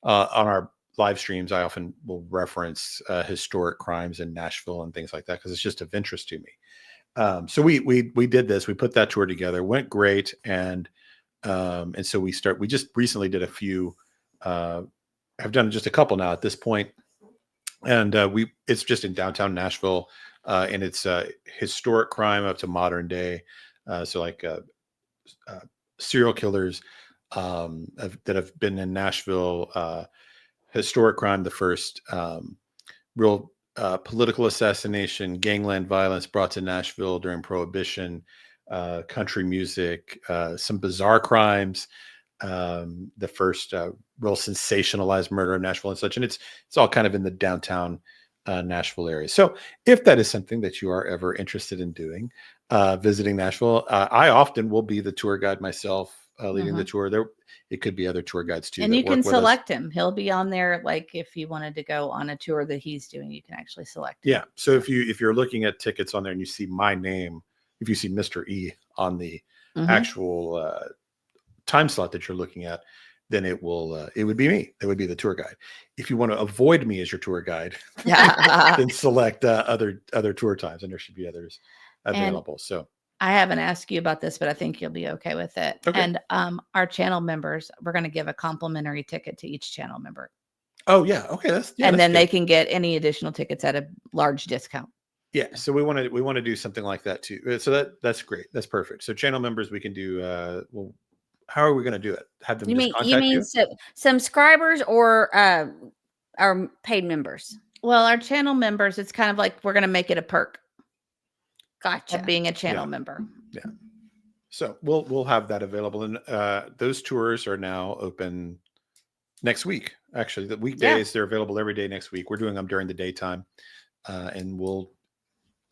on our live streams. I often will reference historic crimes in Nashville and things like that because it's just of interest to me. So we did this. We put that tour together. Went great, and so we just recently did a few. I've done just a couple now at this point, and it's just in downtown Nashville. And it's historic crime up to modern day. So like serial killers that have been in Nashville, historic crime, the first real political assassination, gangland violence brought to Nashville during Prohibition, country music, some bizarre crimes, the first real sensationalized murder in Nashville and such. And it's all kind of in the downtown Nashville area. So if that is something that you are ever interested in doing, visiting Nashville, I often will be the tour guide myself, leading the tour. It could be other tour guides too. And you can select him. He'll be on there. Like if you wanted to go on a tour that he's doing, you can actually select him. Yeah. So if you're looking at tickets on there and you see my name, if you see Mr. E on the actual time slot that you're looking at, then it would be me. It would be the tour guide. If you want to avoid me as your tour guide, then select other tour times, and there should be others available. And so I haven't asked you about this, but I think you'll be okay with it. Okay. And our channel members, we're going to give a complimentary ticket to each channel member. Oh yeah, okay, then they can get any additional tickets at a large discount. Yeah, so we want to do something like that too. So that's great. That's perfect. So channel members, we can do. Well, how are we going to do it? Have them contact you? Subscribers or our paid members? Well, our channel members, it's kind of like we're going to make it a perk. Gotcha. Of being a channel member. Yeah. So we'll have that available, and those tours are now open next week. Actually, the weekdays they're available every day next week. We're doing them during the daytime, and we'll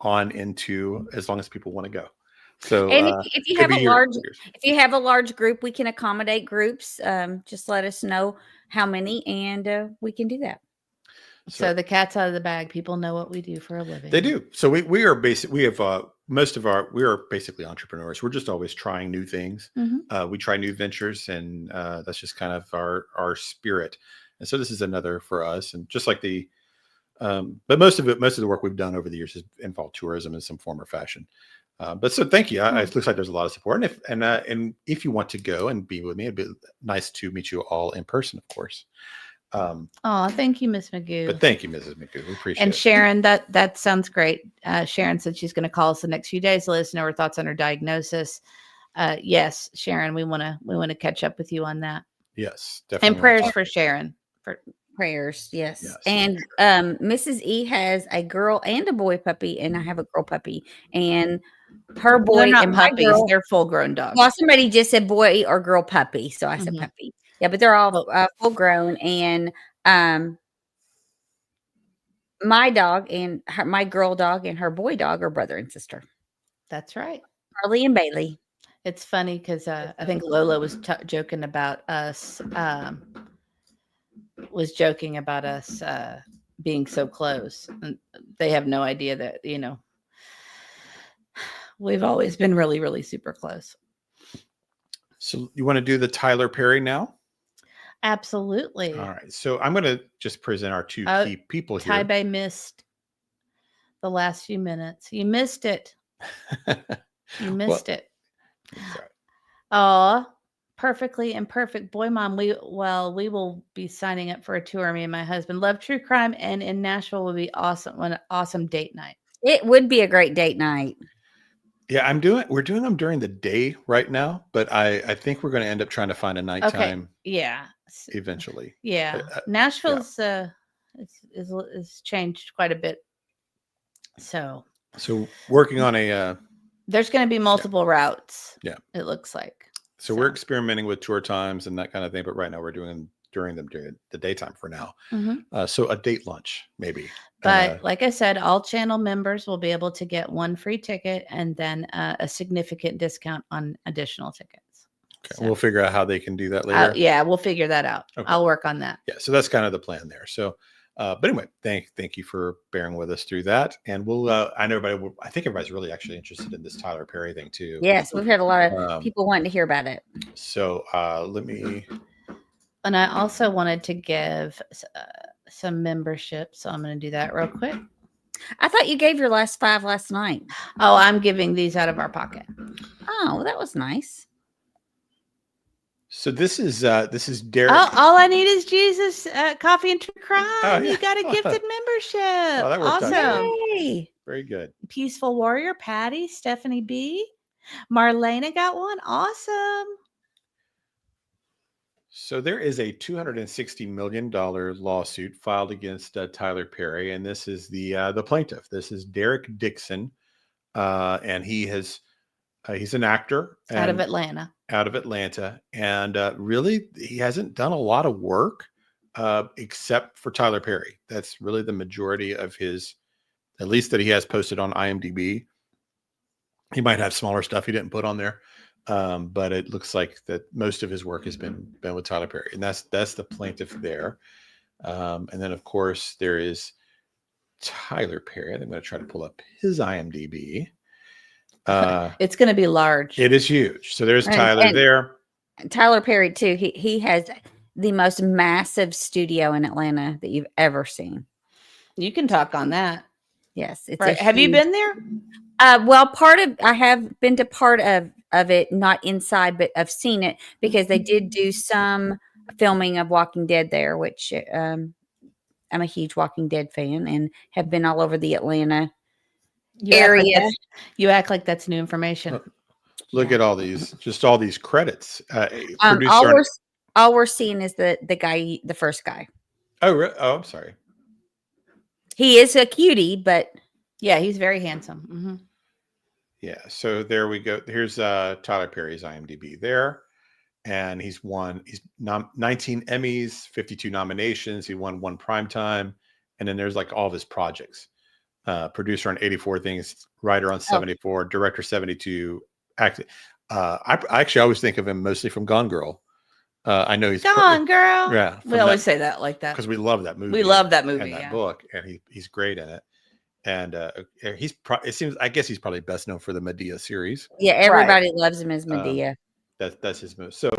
on into as long as people want to go. So, and if you have a large group, we can accommodate groups. Just let us know how many, and we can do that. So the cat's out of the bag. People know what we do for a living. They do. So we are basically, we are basically entrepreneurs. We're just always trying new things. We try new ventures, and that's just kind of our spirit. And so this is another for us. And just like but most of the work we've done over the years has involved tourism in some form or fashion. But so thank you. It looks like there's a lot of support. And if you want to go and be with me, it'd be nice to meet you all in person, of course. Thank you, Miss Magoo. But thank you, Mrs. Magoo. We appreciate it. And Sharon, that sounds great. Sharon said she's going to call us the next few days to let us know her thoughts on her diagnosis. Yes, Sharon, we want to catch up with you on that. Yes, definitely. And prayers for Sharon. For prayers, yes. And Mrs. E has a girl and a boy puppy, and I have a girl puppy. And her boy they're not and puppies, girl, they're full grown dogs. Well, somebody just said boy or girl puppy, so I said puppy. Yeah, but they're all full grown, and my dog and my girl dog and her boy dog are brother and sister. That's right. Charlie and Bailey. It's funny because I think Lola was joking about us. Being so close. And they have no idea that we've always been really, really super close. So you want to do the Tyler Perry now? Absolutely. All right. So I'm going to just present our two key people here. Tybay missed the last few minutes. You missed it. You missed it. Oh, perfectly imperfect. Boy, Mom, we will be signing up for a tour. Me and my husband love true crime, and in Nashville will be awesome. An awesome date night. It would be a great date night. Yeah, we're doing them during the day right now, but I think we're going to end up trying to find a nighttime. Okay. Yeah. Eventually. Yeah. Nashville's is changed quite a bit. So working on a there's going to be multiple routes. Yeah. It looks like. So we're experimenting with tour times and that kind of thing, but right now we're doing them during the daytime for now. Mm-hmm. So a date lunch maybe. But like I said, all channel members will be able to get one free ticket and then a significant discount on additional tickets. Okay. So, we'll figure out how they can do that later. Yeah, we'll figure that out. Okay. I'll work on that. Yeah. So that's kind of the plan there. So, but anyway, thank you for bearing with us through that. And we'll, I think everybody's really actually interested in this Tyler Perry thing too. Yes. We've had a lot of people wanting to hear about it. So let me. And I also wanted to give some membership. So I'm going to do that real quick. I thought you gave your last 5 last night. Oh, I'm giving these out of our pocket. Oh, well, that was nice. So this is Derek. Oh, all I need is Jesus, coffee and true crime. Oh, yeah. You got a gifted membership. Oh, that worked out awesome. Yay. Very good. Peaceful Warrior, Patty, Stephanie B. Marlena got one. Awesome. So there is a $260 million lawsuit filed against Tyler Perry, and this is the plaintiff. This is Derek Dixon, and he's an actor Out of Atlanta. And really he hasn't done a lot of work except for Tyler Perry. That's really the majority of his, at least that he has posted on IMDb. He might have smaller stuff he didn't put on there. But it looks like that most of his work has been with Tyler Perry, and that's the plaintiff there. And then of course there is Tyler Perry. I'm going to try to pull up his IMDb. It's going to be large. It is huge. So there's Tyler there. Tyler Perry too. He has the most massive studio in Atlanta that you've ever seen. You can talk on that. Yes. It's right. Have you been there? Well, I have been to part of it, not inside, but I've seen it because they did do some filming of Walking Dead there, which I'm a huge Walking Dead fan and have been all over the Atlanta area. You act like that's new information. Look at all these credits. All we're seeing is the first guy. Oh, really? Oh, I'm sorry. He is a cutie, but yeah, he's very handsome. Mm-hmm. Yeah, so there we go. Here's Tyler Perry's IMDb there. And he's 19 Emmys, 52 nominations. He won 1 primetime. And then there's like all of his projects. Producer on 84 Things, writer on 74, director 72, actor. I actually always think of him mostly from Gone Girl. I know he's Gone Girl. Yeah. We always say that like that. Because we love that movie. We love that movie. And that book. And he's great in it. And I guess he's probably best known for the Medea series. Yeah, everybody loves him as Medea. That's his move. So,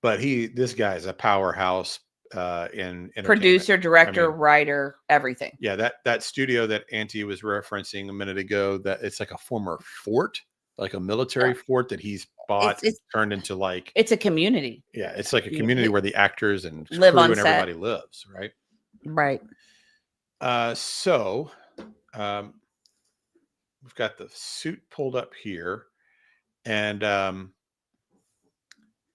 but this guy is a powerhouse in producer, director, writer, everything. Yeah, that studio that Auntie was referencing a minute ago, that it's like a former fort, like a military fort that he's bought, it's turned into like it's a community. Yeah, it's like a community where the actors and live on and set. Everybody lives, right? Right. So we've got the suit pulled up here, and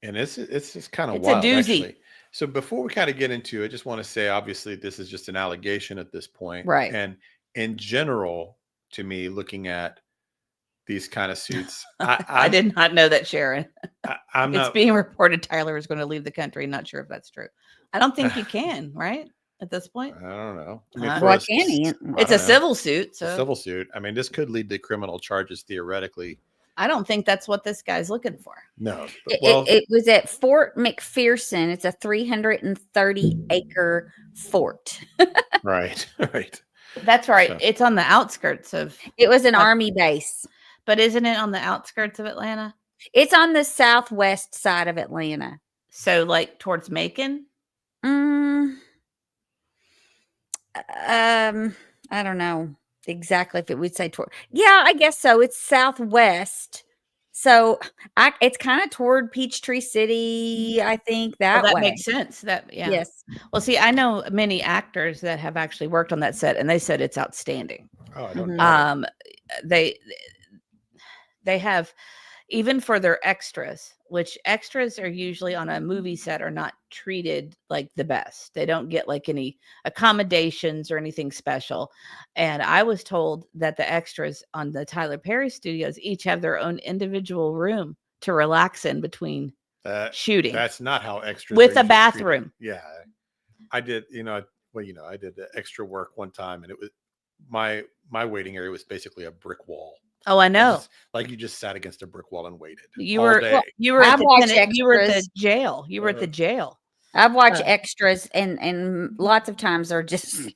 it's just kind of wild. It's a doozy. Actually. So before we kind of get into it, I just want to say, obviously, this is just an allegation at this point, right? And in general, to me, looking at these kind of suits, I did not know that, Sharon. It's being reported Tyler is going to leave the country. Not sure if that's true. I don't think you can, right? at this point? I don't know. I mean, Uh, for Why us- can't he? I It's don't a know. civil suit, It's a so civil suit. I mean, this could lead to criminal charges theoretically. I don't think that's what this guy's looking for. No, but, It, well, it was at Fort McPherson. It's a 330-acre fort. right, right. That's right. So- It's on the outskirts of, It was an Uh, army base. but isn't it on the outskirts of Atlanta? It's on the southwest side of Atlanta. So like towards Macon? Mm, I don't know exactly if it would say toward. Yeah, I guess so. It's southwest. So it's kind of toward Peachtree City, I think, Well, that that way. makes sense. That yeah. Yes. Well, see, I know many actors that have actually worked on that set, and they said it's outstanding. Oh, I don't Mhm. know. They have, even for their extras, which extras are usually on a movie set are not treated like the best. They don't get like any accommodations or anything special. And I was told that the extras on the Tyler Perry studios each have their own individual room to relax in between shooting. That's not how extras With are a usually bathroom. treated. Yeah, I did. I did the extra work one time, and it was my waiting area was basically a brick wall. Oh, I know. Like you just sat against a brick wall and waited. You all were day. you were I've at the watched you were at the extras. jail. You were at the jail. I've watched Uh, extras, and lots of times they're just,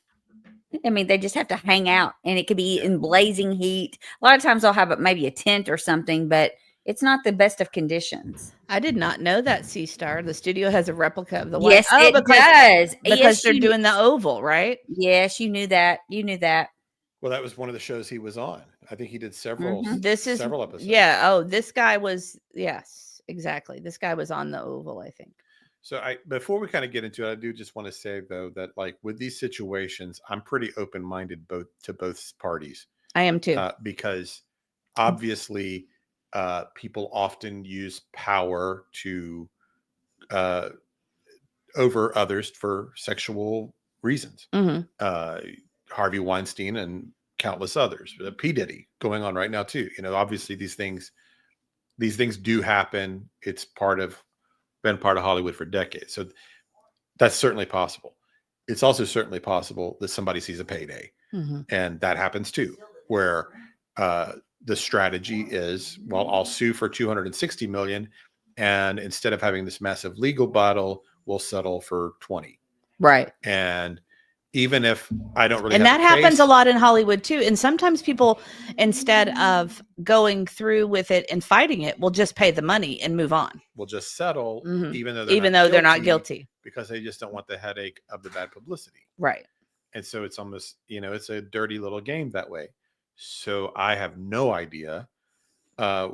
I mean, they just have to hang out, and it could be in blazing heat. A lot of times they'll have maybe a tent or something, but it's not the best of conditions. I did not know that C Star. The studio has a replica of the White. Yes, it does. Because Yes, they're you- doing the oval, right? Yes, you knew that. You knew that. Well, that was one of the shows he was on. I think he did several. This is several episodes. Yeah. Oh, this guy was. Yes, exactly. This guy was on the oval, I think. So before we kind of get into it, I do just want to say though that like with these situations, I'm pretty open-minded to both parties. I am too. Because obviously people often use power to over others for sexual reasons. Mhm. Harvey Weinstein and countless others. P. Diddy going on right now too. Obviously these things do happen. It's been part of Hollywood for decades. So that's certainly possible. It's also certainly possible that somebody sees a payday, Mhm. and that happens too, where the strategy is, well, I'll sue for $260 million, and instead of having this massive legal battle, we'll settle for 20. Right. And even if I don't really, And have that a happens case, a lot in Hollywood too. And sometimes people, instead of going through with it and fighting it, will just pay the money and move on. will just settle, Mhm. even though They're not guilty. because they just don't want the headache of the bad publicity. Right. And so it's almost, it's a dirty little game that way. So I have no idea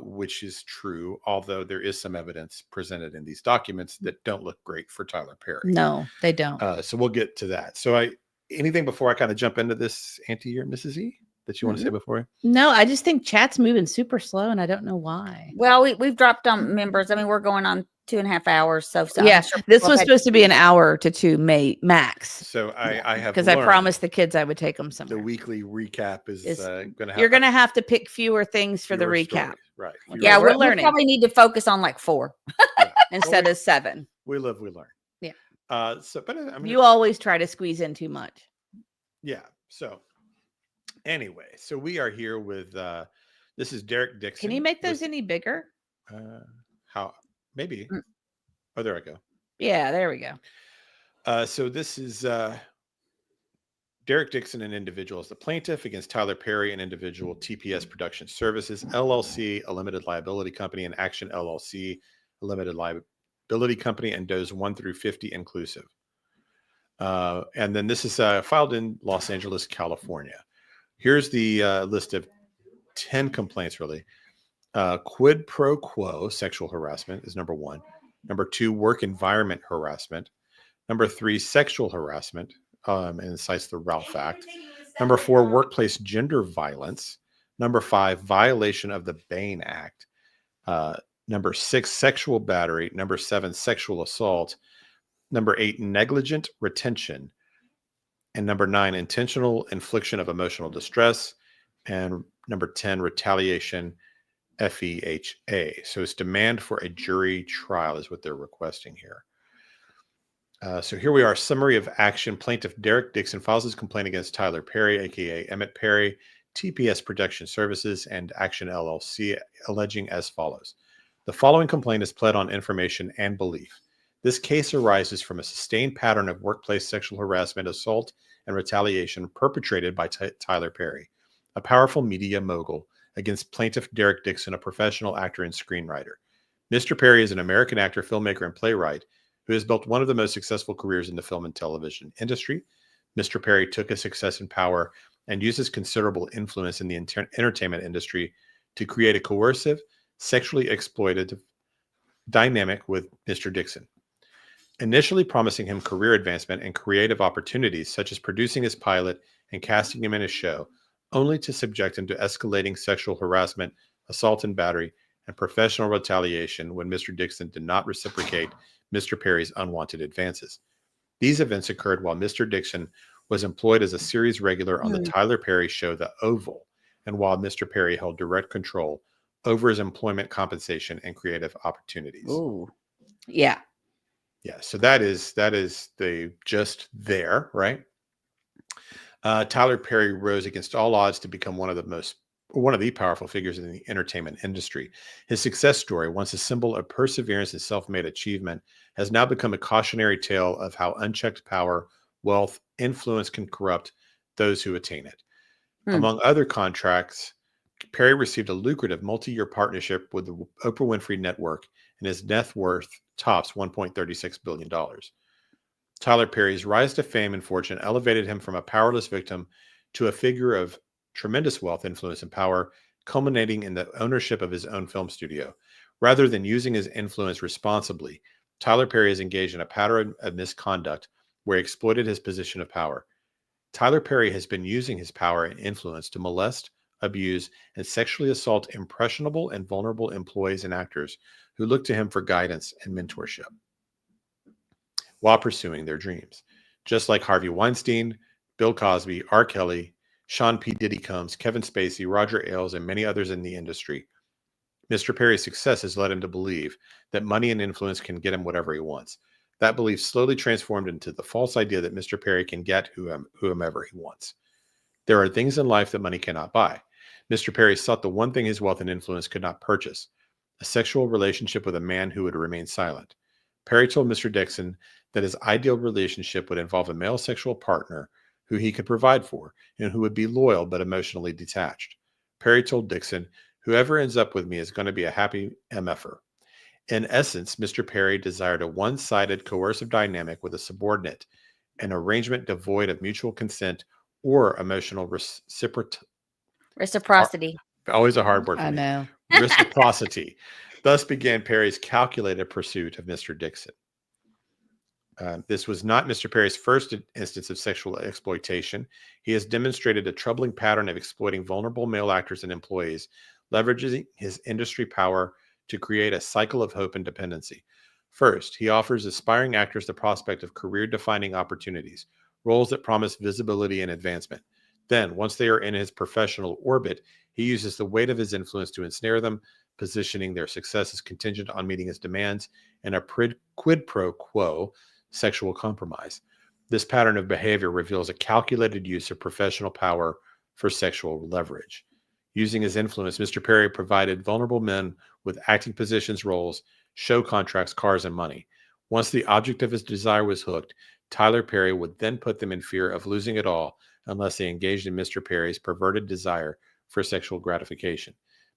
which is true, although there is some evidence presented in these documents that don't look great for Tyler Perry. No, they don't. So we'll get to that. So anything before I kind of jump into this, Auntie or Mrs. E, that you want to say before? No, I just think chat's moving super slow, and I don't know why. Well, we've dropped on members. I mean, we're going on 2.5 hours. So Yeah, I'm sure this people was had- supposed to be an hour to 2 max. So I have, Because I learned promised the kids I would take them the somewhere. weekly recap is going to have. You're going to have to pick fewer things for the fewer recap. stories. Right. Yeah, we're we learning. probably need to focus on like 4. Instead of 7. We live, we learn. Yeah. But I mean, You always try to squeeze in too much. yeah. So anyway, so we are here with this is Derek Dixon. Can you make those any bigger? How? Maybe. Oh, there I go. Yeah, there we go. So this is Derek Dixon, an individual, is the plaintiff against Tyler Perry, an individual, TPS Production Services, LLC, a limited liability company, and Action LLC, a limited liability company, and does 1 through 50 inclusive. And then this is filed in Los Angeles, California. Here's the list of 10 complaints, really. Quid pro quo sexual harassment is number 1. Number 2, work environment harassment. Number 3, sexual harassment, and it cites the Ralph Act. Number 4, workplace gender violence. Number 5, violation of the Bain Act. Number 6, sexual battery. Number 7, sexual assault. Number 8, negligent retention. And number 9, intentional infliction of emotional distress. And number 10, retaliation, FEHA. So it's demand for a jury trial is what they're requesting here. So here we are. Summary of action. Plaintiff Derek Dixon files his complaint against Tyler Perry, aka Emmett Perry, TPS Protection Services, and Action LLC, alleging as follows. The following complaint is pled on information and belief. This case arises from a sustained pattern of workplace sexual harassment, assault, and retaliation perpetrated by Tyler Perry, a powerful media mogul, against plaintiff Derek Dixon, a professional actor and screenwriter. Mr. Perry is an American actor, filmmaker, and playwright who has built one of the most successful careers in the film and television industry. Mr. Perry took his success and power and used his considerable influence in the entertainment industry to create a coercive, sexually exploitative dynamic with Mr. Dixon, initially promising him career advancement and creative opportunities, such as producing his pilot and casting him in his show, only to subject him to escalating sexual harassment, assault and battery, and professional retaliation when Mr. Dixon did not reciprocate Mr. Perry's unwanted advances. These events occurred while Mr. Dixon was employed as a series regular on the Tyler Perry show, The Oval, and while Mr. Perry held direct control over his employment compensation and creative opportunities. Ooh, yeah. Yeah, so that is the just there, right? Tyler Perry rose against all odds to become one of the powerful figures in the entertainment industry. His success story, once a symbol of perseverance and self-made achievement, has now become a cautionary tale of how unchecked power, wealth, influence can corrupt those who attain it. Among other contracts, Perry received a lucrative multi-year partnership with the Oprah Winfrey Network, and his net worth tops $1.36 billion. Tyler Perry's rise to fame and fortune elevated him from a powerless victim to a figure of tremendous wealth, influence, and power, culminating in the ownership of his own film studio. Rather than using his influence responsibly, Tyler Perry has engaged in a pattern of misconduct where he exploited his position of power. Tyler Perry has been using his power and influence to molest, abuse, and sexually assault impressionable and vulnerable employees and actors who look to him for guidance and mentorship while pursuing their dreams. Just like Harvey Weinstein, Bill Cosby, R. Kelly, Sean P. Diddy Combs, Kevin Spacey, Roger Ailes, and many others in the industry, Mr. Perry's success has led him to believe that money and influence can get him whatever he wants. That belief slowly transformed into the false idea that Mr. Perry can get whomever he wants. There are things in life that money cannot buy. Mr. Perry sought the one thing his wealth and influence could not purchase: a sexual relationship with a man who would remain silent. Perry told Mr. Dixon that his ideal relationship would involve a male sexual partner who he could provide for and who would be loyal but emotionally detached. Perry told Dixon, "Whoever ends up with me is going to be a happy MFer." In essence, Mr. Perry desired a one-sided coercive dynamic with a subordinate, an arrangement devoid of mutual consent or emotional Reciprocity. Always a hard word for I me. know. Reciprocity. Thus began Perry's calculated pursuit of Mr. Dixon. This was not Mr. Perry's first instance of sexual exploitation. He has demonstrated a troubling pattern of exploiting vulnerable male actors and employees, leveraging his industry power to create a cycle of hope and dependency. First, he offers aspiring actors the prospect of career-defining opportunities, roles that promise visibility and advancement. Then, once they are in his professional orbit, he uses the weight of his influence to ensnare them, positioning their success as contingent on meeting his demands and a quid pro quo sexual compromise. This pattern of behavior reveals a calculated use of professional power for sexual leverage. Using his influence, Mr. Perry provided vulnerable men with acting positions, roles, show contracts, cars, and money. Once the object of his desire was hooked, Tyler Perry would then put them in fear of losing it all unless they engaged in Mr. Perry's perverted desire for sexual gratification.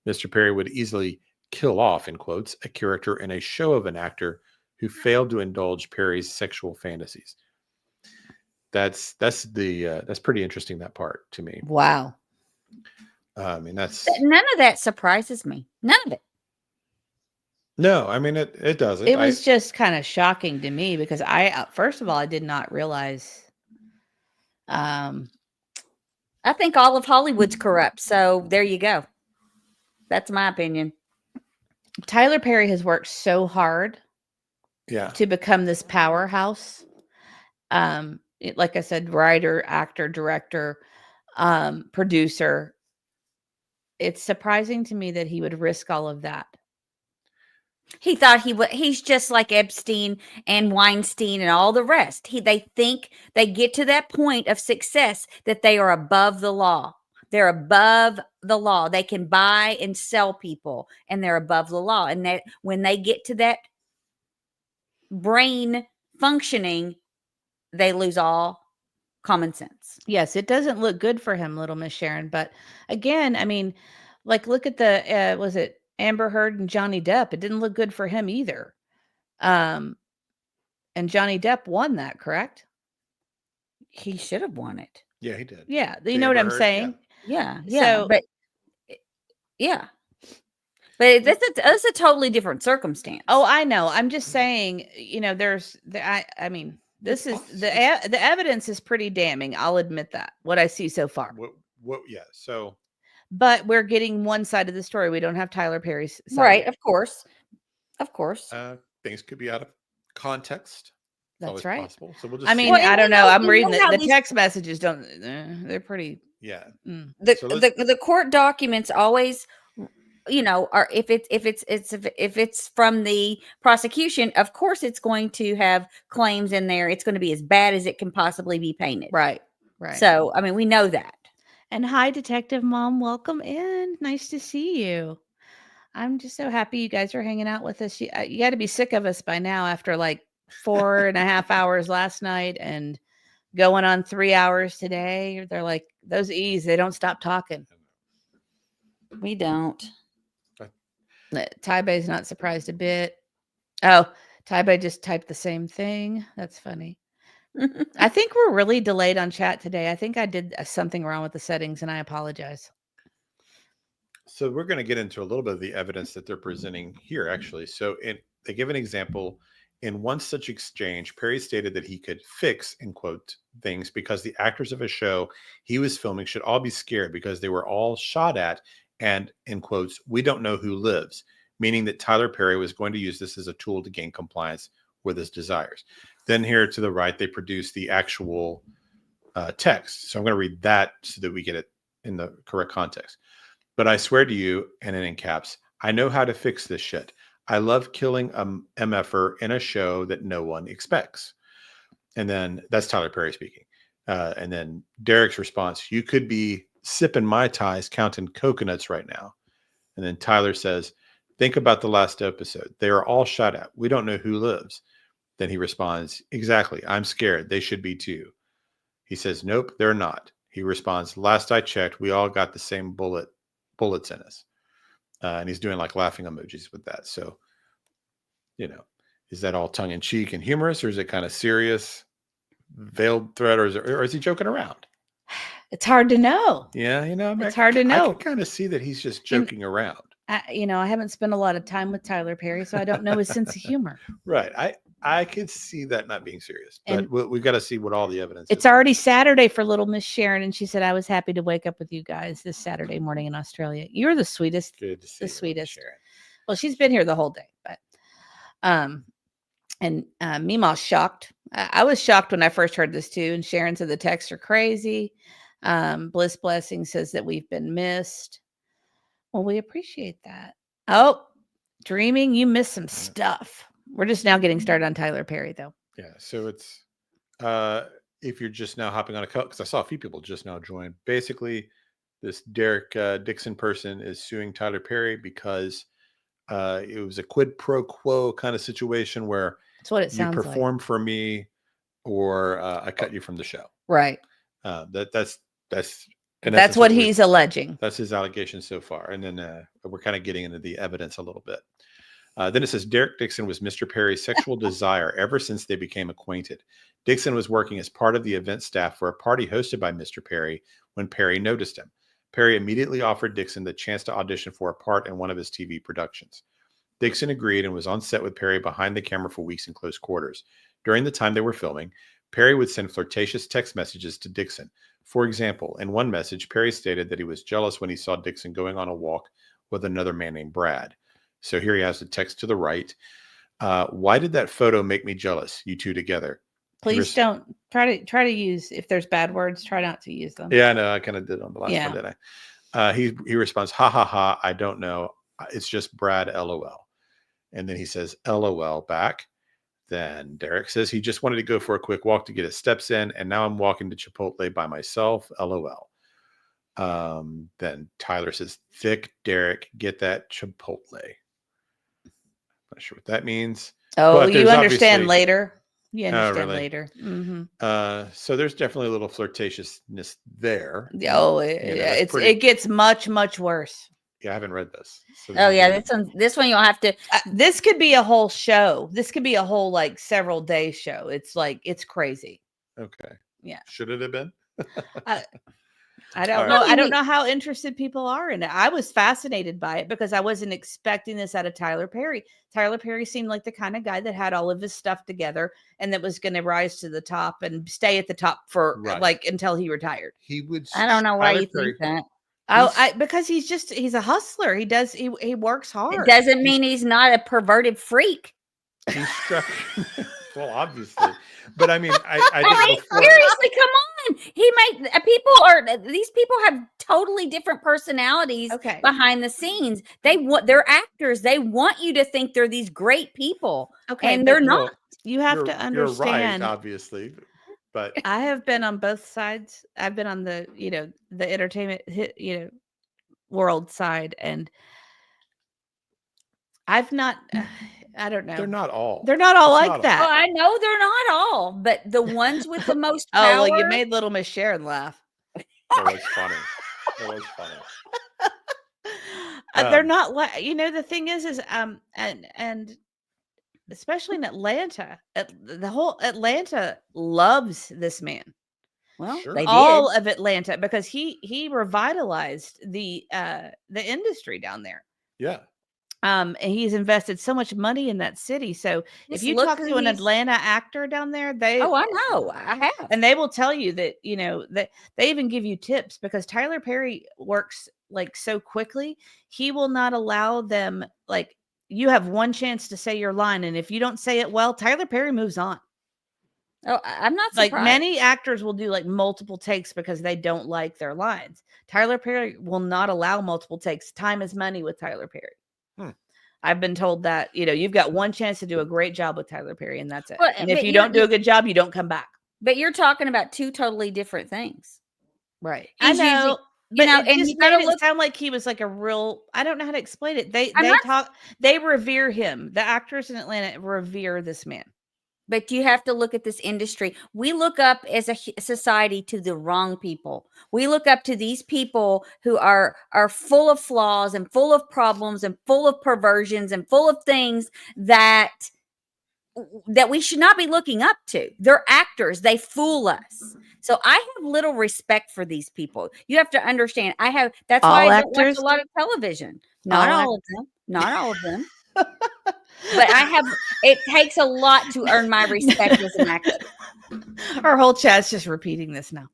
Mr. Perry would easily kill off, in quotes, a character in a show of an actor who failed to indulge Perry's sexual fantasies. That's pretty interesting, that part, to me. Wow. I mean, that's None of that surprises me. None of it. no. I mean, it doesn't. It was just kind of shocking to me because first of all, I did not realize. I think all of Hollywood's corrupt. So there you go. That's my opinion. Tyler Perry has worked so hard to become this powerhouse. Like I said, writer, actor, director, producer. It's surprising to me that he would risk all of that. He thought he's just like Epstein and Weinstein and all the rest. They think they get to that point of success that they are above the law. They're above the law. They can buy and sell people and they're above the law. And that when they get to that brain functioning, they lose all common sense. Yes, it doesn't look good for him, little Miss Sharon. But again, I mean, like look at the was it Amber Heard and Johnny Depp? It didn't look good for him either. And Johnny Depp won that, correct? He should have won it. Yeah, he did. Yeah, you The know what Amber I'm Heard, saying? Yeah. So- but yeah. But that's a totally different circumstance. Oh, I know. I'm just saying, you know, I mean, this is the evidence is pretty damning. I'll admit that. What I see so far. Yeah. So, but we're getting one side of the story. We don't have Tyler Perry's side. Right, of course. Of course. Things could be out of context. That's right. Possible. So we'll just I mean, Well, I don't know. I'm reading how the these- text messages. They're pretty. Yeah. The court documents always, you know, are if it's from the prosecution, of course it's going to have claims in there. It's going to be as bad as it can possibly be painted. Right. Right. So, I mean, we know that. And hi, Detective Mom. Welcome in. Nice to see you. I'm just so happy you guys are hanging out with us. You got to be sick of us by now after like 4.5 hours last night and going on 3 hours today. They're like, those E's, they don't stop talking. We don't. Tybei's not surprised a bit. Oh, Tybei just typed the same thing. That's funny. I think we're really delayed on chat today. I think I did something wrong with the settings and I apologize. So we're going to get into a little bit of the evidence that they're presenting here, actually. So they give an example. In one such exchange, Perry stated that he could fix, in quote, things because the actors of a show he was filming should all be scared because they were all shot at and, in quotes, we don't know who lives, meaning that Tyler Perry was going to use this as a tool to gain compliance with his desires. Then here to the right, they produce the actual text. So I'm going to read that so that we get it in the correct context. But I swear to you, and then in caps, I know how to fix this shit. I love killing a MFer in a show that no one expects. And then that's Tyler Perry speaking. And then Derek's response, you could be sipping Mai Tais counting coconuts right now. And then Tyler says, think about the last episode. They are all shot at. We don't know who lives. Then he responds, exactly. I'm scared. They should be too. He says, nope, they're not. He responds, last I checked, we all got the same bullets in us. And he's doing like laughing emojis with that. So, you know, is that all tongue in cheek and humorous, or is it kind of serious, veiled threat, or is he joking around? It's hard to know. Yeah, you know, it's hard to know. I can kind of see that he's just joking around. You know, I haven't spent a lot of time with Tyler Perry, so I don't know his sense of humor. Right. I could see that not being serious, but we've got to see what all the evidence is. It's already Saturday for little Miss Sharon, and she said, I was happy to wake up with you guys this Saturday morning in Australia. You're the sweetest. Good to see the you, sweetest. Sharon. Well, she's been here the whole day, but and Meemaw's shocked. I was shocked when I first heard this too, and Sharon said the texts are crazy. Bliss Blessing says that we've been missed. Well, we appreciate that. Oh, Dreaming, you missed some stuff. We're just now getting started on Tyler Perry, though. Yeah. So it's if you're just now hopping on a call, because I saw a few people just now join. Basically, this Derek Dixon person is suing Tyler Perry because it was a quid pro quo kind of situation where that's what it sounds you perform for me or I cut you from the show. Right. That's what he's alleging. That's his allegation so far. And then we're kind of getting into the evidence a little bit. Then it says Derek Dixon was Mr. Perry's sexual desire ever since they became acquainted. Dixon was working as part of the event staff for a party hosted by Mr. Perry when Perry noticed him. Perry immediately offered Dixon the chance to audition for a part in one of his TV productions. Dixon agreed and was on set with Perry behind the camera for weeks in close quarters. During the time they were filming, Perry would send flirtatious text messages to Dixon. For example, in one message, Perry stated that he was jealous when he saw Dixon going on a walk with another man named Brad. So here he has the text to the right. Why did that photo make me jealous? You two together. Please don't try to use, if there's bad words, try not to use them. Yeah, I know. I kind of did on the last one, didn't I? He responds, ha ha ha. I don't know. It's just Brad, LOL. And then he says, LOL back. Then Derek says he just wanted to go for a quick walk to get his steps in. And now I'm walking to Chipotle by myself. LOL. Then Tyler says, thick Derek, get that Chipotle. Not sure what that means. Oh, But you there's understand obviously- later. You Oh, understand really? later. Mm-hmm. So there's definitely a little flirtatiousness there. Oh, that's it's pretty- it gets much, much worse. Yeah, I haven't read this. So Oh this yeah, is- this one you'll have to. This could be a whole show. This could be a whole like several day show. It's like it's crazy. Okay. Yeah. Should it have been? I don't All know. right. I don't know how interested people are in it. I was fascinated by it because I wasn't expecting this out of Tyler Perry. Tyler Perry seemed like the kind of guy that had all of his stuff together and that was going to rise to the top and stay at the top for Right. like until he retired. He would. I don't know why Tyler you Perry- think that. Because he's a hustler. He works hard. It doesn't mean he's not a perverted freak. He struck. Well, obviously, but I mean, I I think mean, before, seriously, come on. These people have totally different personalities Okay. behind the scenes. They're actors. They want you to think they're these great people. Okay, and they're but not. You have you're- to understand. You're right, obviously, but I have been on both sides. I've been on the, the entertainment world side, and I've not I don't know. they're not all. They're not all It's like not all. that. Well, I know they're not all, but the ones with the most Oh, power. well, you made little Miss Sharon laugh. That was funny. That was funny. They're Um, not like the thing is and especially in Atlanta, the whole Atlanta loves this man. well, Sure. they All did. of Atlanta, because he revitalized the industry down there. Yeah. And he's invested so much money in that city. So Just if you look talk who to an he's- Atlanta actor down there, Oh, I know. I have. and they will tell you that that they even give you tips because Tyler Perry works like so quickly. He will not allow them, like, you have one chance to say your line, and if you don't say it well, Tyler Perry moves on. Oh, I'm not Like surprised. many actors will do like multiple takes because they don't like their lines. Tyler Perry will not allow multiple takes. Time is money with Tyler Perry. I've been told that, you've got one chance to do a great job with Tyler Perry, and that's it. Well, and if but you you're- don't do a good job, you don't come back. But you're talking about two totally different things. Right. He's I know. using- But know, it and just you gotta made it look- sound like he was like a real, I don't know how to explain it. They I'm not- talk, they revere him. The actors in Atlanta revere this man. But you have to look at this industry. We look up as a society to the wrong people. We look up to these people who are full of flaws and full of problems and full of perversions and full of things that we should not be looking up to. They're actors. They fool us. So I have little respect for these people. You have to understand. That's why All I don't watch actors? a lot of television. Not All all of them. Not all of them. But it takes a lot to earn my respect as an actor. Our whole chat's just repeating this now.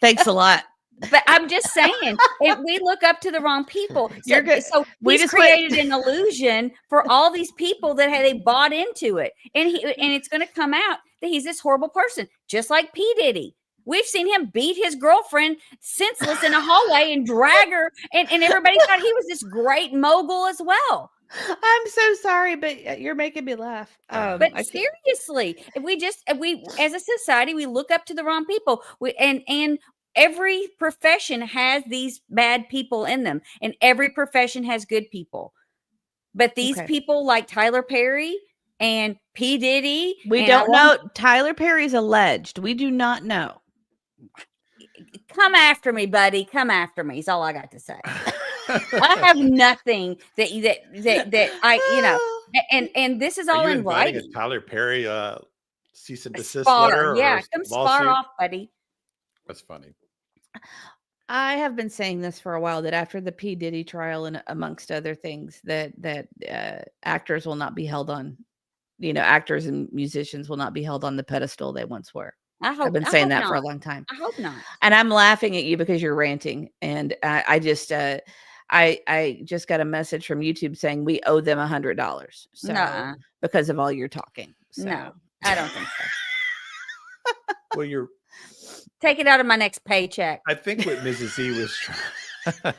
Thanks a lot. But I'm just saying, we look up to the wrong people. So, You're good. So We he's just went- created an illusion for all these people that they bought into it, and it's going to come out that he's this horrible person, just like P. Diddy. We've seen him beat his girlfriend senseless in a hallway and drag her, and everybody thought he was this great mogul as well. I'm so sorry, but you're making me laugh. But seriously, if we as a society, we look up to the wrong people. And every profession has these bad people in them, and every profession has good people. But these Okay. people like Tyler Perry and P. Diddy, we and don't know. Tyler Perry's alleged. We do not know. Come after me, buddy. Come after me. Is all I got to say. I have nothing that I and this is all Are you in inviting writing. a Tyler Perry cease and desist Spar, letter? yeah, or come spar lawsuit? off, buddy. That's funny. I have been saying this for a while that after the P. Diddy trial and amongst other things, that actors will not be held on, actors and musicians will not be held on the pedestal they once were. I've been saying that for a long time. I hope not. And I'm laughing at you because you're ranting. And I just got a message from YouTube saying we owe them $100. So Nuh-uh. because of all your talking. So. No, I don't think so. Well, Take it out of my next paycheck. I think what Mrs. E was trying.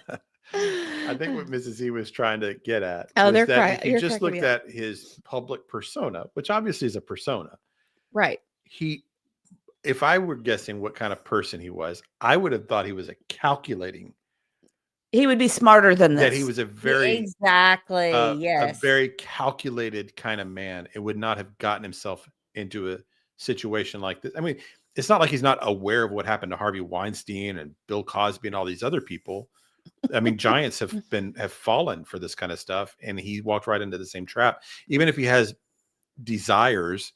I I think what Mrs. E was trying to get at Oh, was they're that crying. if you You're just cracking looked me up. at his public persona, which obviously is a persona, Right. if I were guessing what kind of person he was, I would have thought he was a calculating, He would be smarter than this. that he was a very Exactly. a Yes. very calculated kind of man. It would not have gotten himself into a situation like this. I mean, it's not like he's not aware of what happened to Harvey Weinstein and Bill Cosby and all these other people. I mean, giants have fallen for this kind of stuff, and he walked right into the same trap. Even if he has desires,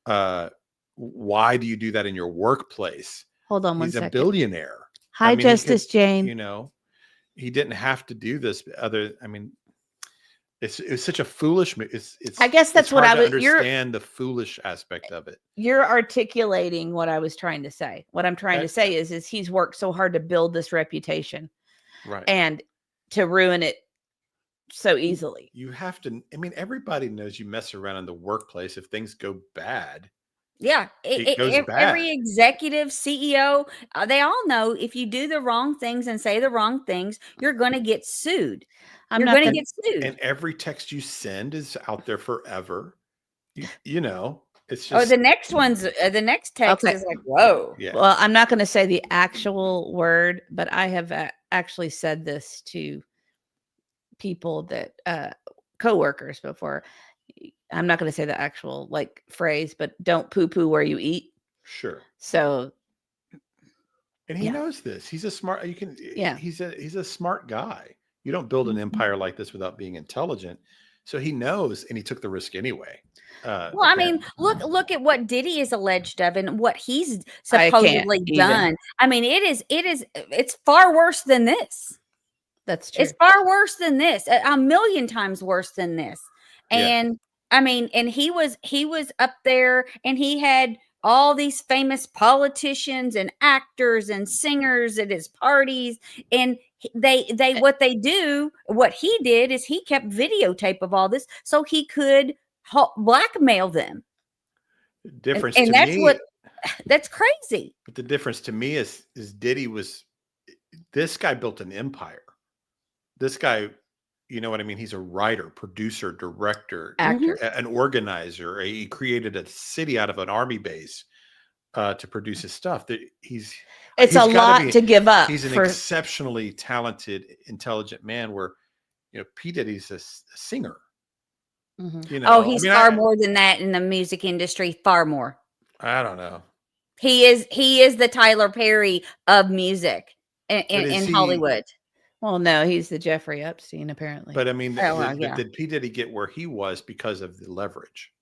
why do you do that in your workplace? Hold on one He's second. a billionaire. Hi, I mean, Justice Jane. You know, he didn't have to do this. I mean, it's such a foolish. I guess that's what I would was. understand the foolish aspect of it. You're articulating what I was trying to say. What I'm trying to say is he's worked so hard to build this reputation, right? And to ruin it so easily. You have to. I mean, everybody knows you mess around in the workplace. If things go bad, Yeah, it goes bad. Every executive, CEO, they all know if you do the wrong things and say the wrong things, you're going to get sued. You're going to get sued. And every text you send is out there forever. You know, it's just. Oh, the next text is like, whoa. Yeah. Well, I'm not going to say the actual word, but I have actually said this to people that coworkers before. I'm not going to say the actual like phrase, but don't poo-poo where you eat. Sure. So. And he knows this. He's a smart. Yeah. He's a smart guy. You don't build an empire like this without being intelligent. So he knows, and he took the risk anyway. Well, I mean, look at what Diddy is alleged of and what he's supposedly done. I mean, it's far worse than this. That's true. It's far worse than this. A million times worse than this. And I mean, and he was up there, and he had all these famous politicians and actors and singers at his parties, and what he did is he kept videotape of all this so he could blackmail them. Difference and to that's me, that's crazy. But the difference to me is Diddy this guy built an empire. This guy, you know what I mean? He's a writer, producer, director, actor, an organizer. He created a city out of an army base to produce his stuff. It's a lot to give up. He's an exceptionally talented, intelligent man. Where P. Diddy's a singer. Mm-hmm. You know, he's far more than that in the music industry. Far more. I don't know. He is the Tyler Perry of music in Hollywood. Well, no, he's the Jeffrey Epstein, apparently. But I mean, did P. Diddy get where he was because of the leverage?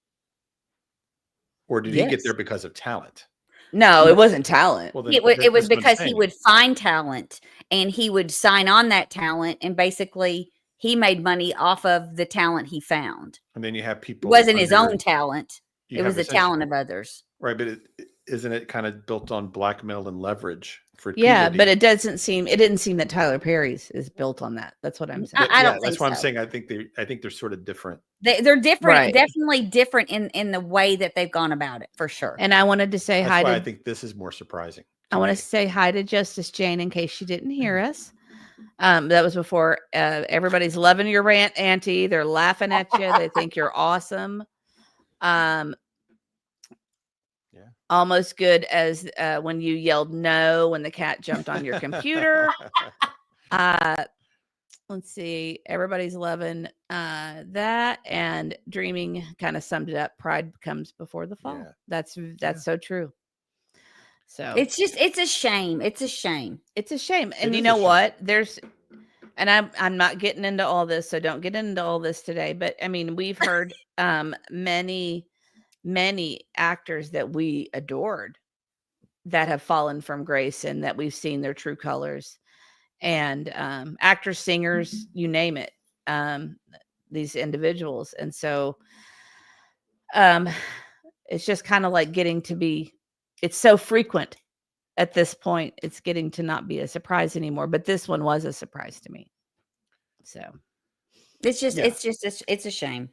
Or did he get there because of talent? No, it wasn't talent. Well, it was because he would find talent and he would sign on that talent, and basically he made money off of the talent he found. And then you have people. It wasn't his own talent. It was the talent of others. Right, but isn't it kind of built on blackmail and leverage? Yeah, but it didn't seem that Tyler Perry's is built on that. That's what I'm saying. I don't think that's what I'm so. saying. I think they're sort of different. They're different, Right. Definitely different in the way that they've gone about it, for sure. And I wanted to say hi to. I think this is more surprising. I want to say hi to Justice Jane in case she didn't hear us. That was before everybody's loving your rant, Auntie. They're laughing at you. They think you're awesome. Almost good as when you yelled no when the cat jumped on your computer. Let's see. Everybody's loving that, and Dreaming kind of summed it up. Pride comes before the fall. Yeah. That's so true. So it's a shame. It's a shame. It's a shame. And you know what? And I'm not getting into all this, so don't get into all this today. But I mean, we've heard many actors that we adored that have fallen from grace, and that we've seen their true colors, and actors, singers, you name it, these individuals. And so it's just kind of like getting to be, it's so frequent at this point, it's getting to not be a surprise anymore. But this one was a surprise to me. So it's a shame.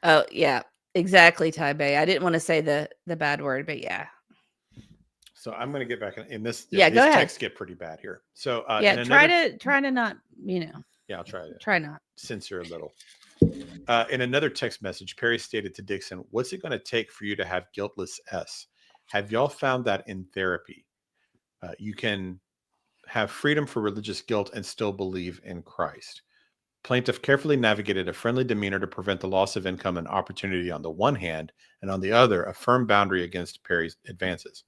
Oh yeah. Exactly, Ty Bay. I didn't want to say the bad word, but yeah. So I'm going to get back in this. Yeah, these go ahead. texts get pretty bad here. So try to not, Yeah, I'll try to Try not. censor a little. In another text message, Perry stated to Dixon, "What's it going to take for you to have guiltless S? Have y'all found that in therapy? You can have freedom for religious guilt and still believe in Christ." Plaintiff carefully navigated a friendly demeanor to prevent the loss of income and opportunity on the one hand, and on the other, a firm boundary against Perry's advances.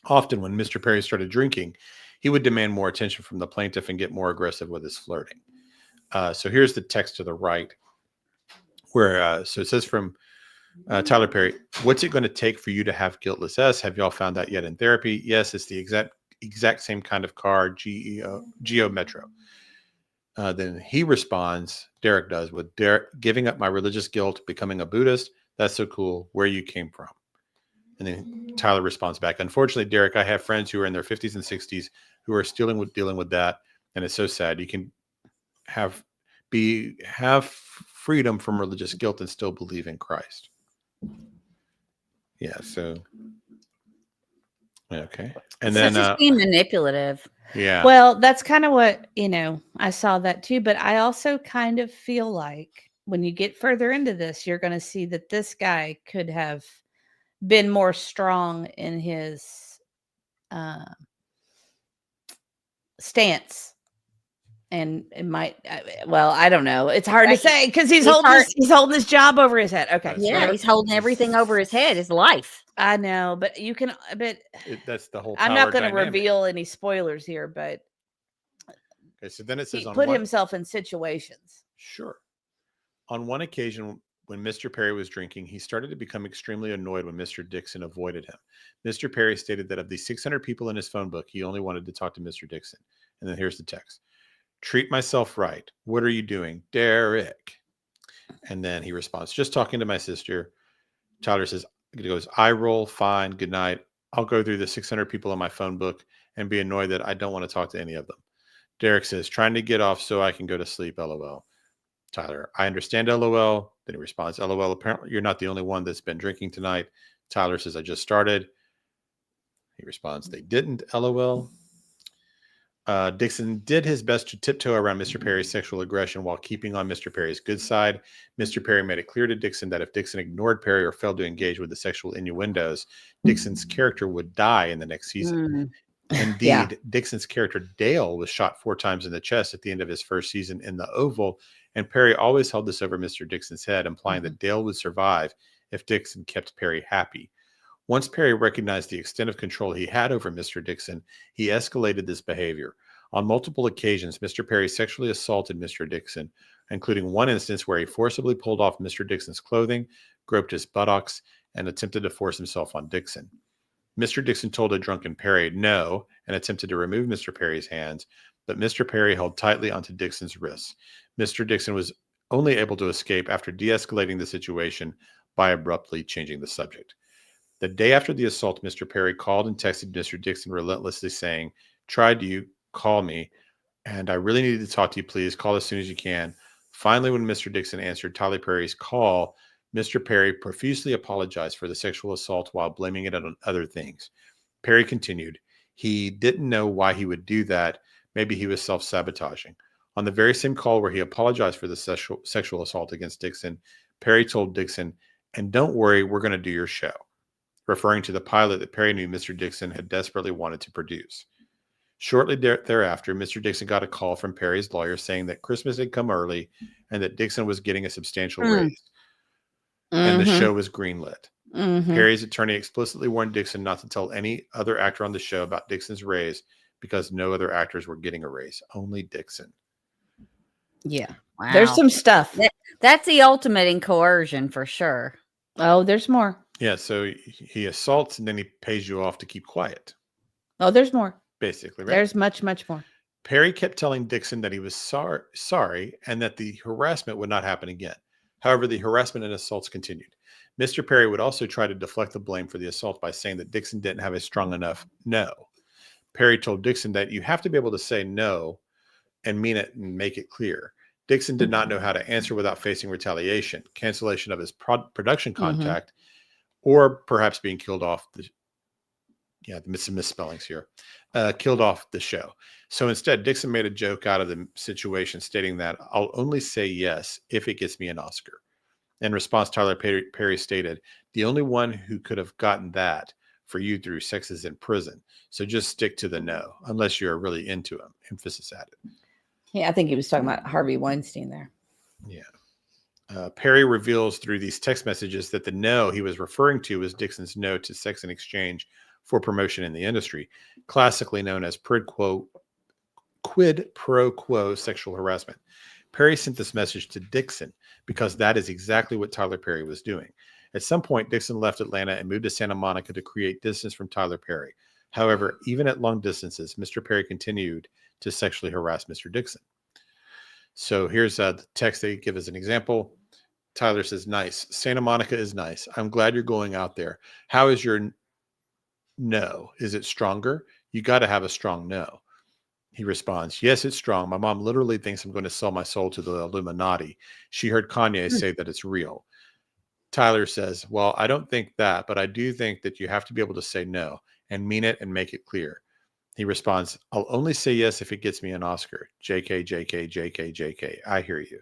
Often, when Mr. Perry started drinking, he would demand more attention from the plaintiff and get more aggressive with his flirting. So here's the text to the right, where so it says from Tyler Perry, "What's it going to take for you to have guiltless S? Have y'all found that yet in therapy?" Yes, it's the exact same kind of car, Geo Metro. Then he responds, Derek does, with "Giving up my religious guilt, becoming a Buddhist. That's so cool. Where you came from." And then Tyler responds back, "Unfortunately, Derek, I have friends who are in their 50s and 60s who are still dealing with that. And it's so sad. You can have freedom from religious guilt and still believe in Christ." Yeah. So, okay. And then, just being manipulative. Yeah. Well, that's kind of what, I saw that too. But I also kind of feel like when you get further into this, you're going to see that this guy could have been more strong in his stance. And it might, I don't know. It's hard to say because he's holding this job over his head. Okay. Yeah, he's holding everything over his head, his life. I know, but that's the whole I'm not going to dynamic. reveal any spoilers here, but Okay, so then it says he on put one, himself in situations. Sure. On one occasion, when Mr. Perry was drinking, he started to become extremely annoyed when Mr. Dixon avoided him. Mr. Perry stated that of the 600 people in his phone book, he only wanted to talk to Mr. Dixon. And then here's the text. "Treat myself right. What are you doing? Derek." And then he responds, "Just talking to my sister." Tyler says, he goes, "I roll, fine, good night. I'll go through the 600 people in my phone book and be annoyed that I don't want to talk to any of them." Derek says, "Trying to get off so I can go to sleep, LOL." Tyler, "I understand, LOL." Then he responds, "LOL, apparently you're not the only one that's been drinking tonight." Tyler says, "I just started." He responds, "They didn't, LOL." Dixon did his best to tiptoe around Mr. Perry's sexual aggression while keeping on Mr. Perry's good side. Mr. Perry made it clear to Dixon that if Dixon ignored Perry or failed to engage with the sexual innuendos, Dixon's character would die in the next season. Indeed, Dixon's character Dale was shot 4 times in the chest at the end of his first season in the Oval, and Perry always held this over Mr. Dixon's head, implying that Dale would survive if Dixon kept Perry happy. Once Perry recognized the extent of control he had over Mr. Dixon, he escalated this behavior. On multiple occasions, Mr. Perry sexually assaulted Mr. Dixon, including one instance where he forcibly pulled off Mr. Dixon's clothing, groped his buttocks, and attempted to force himself on Dixon. Mr. Dixon told a drunken Perry no and attempted to remove Mr. Perry's hands, but Mr. Perry held tightly onto Dixon's wrists. Mr. Dixon was only able to escape after de-escalating the situation by abruptly changing the subject. The day after the assault, Mr. Perry called and texted Mr. Dixon relentlessly saying, "Tried you, call me, and I really needed to talk to you, please. Call as soon as you can." Finally, when Mr. Dixon answered Tyler Perry's call, Mr. Perry profusely apologized for the sexual assault while blaming it on other things. Perry continued, he didn't know why he would do that. Maybe he was self-sabotaging. On the very same call where he apologized for the sexual assault against Dixon, Perry told Dixon, "And don't worry, we're going to do your show," referring to the pilot that Perry knew Mr. Dixon had desperately wanted to produce. Shortly thereafter, Mr. Dixon got a call from Perry's lawyer saying that Christmas had come early and that Dixon was getting a substantial raise. And the show was greenlit. Perry's attorney explicitly warned Dixon not to tell any other actor on the show about Dixon's raise because no other actors were getting a raise, only Dixon. Yeah. Wow. There's some stuff. That's the ultimate in coercion for sure. Oh, there's more. Yeah, so he assaults and then he pays you off to keep quiet. Oh, there's more. Basically, right? There's much, much more. Perry kept telling Dixon that he was sorry and that the harassment would not happen again. However, the harassment and assaults continued. Mr. Perry would also try to deflect the blame for the assault by saying that Dixon didn't have a strong enough no. Perry told Dixon that you have to be able to say no and mean it and make it clear. Dixon did not know how to answer without facing retaliation, cancellation of his production contract, or perhaps being killed off Yeah, some misspellings here. Killed off the show. So instead, Dixon made a joke out of the situation, stating that I'll only say yes if it gets me an Oscar. In response, Tyler Perry stated, the only one who could have gotten that for you through sex is in prison. So just stick to the no, unless you're really into him. Emphasis added. Yeah, I think he was talking about Harvey Weinstein there. Yeah. Perry reveals through these text messages that the no he was referring to was Dixon's no to sex in exchange for promotion in the industry, classically known as quid pro quo sexual harassment. Perry sent this message to Dixon because that is exactly what Tyler Perry was doing. At some point, Dixon left Atlanta and moved to Santa Monica to create distance from Tyler Perry. However, even at long distances, Mr. Perry continued to sexually harass Mr. Dixon. So here's the text they give as an example. Tyler says, nice. Santa Monica is nice. I'm glad you're going out there. How is your no? Is it stronger? You got to have a strong no. He responds, yes, it's strong. My mom literally thinks I'm going to sell my soul to the Illuminati. She heard Kanye say that it's real. Tyler says, well, I don't think that, but I do think that you have to be able to say no and mean it and make it clear. He responds, I'll only say yes if it gets me an Oscar. JK, JK, JK, JK. I hear you.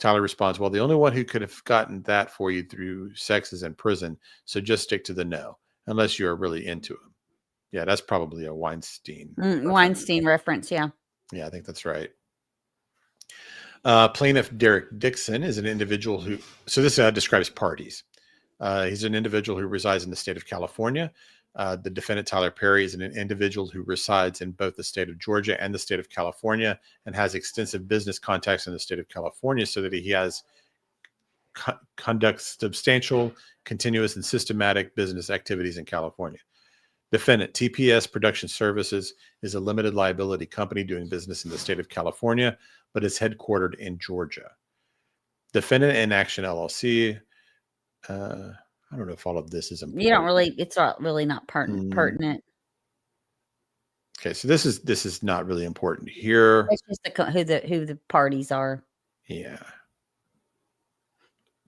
Tyler responds, well, the only one who could have gotten that for you through sex is in prison. So just stick to the no, unless you're really into him. Yeah, that's probably a Weinstein. Weinstein reference. Yeah. Yeah, I think that's right. Plaintiff Derek Dixon is an individual who, so this describes parties. He's an individual who resides in the state of California. The defendant, Tyler Perry, is an individual who resides in both the state of Georgia and the state of California and has extensive business contacts in the state of California so that he has conducts substantial, continuous, and systematic business activities in California. Defendant, TPS Production Services, is a limited liability company doing business in the state of California, but is headquartered in Georgia. Defendant in Action LLC. I don't know if all of this is important. You don't really, it's not really not pertinent. Okay, so this is not really important here. It's just who the parties are. Yeah.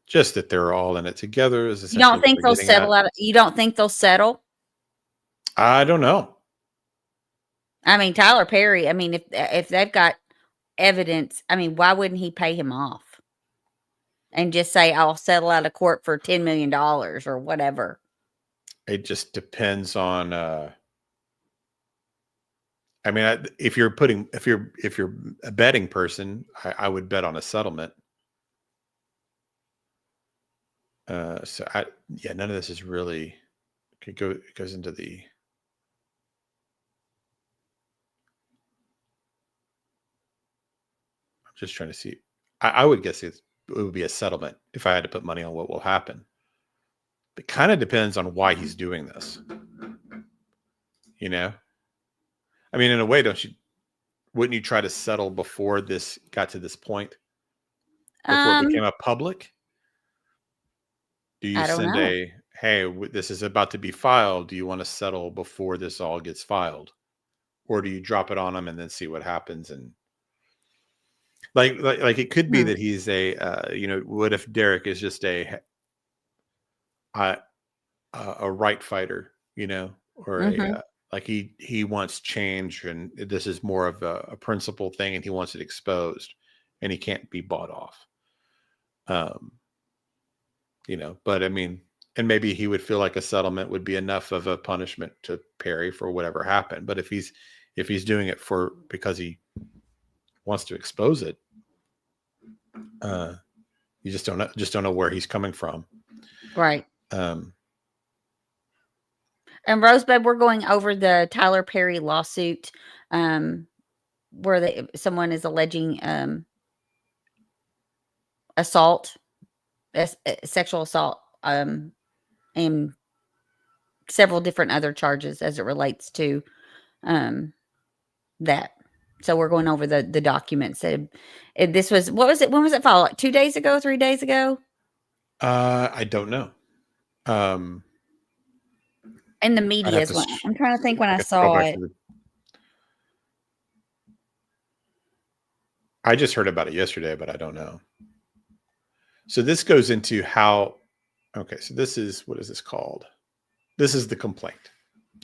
Just that they're all in it together. You don't think they'll settle out? You don't think they'll settle? I don't know. I mean, Tyler Perry, I mean, if they've got evidence, I mean, why wouldn't he pay him off? And just say, I'll settle out of court for $10 million or whatever. It just depends on, I mean, if you're a betting person, I would bet on a settlement. None of this is really, it goes into the, I'm just trying to see. I would guess it would be a settlement if I had to put money on what will happen. It kind of depends on why he's doing this. You know? I mean, in a way, wouldn't you try to settle before this got to this point? Before it became a public? Do you send hey, this is about to be filed. Do you want to settle before this all gets filed? Or do you drop it on them and then see what happens? And like it could be that he's what if Derek is just a right fighter, or like he wants change, and this is more of a principle thing, and he wants it exposed, and he can't be bought off. But I mean, and maybe he would feel like a settlement would be enough of a punishment to Perry for whatever happened. But if he's doing it because he wants to expose it, you just don't know where he's coming from. Right. And Rosebud, we're going over the Tyler Perry lawsuit, where someone is alleging assault, sexual assault, and several different other charges as it relates to that. So we're going over the documents. This was, what was it? When was it filed? Like 2 days ago, 3 days ago? I don't know. In the media as well. I'm trying to think when I saw it. I just heard about it yesterday, but I don't know. So this goes into how, okay, so this is, what is this called? This is the complaint.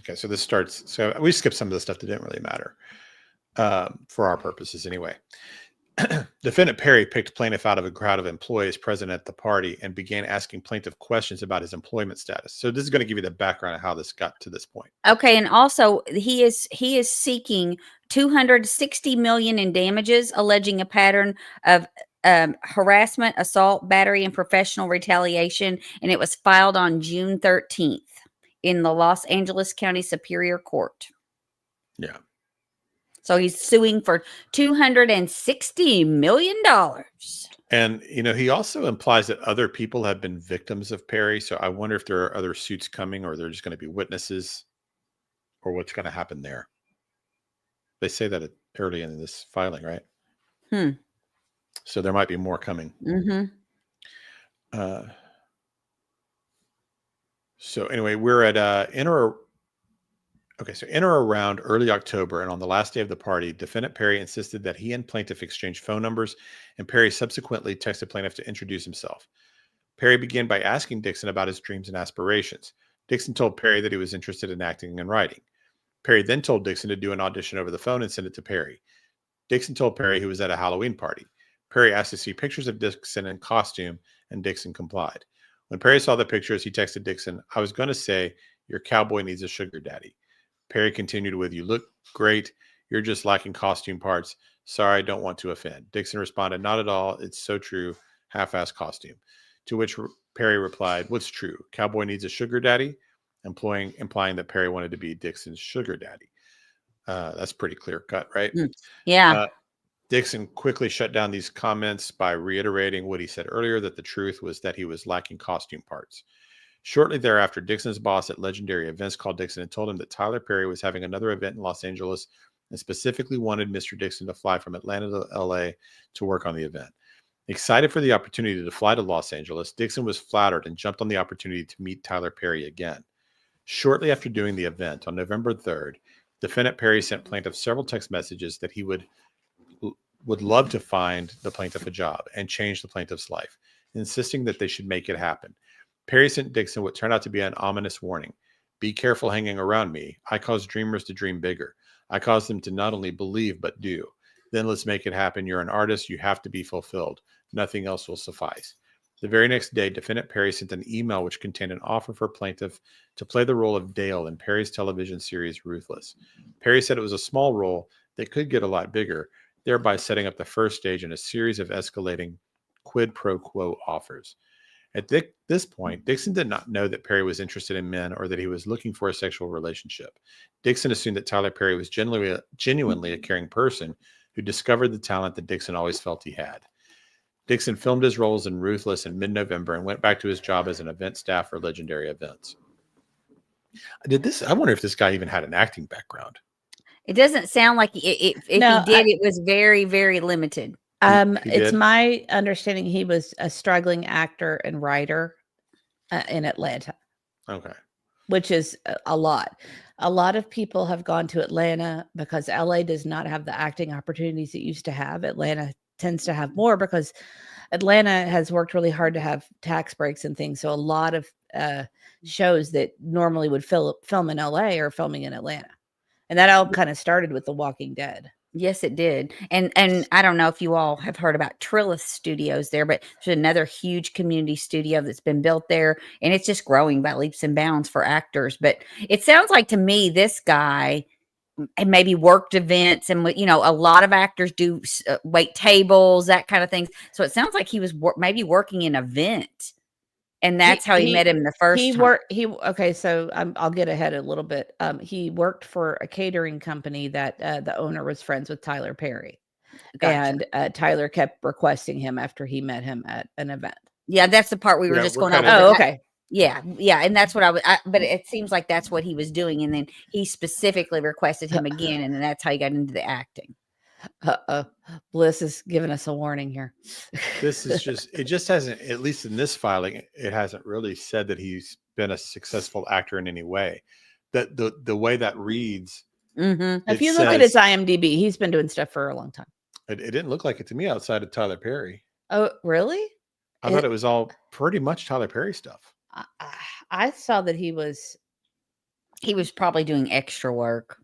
Okay, so this starts. So we skipped some of the stuff that didn't really matter for our purposes anyway. Defendant Perry picked plaintiff out of a crowd of employees present at the party and began asking plaintiff questions about his employment status. So this is going to give you the background of how this got to this point. Okay, and also he is seeking $260 million in damages, alleging a pattern of harassment, assault, battery, and professional retaliation, and it was filed on June 13th in the Los Angeles County Superior Court. Yeah. So he's suing for $260 million. And, he also implies that other people have been victims of Perry. So I wonder if there are other suits coming, or they're just going to be witnesses, or what's going to happen there. They say that early in this filing, right? So there might be more coming. So anyway, we're at in or around early October, and on the last day of the party, defendant Perry insisted that he and plaintiff exchanged phone numbers, and Perry subsequently texted plaintiff to introduce himself. Perry began by asking Dixon about his dreams and aspirations. Dixon told Perry that he was interested in acting and writing. Perry then told Dixon to do an audition over the phone and send it to Perry. Dixon told Perry he was at a Halloween party. Perry asked to see pictures of Dixon in costume, and Dixon complied. When Perry saw the pictures, he texted Dixon, "I was going to say, your cowboy needs a sugar daddy." Perry continued with, "You look great. You're just lacking costume parts. Sorry, I don't want to offend." Dixon responded, "Not at all. It's so true. Half-ass costume." To which Perry replied, "What's true? Cowboy needs a sugar daddy?" Implying that Perry wanted to be Dixon's sugar daddy. That's pretty clear cut, right? Yeah. Dixon quickly shut down these comments by reiterating what he said earlier, that the truth was that he was lacking costume parts. Shortly thereafter, Dixon's boss at Legendary Events called Dixon and told him that Tyler Perry was having another event in Los Angeles and specifically wanted Mr. Dixon to fly from Atlanta to LA to work on the event. Excited for the opportunity to fly to Los Angeles, Dixon was flattered and jumped on the opportunity to meet Tyler Perry again. Shortly after doing the event on November 3rd, defendant Perry sent plaintiff several text messages that he would love to find the plaintiff a job and change the plaintiff's life, insisting that they should make it happen. Perry sent Dixon what turned out to be an ominous warning. "Be careful hanging around me. I cause dreamers to dream bigger. I cause them to not only believe, but do. Then let's make it happen. You're an artist. You have to be fulfilled. Nothing else will suffice." The very next day, defendant Perry sent an email which contained an offer for plaintiff to play the role of Dale in Perry's television series Ruthless. Perry said it was a small role that could get a lot bigger, thereby setting up the first stage in a series of escalating quid pro quo offers. At this point, Dixon did not know that Perry was interested in men or that he was looking for a sexual relationship. Dixon assumed that Tyler Perry was genuinely a caring person who discovered the talent that Dixon always felt he had. Dixon filmed his roles in Ruthless in mid-November and went back to his job as an event staff for Legendary Events. I wonder if this guy even had an acting background. It doesn't sound like if he did, it was very, very limited. It's my understanding he was a struggling actor and writer in Atlanta. Okay. Which is a lot. A lot of people have gone to Atlanta because LA does not have the acting opportunities it used to have. Atlanta tends to have more because Atlanta has worked really hard to have tax breaks and things. So a lot of shows that normally would film in LA are filming in Atlanta. And that all kind of started with The Walking Dead. Yes, it did. And I don't know if you all have heard about Trillis Studios there, but there's another huge community studio that's been built there, and it's just growing by leaps and bounds for actors. But it sounds like to me this guy maybe worked events, and a lot of actors do wait tables, that kind of thing. So it sounds like he was maybe working an event. And that's how he met him the first time. Okay, so I'll get ahead a little bit. He worked for a catering company that the owner was friends with Tyler Perry. Gotcha. And Tyler kept requesting him after he met him at an event. Yeah, that's the part we were just going over. Oh, okay. Yeah, and that's what but it seems like that's what he was doing. And then he specifically requested him again, and then that's how he got into the acting. Bliss is giving us a warning here. This is it just hasn't, at least in this filing, it hasn't really said that he's been a successful actor in any way. That the way that reads. Mm-hmm. If you look at his IMDb, he's been doing stuff for a long time. It didn't look like it to me outside of Tyler Perry. Oh, really? I thought it was all pretty much Tyler Perry stuff. I saw that he was He was probably doing extra work.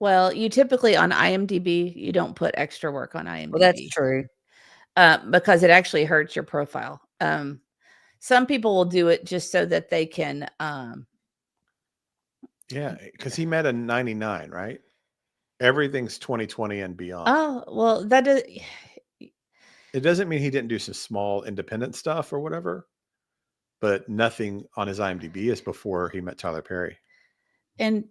Well, you typically on IMDb, you don't put extra work on IMDb. Well, that's true. Because it actually hurts your profile. Some people will do it just so that they can. Yeah, because he met a 99, right? Everything's 2020 and beyond. Oh, well, that does. It doesn't mean he didn't do some small independent stuff or whatever, but nothing on his IMDb is before he met Tyler Perry. And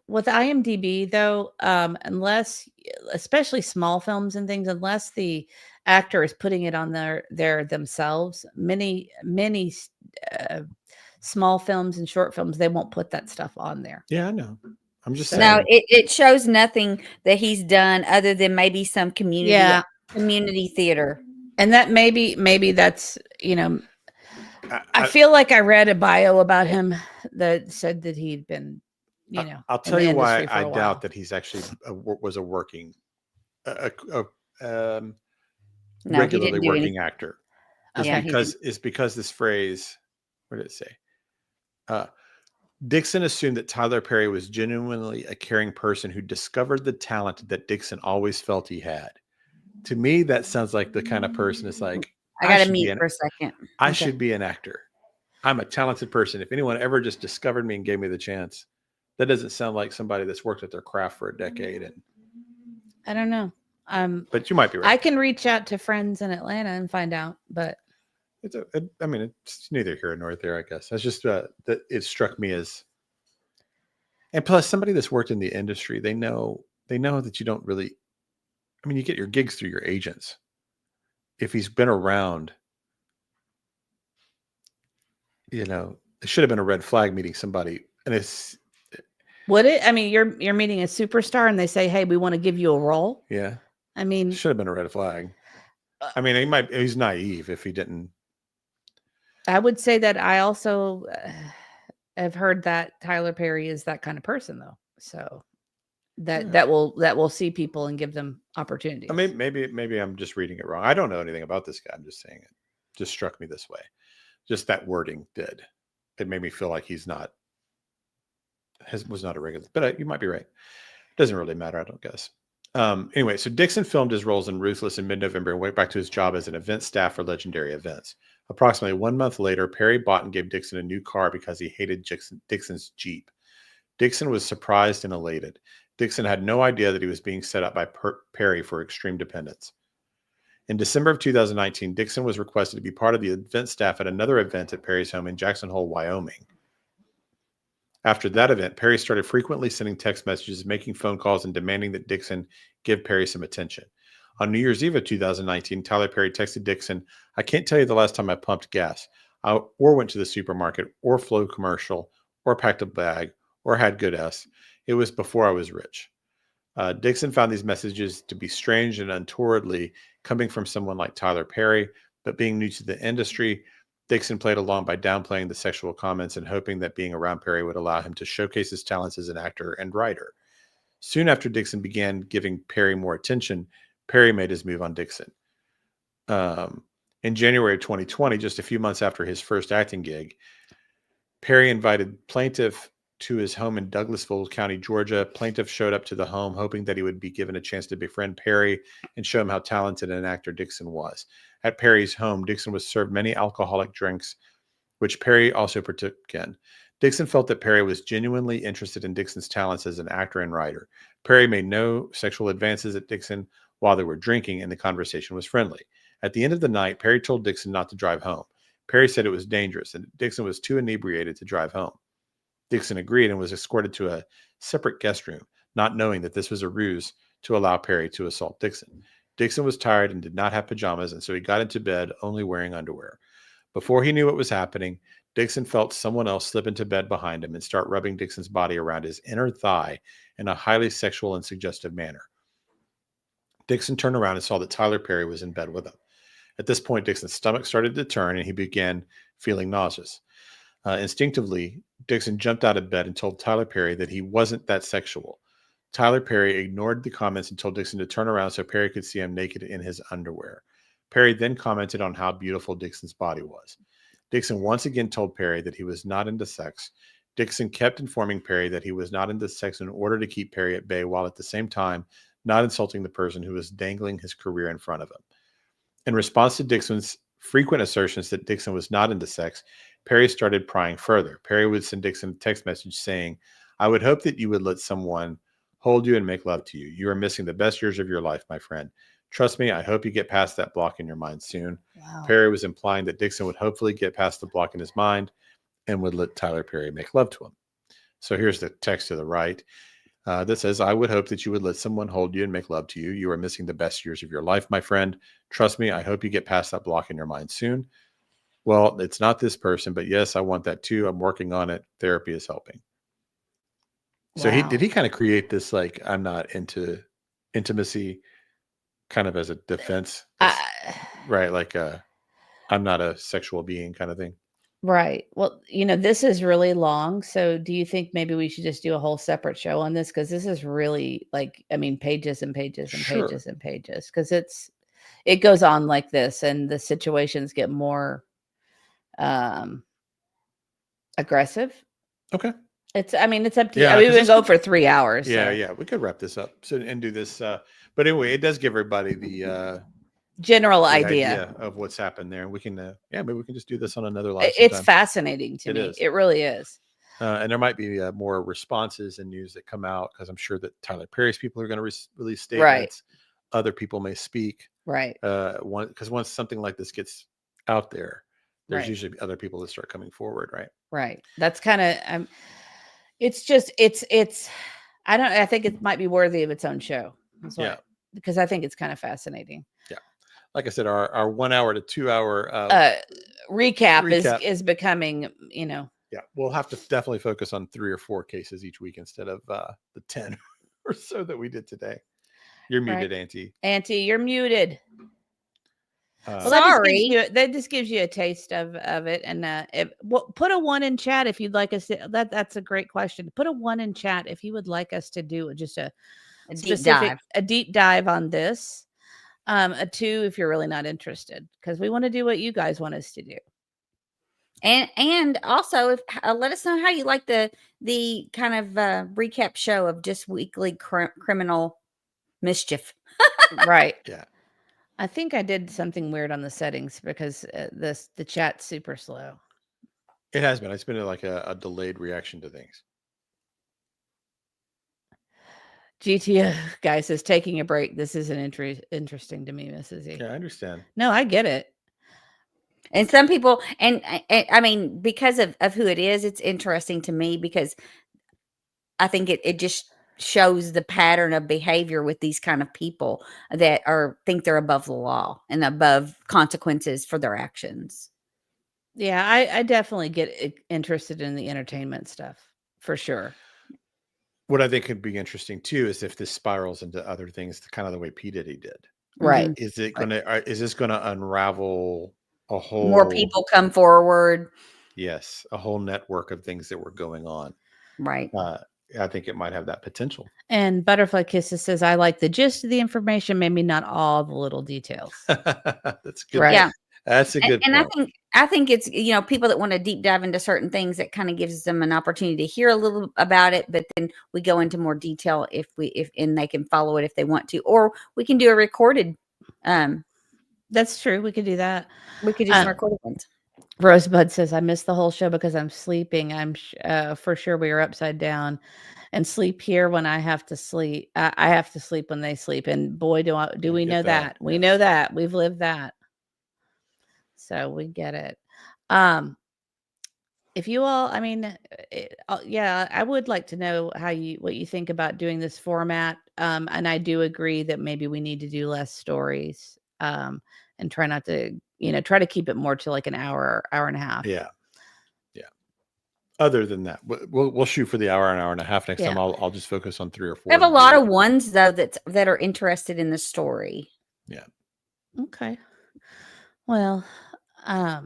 with IMDb, though, unless, especially small films and things, unless the actor is putting it on there themselves, many small films and short films, they won't put that stuff on there. Yeah, I know. I'm just So- saying. No, it shows nothing that he's done other than maybe some community theater. And that maybe that's, I feel like I read a bio about him that said that he'd been, I'll tell you why I doubt that he's actually was a working, regularly working actor. It's because this phrase, what did it say? Dixon assumed that Tyler Perry was genuinely a caring person who discovered the talent that Dixon always felt he had. To me, that sounds like the kind of person that's like, I got to mute for a second. I should be an actor. I'm a talented person. If anyone ever just discovered me and gave me the chance, that doesn't sound like somebody that's worked at their craft for a decade. And I don't know. But you might be right. I can reach out to friends in Atlanta and find out, but it's neither here nor there, I guess. That's just that it struck me as, and plus somebody that's worked in the industry, they know that you don't really, you get your gigs through your agents. If he's been around, it should have been a red flag meeting somebody. And it's, would it? You're meeting a superstar and they say, "Hey, we want to give you a role." Yeah. It should have been a red flag. He's naive if he didn't. I would say that I also have heard that Tyler Perry is that kind of person, though. So that will see people and give them opportunities. Maybe I'm just reading it wrong. I don't know anything about this guy. I'm just saying it just struck me this way. Just that wording did. It made me feel like was not a regular. But you might be right. Doesn't really matter, I don't guess. Anyway, so Dixon filmed his roles in Ruthless in mid-November and went back to his job as an event staff for Legendary Events. Approximately 1 month later, Perry bought and gave Dixon a new car because he hated Dixon's Jeep. Dixon was surprised and elated. Dixon had no idea that he was being set up by Perry for extreme dependence. In December of 2019, Dixon was requested to be part of the event staff at another event at Perry's home in Jackson Hole, Wyoming. After that event, Perry started frequently sending text messages, making phone calls, and demanding that Dixon give Perry some attention. On New Year's Eve of 2019, Tyler Perry texted Dixon, "I can't tell you the last time I pumped gas, or went to the supermarket, or flew a commercial, or packed a bag, or had good ass. It was before I was rich." Dixon found these messages to be strange and untowardly coming from someone like Tyler Perry, but being new to the industry, Dixon played along by downplaying the sexual comments and hoping that being around Perry would allow him to showcase his talents as an actor and writer. Soon after Dixon began giving Perry more attention, Perry made his move on Dixon. In January of 2020, just a few months after his first acting gig, Perry invited Plaintiff to his home in Douglasville County, Georgia. Plaintiff showed up to the home hoping that he would be given a chance to befriend Perry and show him how talented an actor Dixon was. At Perry's home, Dixon was served many alcoholic drinks, which Perry also partook in. Dixon felt that Perry was genuinely interested in Dixon's talents as an actor and writer. Perry made no sexual advances at Dixon while they were drinking, and the conversation was friendly. At the end of the night, Perry told Dixon not to drive home. Perry said it was dangerous, and Dixon was too inebriated to drive home. Dixon agreed and was escorted to a separate guest room, not knowing that this was a ruse to allow Perry to assault Dixon. Dixon was tired and did not have pajamas, and so he got into bed only wearing underwear. Before he knew what was happening, Dixon felt someone else slip into bed behind him and start rubbing Dixon's body around his inner thigh in a highly sexual and suggestive manner. Dixon turned around and saw that Tyler Perry was in bed with him. At this point, Dixon's stomach started to turn and he began feeling nauseous. Instinctively, Dixon jumped out of bed and told Tyler Perry that he wasn't that sexual. Tyler Perry ignored the comments and told Dixon to turn around so Perry could see him naked in his underwear. Perry then commented on how beautiful Dixon's body was. Dixon once again told Perry that he was not into sex. Dixon kept informing Perry that he was not into sex in order to keep Perry at bay, while at the same time not insulting the person who was dangling his career in front of him. In response to Dixon's frequent assertions that Dixon was not into sex, Perry started prying further. Perry would send Dixon a text message saying, "I would hope that you would let someone hold you and make love to you. You are missing the best years of your life, my friend. Trust me, I hope you get past that block in your mind soon." Wow. Perry was implying that Dixon would hopefully get past the block in his mind and would let Tyler Perry make love to him. So here's the text to the right that says, "I would hope that you would let someone hold you and make love to you. You are missing the best years of your life, my friend. Trust me, I hope you get past that block in your mind soon." Well, it's not this person, but yes, I want that too. I'm working on it. Therapy is helping. So Wow. he kind of create this, like, I'm not into intimacy kind of as a defense, right? Like, I'm not a sexual being kind of thing. Right. Well, this is really long. So do you think maybe we should just do a whole separate show on this? Because this is really pages and pages and Sure. pages and pages. Because it goes on like this, and the situations get more aggressive. Okay. It's up to Yeah, you. We 'cause would it's go good. for 3 hours. Yeah, so. yeah, we could wrap this up and do this. But anyway, it does give everybody the General the idea. of what's happened there. We can, maybe we can just do this on another live It's sometime. fascinating to It me. is. It really is. And there might be more responses and news that come out, because I'm sure that Tyler Perry's people are going to release statements. Other people may speak. Right. Because once something like this gets out there, there's Right. usually other people that start coming forward, right? Right. That's kind of it's I think it might be worthy of its own show. Yeah. Because I think it's kind of fascinating. Yeah. Like I said, our 1 hour to 2 hour Recap recap. is becoming, Yeah, we'll have to definitely focus on 3 or 4 cases each week instead of the 10 or so that we did today. You're muted, Auntie. Auntie, you're muted. Well, Sorry. That just gives you a taste of it. And put a 1 in chat if you'd like us to. That's a great question. Put a 1 in chat if you would like us to do just a deep dive on this. A 2 if you're really not interested, because we want to do what you guys want us to do. And also, if let us know how you like the kind of recap show of just weekly criminal mischief. Right. Yeah. I think I did something weird on the settings because the chat's super slow. It has been. It's been like a delayed reaction to things. GTO guy says taking a break. This isn't interesting to me, Mrs. E. Yeah, I understand. No, I get it. And some people, and I mean, because of who it is, it's interesting to me because I think it just shows the pattern of behavior with these kind of people that think they're above the law and above consequences for their actions. Yeah, I definitely get interested in the entertainment stuff for sure. What I think could be interesting too is if this spirals into other things, kind of the way P. Diddy did. Right. Is this going to unravel a whole more people come forward? Yes, a whole network of things that were going on. Right. I think it might have that potential. And Butterfly Kisses says, I like the gist of the information, maybe not all the little details. That's good. Right. Yeah. That's a good and point. I think it's, people that want to deep dive into certain things, that kind of gives them an opportunity to hear a little about it, but then we go into more detail if and they can follow it if they want to, or we can do a recorded. That's true. We could do that. We could do some recorded ones. Rosebud says, I missed the whole show because I'm sleeping. I'm for sure we are upside down and sleep here when I have to sleep. I have to sleep when they sleep. And boy, do we know that. We know that. We've lived that. So we get it. If you all, I mean, I would like to know what you think about doing this format. And I do agree that maybe we need to do less stories and try not to, try to keep it more to like an hour and a half. Yeah. Yeah. Other than that, we'll shoot for the hour and a half next time. I'll just focus on 3 or 4. We have a lot of ones though that are interested in the story. Yeah. Okay. Well, I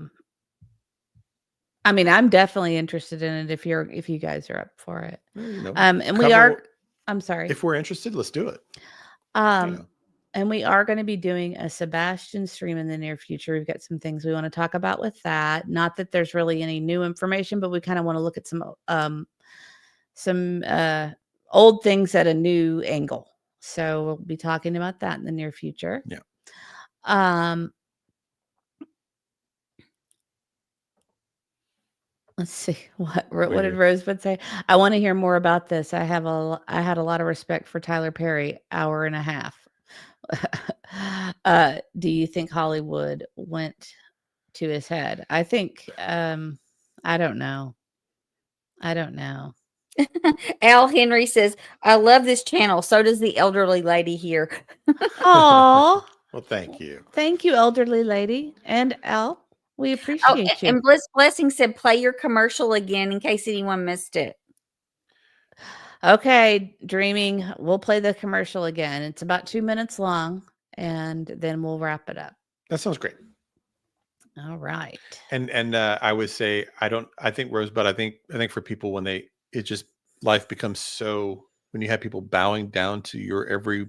mean, I'm definitely interested in it if you guys are up for it. And we are. I'm sorry. If we're interested, let's do it. And we are going to be doing a Sebastian stream in the near future. We've got some things we want to talk about with that. Not that there's really any new information, but we kind of want to look at some old things at a new angle. So we'll be talking about that in the near future. Yeah. Let's see what did Rosebud say? I want to hear more about this. I had a lot of respect for Tyler Perry. Hour and a half. Do you think Hollywood went to his head? I think I don't know. Al Henry says, I love this channel. So does the elderly lady here. Oh, Well, thank you. Thank you, elderly lady. And Al, we appreciate you. And Bliss Blessing said, play your commercial again in case anyone missed it. Okay, Dreaming. We'll play the commercial again. It's about 2 minutes long, and then we'll wrap it up. That sounds great. All right. And I would say I think Rosebud, I think for people when life becomes so, when you have people bowing down to your every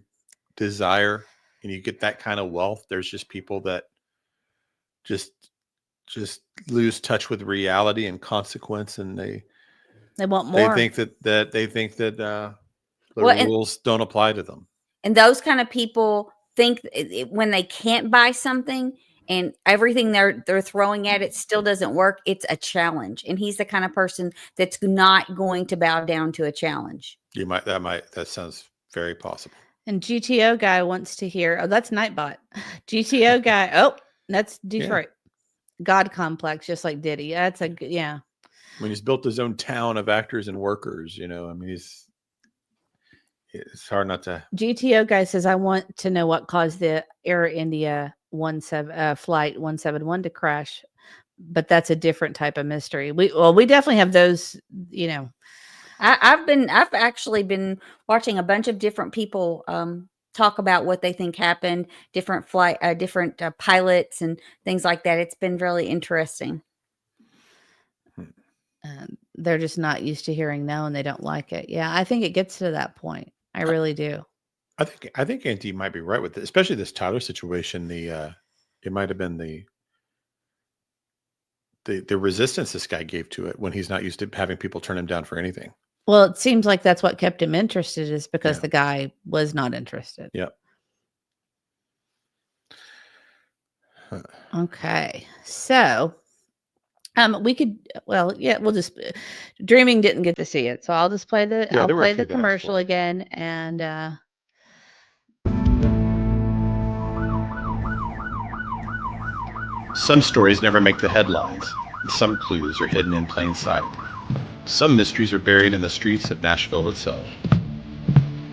desire and you get that kind of wealth, there's just people that just lose touch with reality and consequence, and they want more. They think that the rules don't apply to them. And those kind of people think when they can't buy something and everything they're throwing at it still doesn't work, it's a challenge. And he's the kind of person that's not going to bow down to a challenge. That sounds very possible. And GTO guy wants to hear. Oh, that's Nightbot. GTO guy. Oh, that's Detroit. Yeah. God complex, just like Diddy. That's yeah. I mean, he's built his own town of actors and workers. I mean, it's hard not to. GTO guy says, I want to know what caused the Air India flight 171 to crash, but that's a different type of mystery. We definitely have those. I've actually been watching a bunch of different people talk about what they think happened, different pilots and things like that. It's been really interesting. They're just not used to hearing no, and they don't like it. Yeah, I think it gets to that point. I really do. I think Auntie might be right with it, especially this Tyler situation. It might have been the resistance this guy gave to it when he's not used to having people turn him down for anything. Well, it seems like that's what kept him interested, is because the guy was not interested. Yep. Okay, so we'll just Dreaming didn't get to see it, so I'll just play the commercial again, and some stories never make the headlines, and some clues are hidden in plain sight. Some mysteries are buried in the streets of Nashville itself.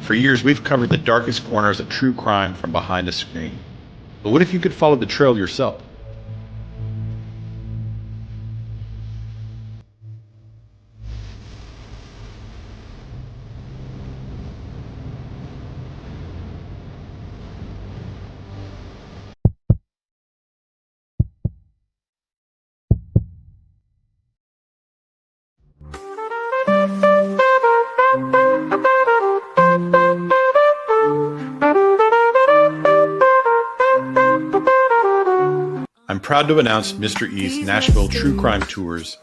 For years, we've covered the darkest corners of true crime from behind a screen. But what if you could follow the trail yourself? I'm proud to announce Mr. E's Nashville True Crime Tours.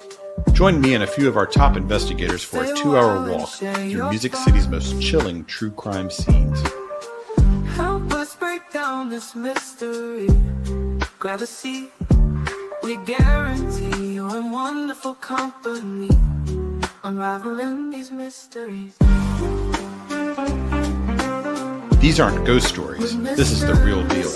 Join me and a few of our top investigators for a 2-hour walk through Music City's most chilling true crime scenes. Help us break down this mystery. Grab a seat. We guarantee you're in wonderful company. Unraveling these mysteries. These aren't ghost stories. This is the real deal.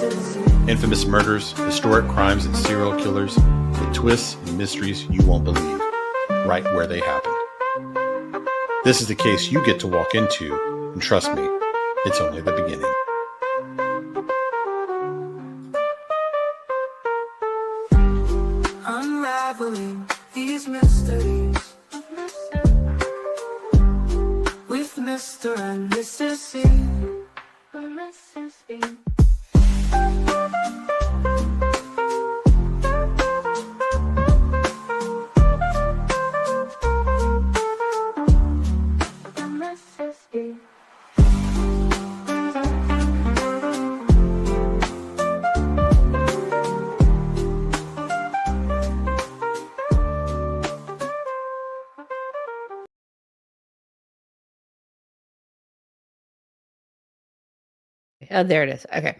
Infamous murders, historic crimes, and serial killers with twists and mysteries you won't believe, right where they happened. This is the case you get to walk into, and trust me, it's only the beginning. Unraveling these mysteries with Mr. and Mrs. E. Oh, there it is. Okay.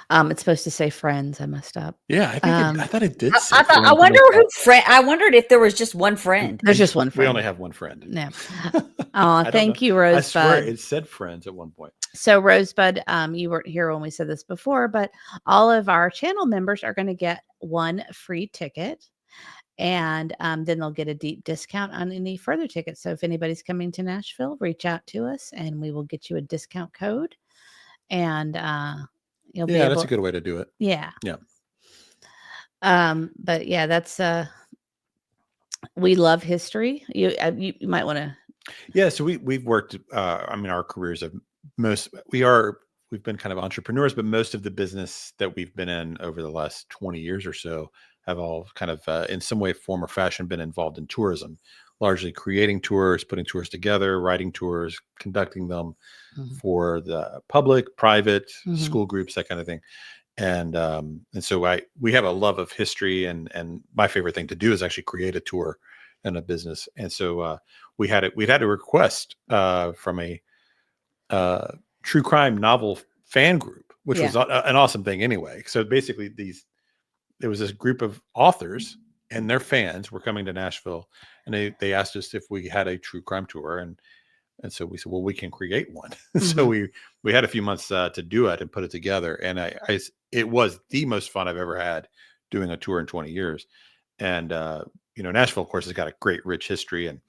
It's supposed to say friends. I messed up. Yeah, I thought it did say I thought. I friends. wonder who friend. I wondered if there was just one friend. There's just one We friend. only have one friend. No. I Oh, don't thank know. you, I swear Rosebud. it said friends at one point. So, Rosebud, you weren't here when we said this before, but all of our channel members are going to get one free ticket. And then they'll get a deep discount on any further tickets. So if anybody's coming to Nashville, reach out to us and we will get you a discount code. And you'll be able. That's a good way to do it. Yeah. Yeah. But yeah, that's we love history. You might want to. Yeah. So we've worked. I mean, our careers have we've been kind of entrepreneurs, but most of the business that we've been in over the last 20 years or so have all kind of in some way, form, or fashion been involved in tourism, largely creating tours, putting tours together, writing tours, conducting them for the public, private, school groups, that kind of thing. And so we have a love of history, and my favorite thing to do is actually create a tour and a business. And so we'd had a request from a true crime novel fan group, which was an awesome thing anyway. So basically there was this group of authors and their fans were coming to Nashville, and they asked us if we had a true crime tour. And so we said, well, we can create one. So we had a few months to do it and put it together. And it was the most fun I've ever had doing a tour in 20 years. And, Nashville, of course, has got a great, rich history. And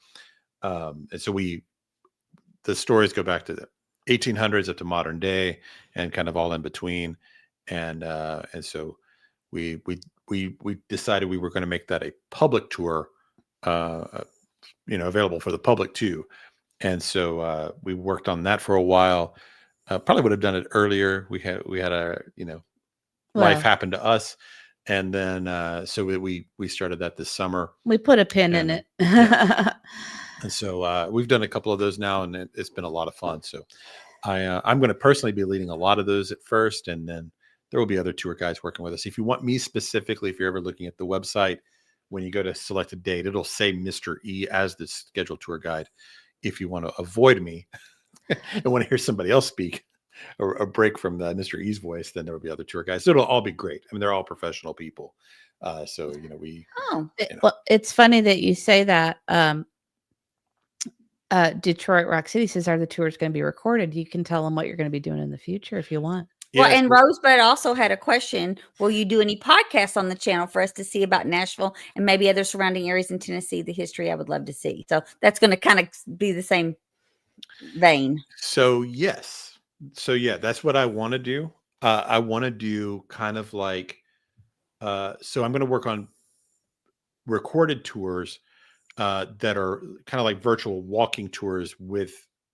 so the stories go back to the 1800s up to modern day and kind of all in between. And so we decided we were going to make that a public tour, available for the public too. And so we worked on that for a while. Probably would have done it earlier. We had life happen to us, and then so we started that this summer. We put a pin in it. And so we've done a couple of those now, and it's been a lot of fun. So I'm going to personally be leading a lot of those at first, and then there will be other tour guides working with us. If you want me specifically, if you're ever looking at the website, when you go to select a date, it'll say Mr. E as the scheduled tour guide. If you want to avoid me and want to hear somebody else speak or a break from the Mr. E's voice, then there will be other tour guides. So it'll all be great. I mean, they're all professional people. So, Well, it's funny that you say that. Detroit Rock City says, are the tours going to be recorded? You can tell them what you're going to be doing in the future if you want. Well, and Rosebud also had a question. Will you do any podcasts on the channel for us to see about Nashville and maybe other surrounding areas in Tennessee, the history I would love to see? So that's going to kind of be the same vein. So, yes. So, yeah, that's what I want to do. I want to do kind of like, so I'm going to work on recorded tours that are kind of like virtual walking tours with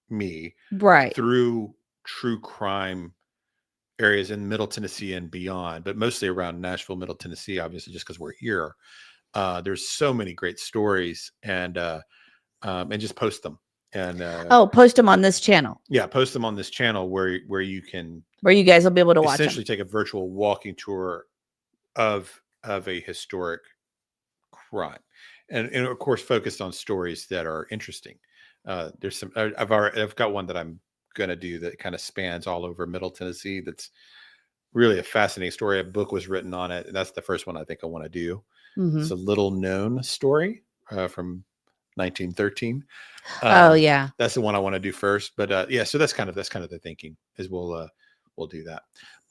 me. Right. Through true crime areas in Middle Tennessee and beyond, but mostly around Nashville, Middle Tennessee, obviously, just because we're here. There's so many great stories, and just post them. And post them on this channel. Yeah, post them on this channel where you guys will be able to watch essentially take a virtual walking tour of a historic crime, and of course focused on stories that are interesting. There's some I've got one that I'm going to do that kind of spans all over Middle Tennessee. That's really a fascinating story. A book was written on it. And that's the first one I think I want to do. It's a little known story from 1913. Yeah, that's the one I want to do first. But so that's kind of the thinking is we'll do that.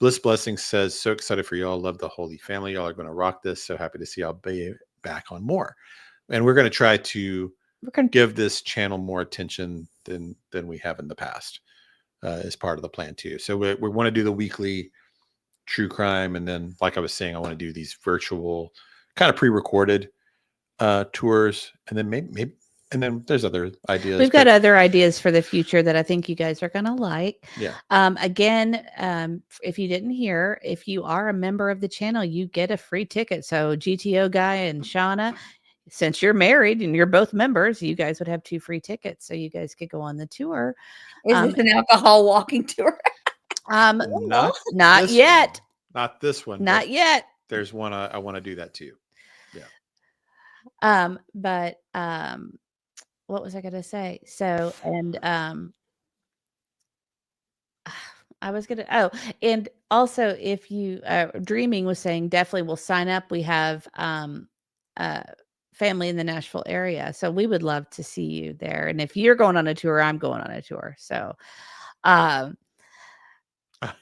Bliss Blessing says, so excited for y'all. Love the Holy Family. Y'all are going to rock this. So happy to see y'all be back on more. And we're going to try to give this channel more attention than we have in the past. As part of the plan too. So we want to do the weekly true crime. And then, like I was saying, I want to do these virtual kind of pre-recorded tours. And then maybe, and then there's other ideas. We've got other ideas for the future that I think you guys are going to like. Yeah. Again, if you didn't hear, if you are a member of the channel, you get a free ticket. So GTO Guy and Shauna, since you're married and you're both members, you guys would have 2 free tickets. So you guys could go on the tour. Is this an alcohol walking tour? Not yet. Not this one. Not yet. There's one I want to do that too. Yeah. But what was I going to say? So, and I was gonna. Oh, and also, if you Dreaming was saying, definitely will sign up. We have uh family in the Nashville area, so we would love to see you there. And if you're going on a tour, I'm going on a tour. So, um,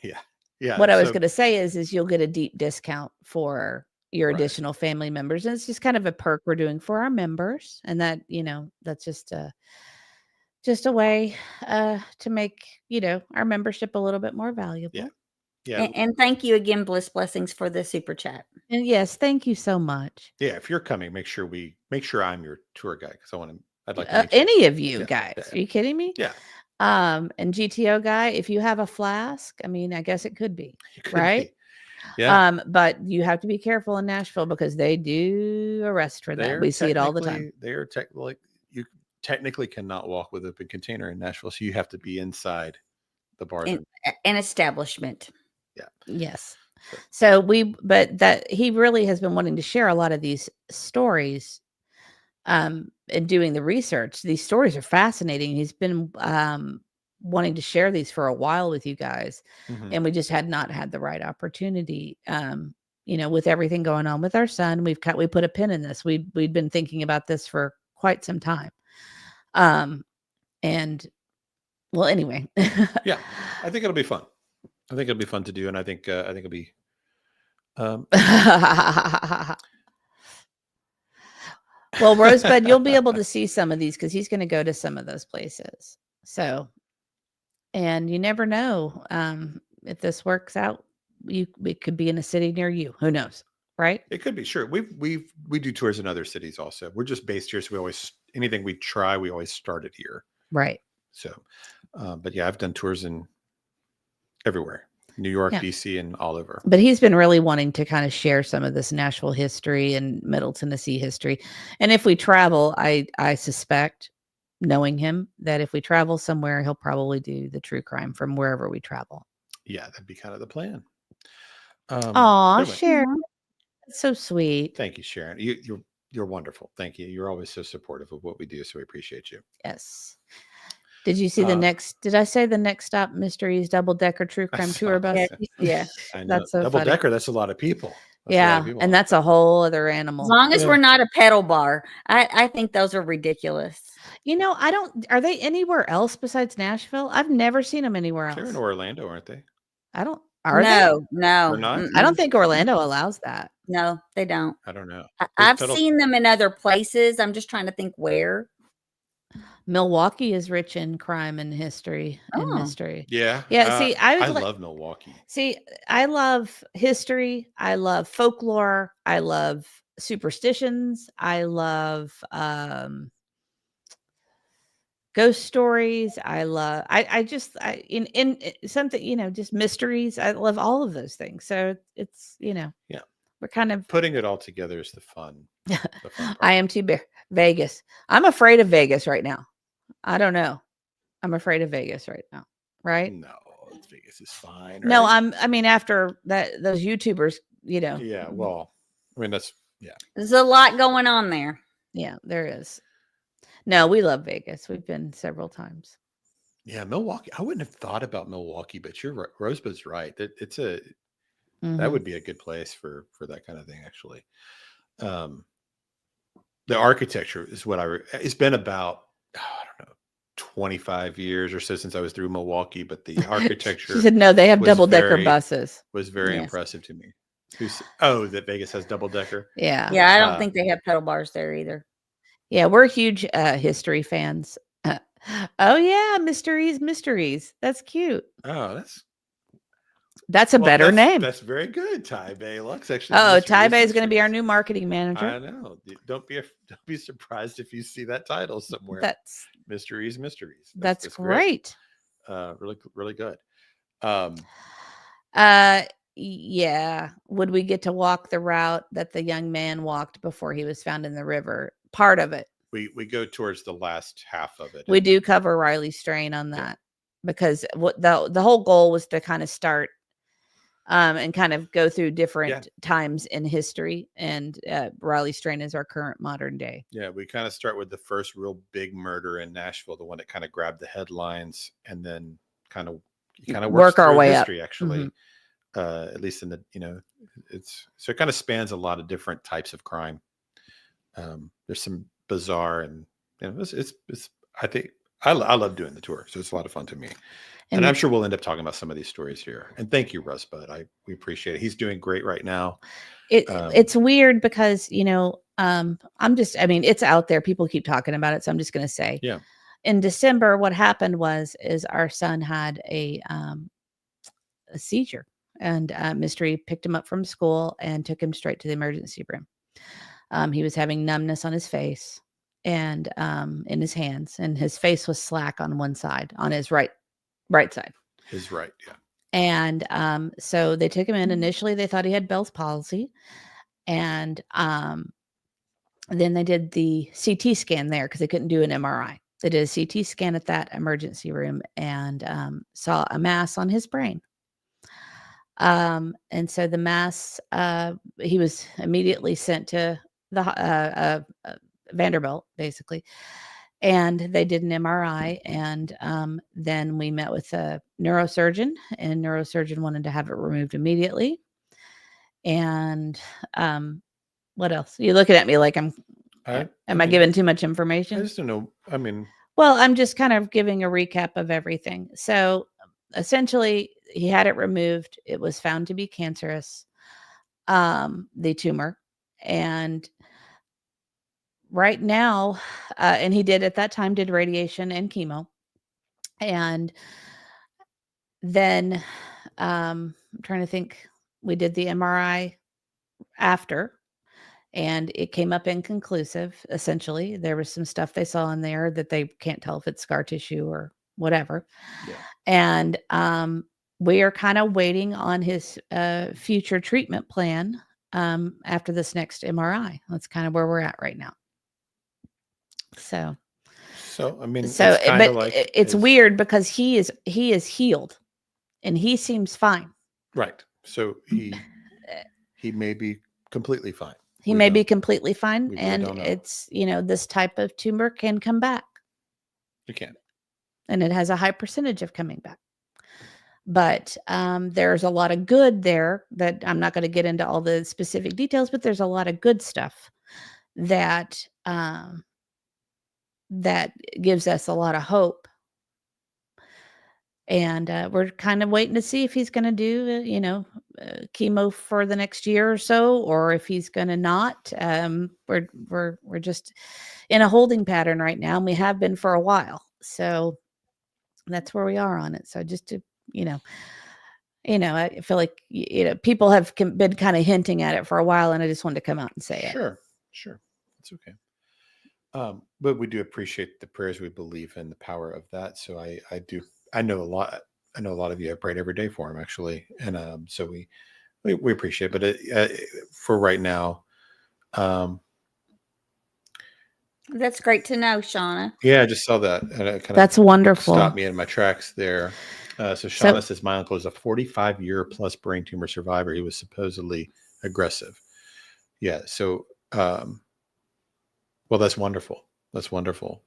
Yeah. Yeah. what I was So, going to say is you'll get a deep discount for your right. additional family members, and it's just kind of a perk we're doing for our members, and that that's just a way to make our membership a little bit more valuable. Yeah. Yeah. And thank you again, Bliss Blessings, for the super chat. And yes, thank you so much. Yeah. If you're coming, make sure I'm your tour guide, because I'd like to meet you. Any of you Yeah, guys, yeah. are you kidding me? Yeah. And GTO guy, if you have a flask, I mean, I guess it could be, Could right? be. Yeah. But you have to be careful in Nashville because they do arrest for that. We see it all the time. They are you technically cannot walk with open container in Nashville, so you have to be inside the bar. An establishment. Yeah. Yes. But that he really has been wanting to share a lot of these stories, and doing the research. These stories are fascinating. He's been wanting to share these for a while with you guys, and we just had not had the right opportunity. With everything going on with our son, we put a pin in this. We'd been thinking about this for quite some time. And well, anyway. Yeah, I think it'll be fun. I think it'll be fun to do, and I think it'll be. Well, Rosebud, you'll be able to see some of these because he's going to go to some of those places. So, and you never know if this works out. It could be in a city near you. Who knows, right? It could be. Sure, we do tours in other cities also. We're just based here, so we always anything we try, we always start it here. Right. So, but yeah, I've done tours in everywhere. New York, DC, and all over. But he's been really wanting to kind of share some of this Nashville history and Middle Tennessee history. And if we travel, I suspect, knowing him, that if we travel somewhere, he'll probably do the true crime from wherever we travel. Yeah, that'd be kind of the plan. Aw, Sharon. That's so sweet. Thank you, Sharon. You're wonderful. Thank you. You're always so supportive of what we do, so we appreciate you. Yes. Did you see did I say the next stop Mysteries double-decker true crime tour bus? Yeah. That's so double funny. decker, that's a lot of people. And that's a whole other animal. As long as we're not a pedal bar, I think those are ridiculous. Are they anywhere else besides Nashville? I've never seen them anywhere else. They're in Orlando, aren't they? No. They're not? I don't think Orlando allows that. No, they don't. I don't know. I've seen them in other places. I'm just trying to think where. Milwaukee is rich in crime and history and mystery. Yeah. Yeah. See, I love Milwaukee. See, I love history. I love folklore. I love superstitions. I love ghost stories. I love in something, just mysteries. I love all of those things. So it's, we're kind of putting it all together is the fun. I am too. Vegas. I'm afraid of Vegas right now. I don't know. I'm afraid of Vegas right now. Right? No, Vegas is fine. Right? No, after those YouTubers, Yeah. Well, There's a lot going on there. Yeah, there is. No, we love Vegas. We've been several times. Yeah, Milwaukee. I wouldn't have thought about Milwaukee, but you're right. Rosebud's right. That would be a good place for that kind of thing, actually. The architecture is it's been about, I don't know, 25 years or so since I was through Milwaukee, but the architecture. She said, no, they have double-decker buses. Was very impressive to me. That Vegas has double-decker? Yeah. Yeah, I don't think they have pedal bars there either. Yeah, we're huge history fans. Oh, yeah, mysteries. That's cute. Oh, that's a better name. That's very good. Ty Bay Lux, actually. Oh, Ty Bay is going to be our new marketing manager. I know. Don't be surprised if you see that title somewhere. That's mysteries. That's great. Really, really good. Yeah. Would we get to walk the route that the young man walked before he was found in the river? Part of it. We go towards the last half of it. We do cover Riley Strain on that because what the whole goal was to kind of start and kind of go through different times in history. And Riley Strain is our current modern day. Yeah, we kind of start with the first real big murder in Nashville, the one that kind of grabbed the headlines, and then kind of kind of work our way history, up. actually. At least in the, it's so it kind of spans a lot of different types of crime. There's some bizarre and it's I think I love doing the tour, so it's a lot of fun to me. And I'm sure we'll end up talking about some of these stories here. And thank you, Rosebud. We appreciate it. He's doing great right now. It's weird because it's out there. People keep talking about it, so I'm just going to say, yeah. In December, what happened is our son had a seizure, and Mystery picked him up from school and took him straight to the emergency room. He was having numbness on his face and in his hands, and his face was slack on one side, on his right side. His right, yeah. And so they took him in. Initially, they thought he had Bell's palsy, and then they did the CT scan there because they couldn't do an MRI. They did a CT scan at that emergency room and saw a mass on his brain. And so the mass, he was immediately sent to the Vanderbilt, basically. And they did an MRI, and then we met with a neurosurgeon, and neurosurgeon wanted to have it removed immediately. And what else? You're looking at me like am I giving too much information? I just don't know. I mean, well, I'm just kind of giving a recap of everything. So essentially, he had it removed. It was found to be cancerous, the tumor, and right now, and he did at that time did radiation and chemo, and then I'm trying to think. We did the MRI after, and it came up inconclusive. Essentially, there was some stuff they saw in there that they can't tell if it's scar tissue or whatever. Yeah. And we are kind of waiting on his future treatment plan after this next MRI. That's kind of where we're at right now. So I mean, it's weird because he is healed, and he seems fine. Right. So he may be completely fine. He may be completely fine, and it's this type of tumor can come back. It can, and it has a high percentage of coming back. But there's a lot of good there that I'm not going to get into all the specific details, but there's a lot of good stuff that that gives us a lot of hope. And we're kind of waiting to see if he's going to do, chemo for the next year or so, or if he's going to not. We're just in a holding pattern right now, and we have been for a while. So that's where we are on it. So just to, I feel like people have been kind of hinting at it for a while, and I just wanted to come out and say it. Sure, it's okay. But we do appreciate the prayers. We believe in the power of that. So I do. I know a lot of you have prayed every day for him, actually, and so we appreciate it. But for right now, that's great to know, Shauna. Yeah, I just saw that. And that's wonderful. Stopped me in my tracks there. So Shauna says my uncle is a 45-year plus brain tumor survivor. He was supposedly aggressive. Yeah. So, well, that's wonderful. That's wonderful.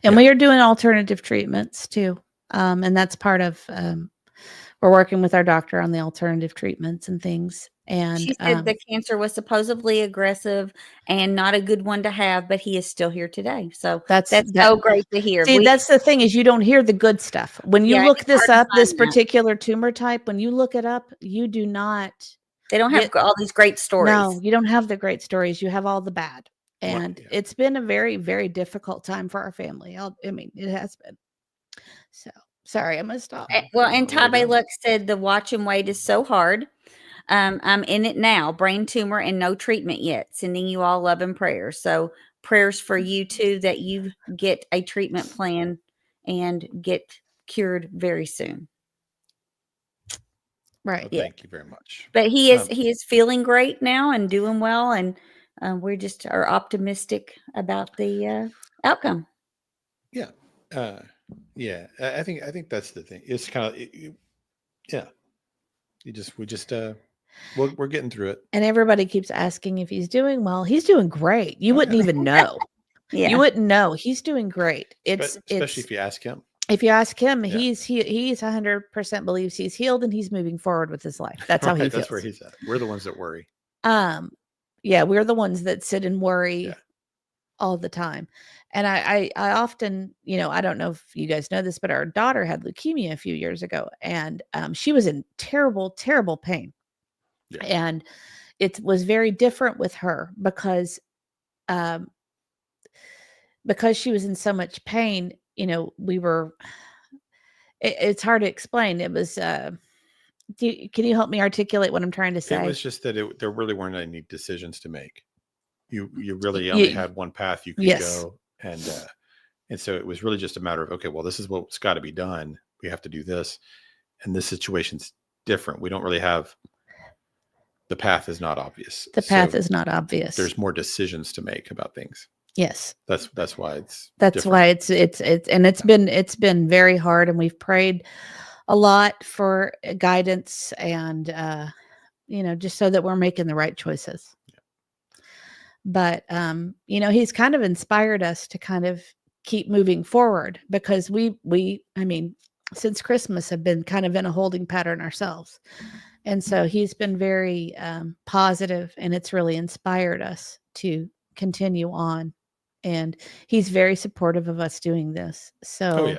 And we are doing alternative treatments too. And that's part of, we're working with our doctor on the alternative treatments and things. And she said the cancer was supposedly aggressive and not a good one to have, but he is still here today. So that's so great to hear. See, that's the thing is you don't hear the good stuff. When you look this up, this particular tumor type, when you look it up, you do not. They don't have all these great stories. No, you don't have the great stories. You have all the bad. And it's been a very, very difficult time for our family. It has been. So sorry, I'm gonna stop. Well, and Tabe Luck said the watch and wait is so hard. I'm in it now. Brain tumor and no treatment yet. Sending you all love and prayers. So prayers for you too, that you get a treatment plan and get cured very soon. Right. Well, thank you very much. But he is feeling great now and doing well, and we just are optimistic about the outcome. Yeah. Yeah. I think that's the thing. It's kind of, yeah. We're getting through it. And everybody keeps asking if he's doing well. He's doing great. You wouldn't even know. Yeah. You wouldn't know. He's doing great. Especially if you ask him. If you ask him, Yeah. he's 100% believes he's healed and he's moving forward with his life. That's how he feels. That's where he's at. We're the ones that worry. Yeah, we're the ones that sit and worry Yeah. all the time. And I often, I don't know if you guys know this, but our daughter had leukemia a few years ago, and she was in terrible, terrible pain. Yeah. And it was very different with her because she was in so much pain. We were. It's hard to explain. It was. Can you help me articulate what I'm trying to say? It was just that there really weren't any decisions to make. You really only had one path you could go, and so it was really just a matter of, okay, well, this is what's got to be done. We have to do this, and this situation's different. We don't really have. The path is not obvious. The path is not obvious. There's more decisions to make about things. Yes. That's why it's and it's been very hard, and we've prayed a lot for guidance and just so that we're making the right choices. Yeah. But he's kind of inspired us to kind of keep moving forward, because we since Christmas have been kind of in a holding pattern ourselves. And so he's been very positive, and it's really inspired us to continue on. And he's very supportive of us doing this. So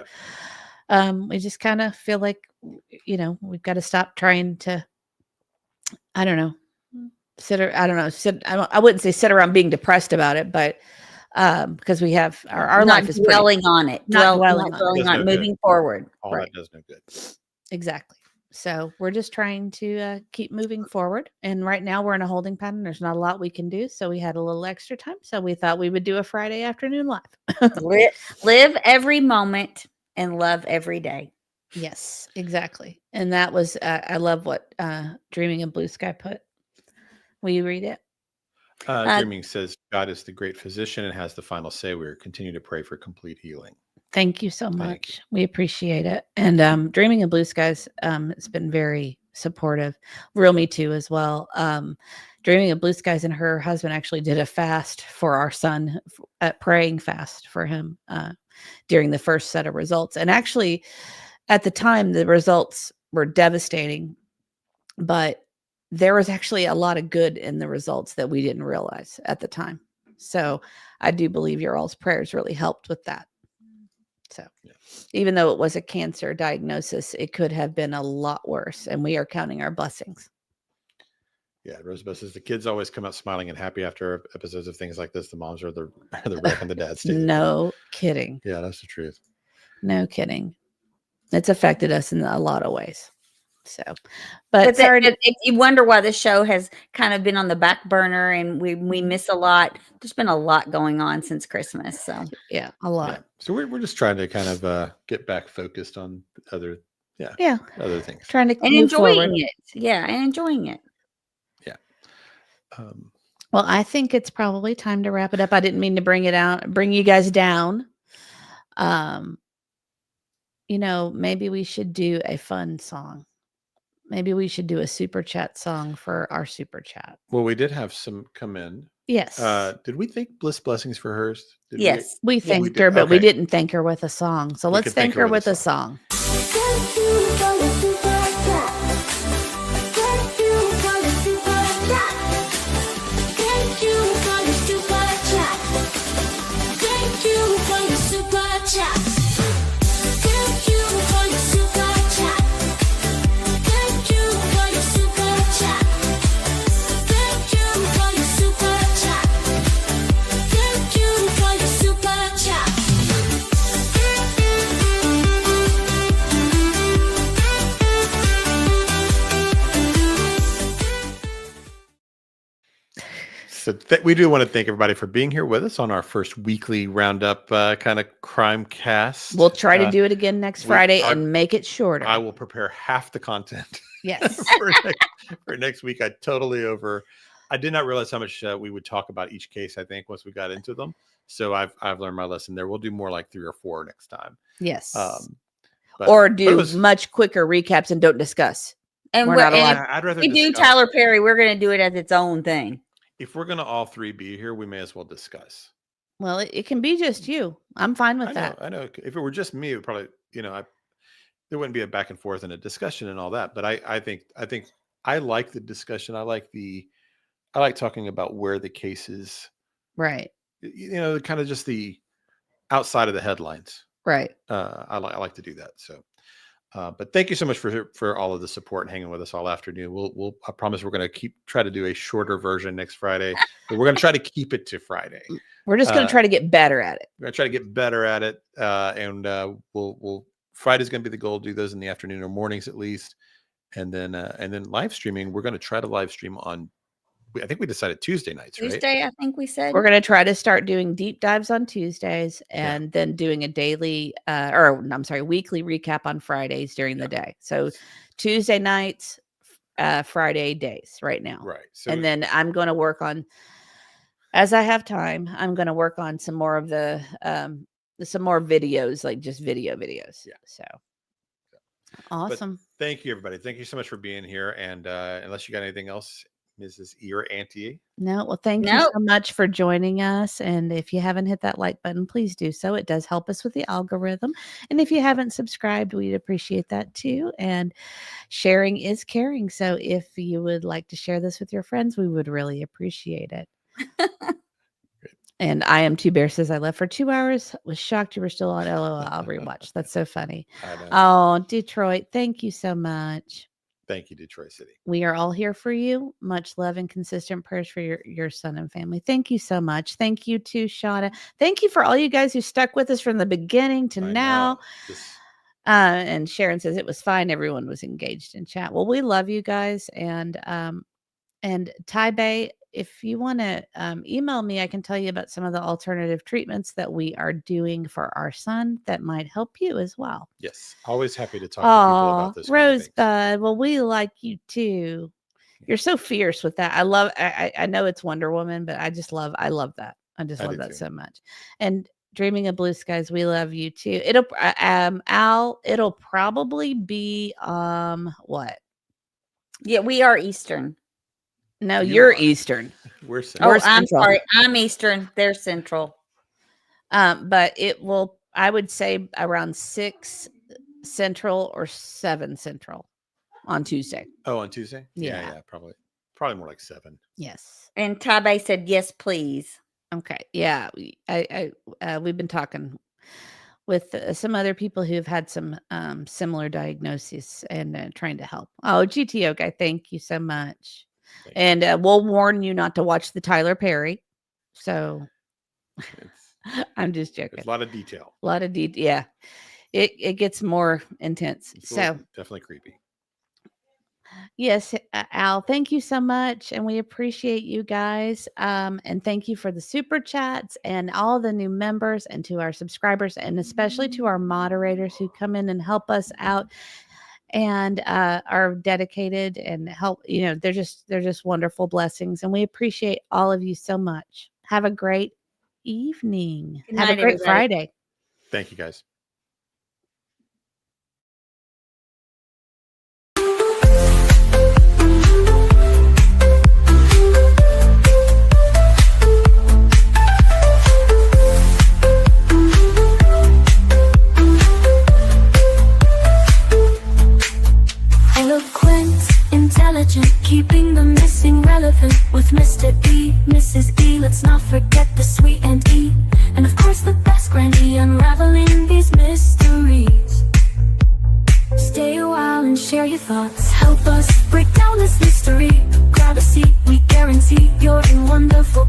we just kind of feel like, we've got to stop trying to, I wouldn't say sit around being depressed about it, but because we have our life is dwelling on it, not dwelling on moving forward. All that does no good. Exactly. So we're just trying to keep moving forward. And right now we're in a holding pattern. There's not a lot we can do. So we had a little extra time. So we thought we would do a Friday afternoon live. Live every moment and love every day. Yes, exactly. And that was, I love what Dreaming in Blue Sky put. Will you read it? Dreaming says, God is the great physician and has the final say. We continue to pray for complete healing. Thank you so much. We appreciate it. And Dreaming of Blue Skies has been very supportive. Real Me Too as well. Dreaming of Blue Skies and her husband actually did a fast for our son, praying fast for him during the first set of results. And actually, at the time, the results were devastating, but there was actually a lot of good in the results that we didn't realize at the time. So I do believe your all's prayers really helped with that. So even though it was a cancer diagnosis, it could have been a lot worse, and we are counting our blessings. Yeah, Rosebud says the kids always come out smiling and happy after episodes of things like this. The moms are the wreck and the dads stay. No kidding. Yeah, that's the truth. No kidding. It's affected us in a lot of ways. So, you wonder why the show has kind of been on the back burner, and we miss a lot. There's been a lot going on since Christmas. So yeah, a lot. Yeah. So we're just trying to kind of get back focused on other things. Trying to and enjoying it. Yeah, and enjoying it. Yeah. Well, I think it's probably time to wrap it up. I didn't mean to bring you guys down. Maybe we should do a fun song. Maybe we should do a super chat song for our super chat. Well, we did have some come in. Yes. Did we thank Bliss Blessings for hers? Yes, we thanked her, but we didn't thank her with a song. So let's thank her with a song. So we do want to thank everybody for being here with us on our first weekly roundup kind of Crimecast. We'll try to do it again next Friday and make it shorter. I will prepare half the content. Yes. for next week. I did not realize how much we would talk about each case, I think, once we got into them. So I've learned my lesson there. We'll do more like 3 or 4 next time. Yes. Or do much quicker recaps and don't discuss. And I'd rather we do Tyler Perry. We're going to do it as its own thing. If we're going to all 3 be here, we may as well discuss. Well, it can be just you. I'm fine with that. I know. If it were just me, it would probably, there wouldn't be a back and forth and a discussion and all that. But I think I like the discussion. I like talking about where the case is, Right. kind of just the outside of the headlines. Right. I like to do that. So, but thank you so much for all of the support and hanging with us all afternoon. I promise we're going to try to do a shorter version next Friday, but we're going to try to keep it to Friday. We're just going to try to get better at it. We're going to try to get better at it. And Friday's going to be the goal. Do those in the afternoon or mornings at least. And then live streaming, we're going to try to live stream on, I think we decided Tuesday nights, right? Tuesday, I think we said. We're going to try to start doing deep dives on Tuesdays and then doing a weekly recap on Fridays during the day. So Tuesday nights, Friday days right now. Right. So, and then I'm going to work on, as I have time, I'm going to work on some more of some more videos, like just videos. Yeah. So awesome. But thank you, everybody. Thank you so much for being here. And unless you got anything else, Mrs. E or Auntie? No, well, thank you so much for joining us. And if you haven't hit that like button, please do so. It does help us with the algorithm. And if you haven't subscribed, we'd appreciate that too. And sharing is caring. So if you would like to share this with your friends, we would really appreciate it. And I am Two Bear says I left for 2 hours. Was shocked you were still on LOL. I'll rewatch. That's so funny. Oh, Detroit, thank you so much. Thank you, Detroit City. We are all here for you. Much love and consistent prayers for your son and family. Thank you so much. Thank you to Shauna. Thank you for all you guys who stuck with us from the beginning to now. And Sharon says it was fine. Everyone was engaged in chat. Well, we love you guys. And Ty Bay, if you want to email me, I can tell you about some of the alternative treatments that we are doing for our son that might help you as well. Yes. Always happy to talk to people about this. Rosebud. Well, we like you too. You're so fierce with that. I know it's Wonder Woman, but I love that. I love that so much. And Dreaming of Blue Skies, we love you too. Al, it'll probably be what? Yeah, we are Eastern. No, you're Eastern. We're Central. Oh, I'm sorry. I'm Eastern. They're Central. But it will, I would say, around 6 Central or 7 Central on Tuesday. Oh, on Tuesday? Yeah, probably more like 7. Yes. And Tabe said, yes, please. Okay. Yeah. We've been talking with some other people who've had some similar diagnoses and trying to help. Oh, GTO guy, thank you so much. And we'll warn you not to watch the Tyler Perry. So I'm just joking. A lot of detail. Yeah. It gets more intense. So definitely creepy. Yes, Al, thank you so much. And we appreciate you guys. And thank you for the super chats and all the new members and to our subscribers and especially to our moderators who come in and help us out and are dedicated and help. They're just wonderful blessings. And we appreciate all of you so much. Have a great evening. Have a great Friday. Thank you, guys. Intelligent, keeping the missing relevant with Mr. E, Mrs. E. Let's not forget the sweet and E, and of course the best Grandy, unraveling these mysteries. Stay a while and share your thoughts. Help us break down this mystery. Grab a seat, we guarantee you're in wonderful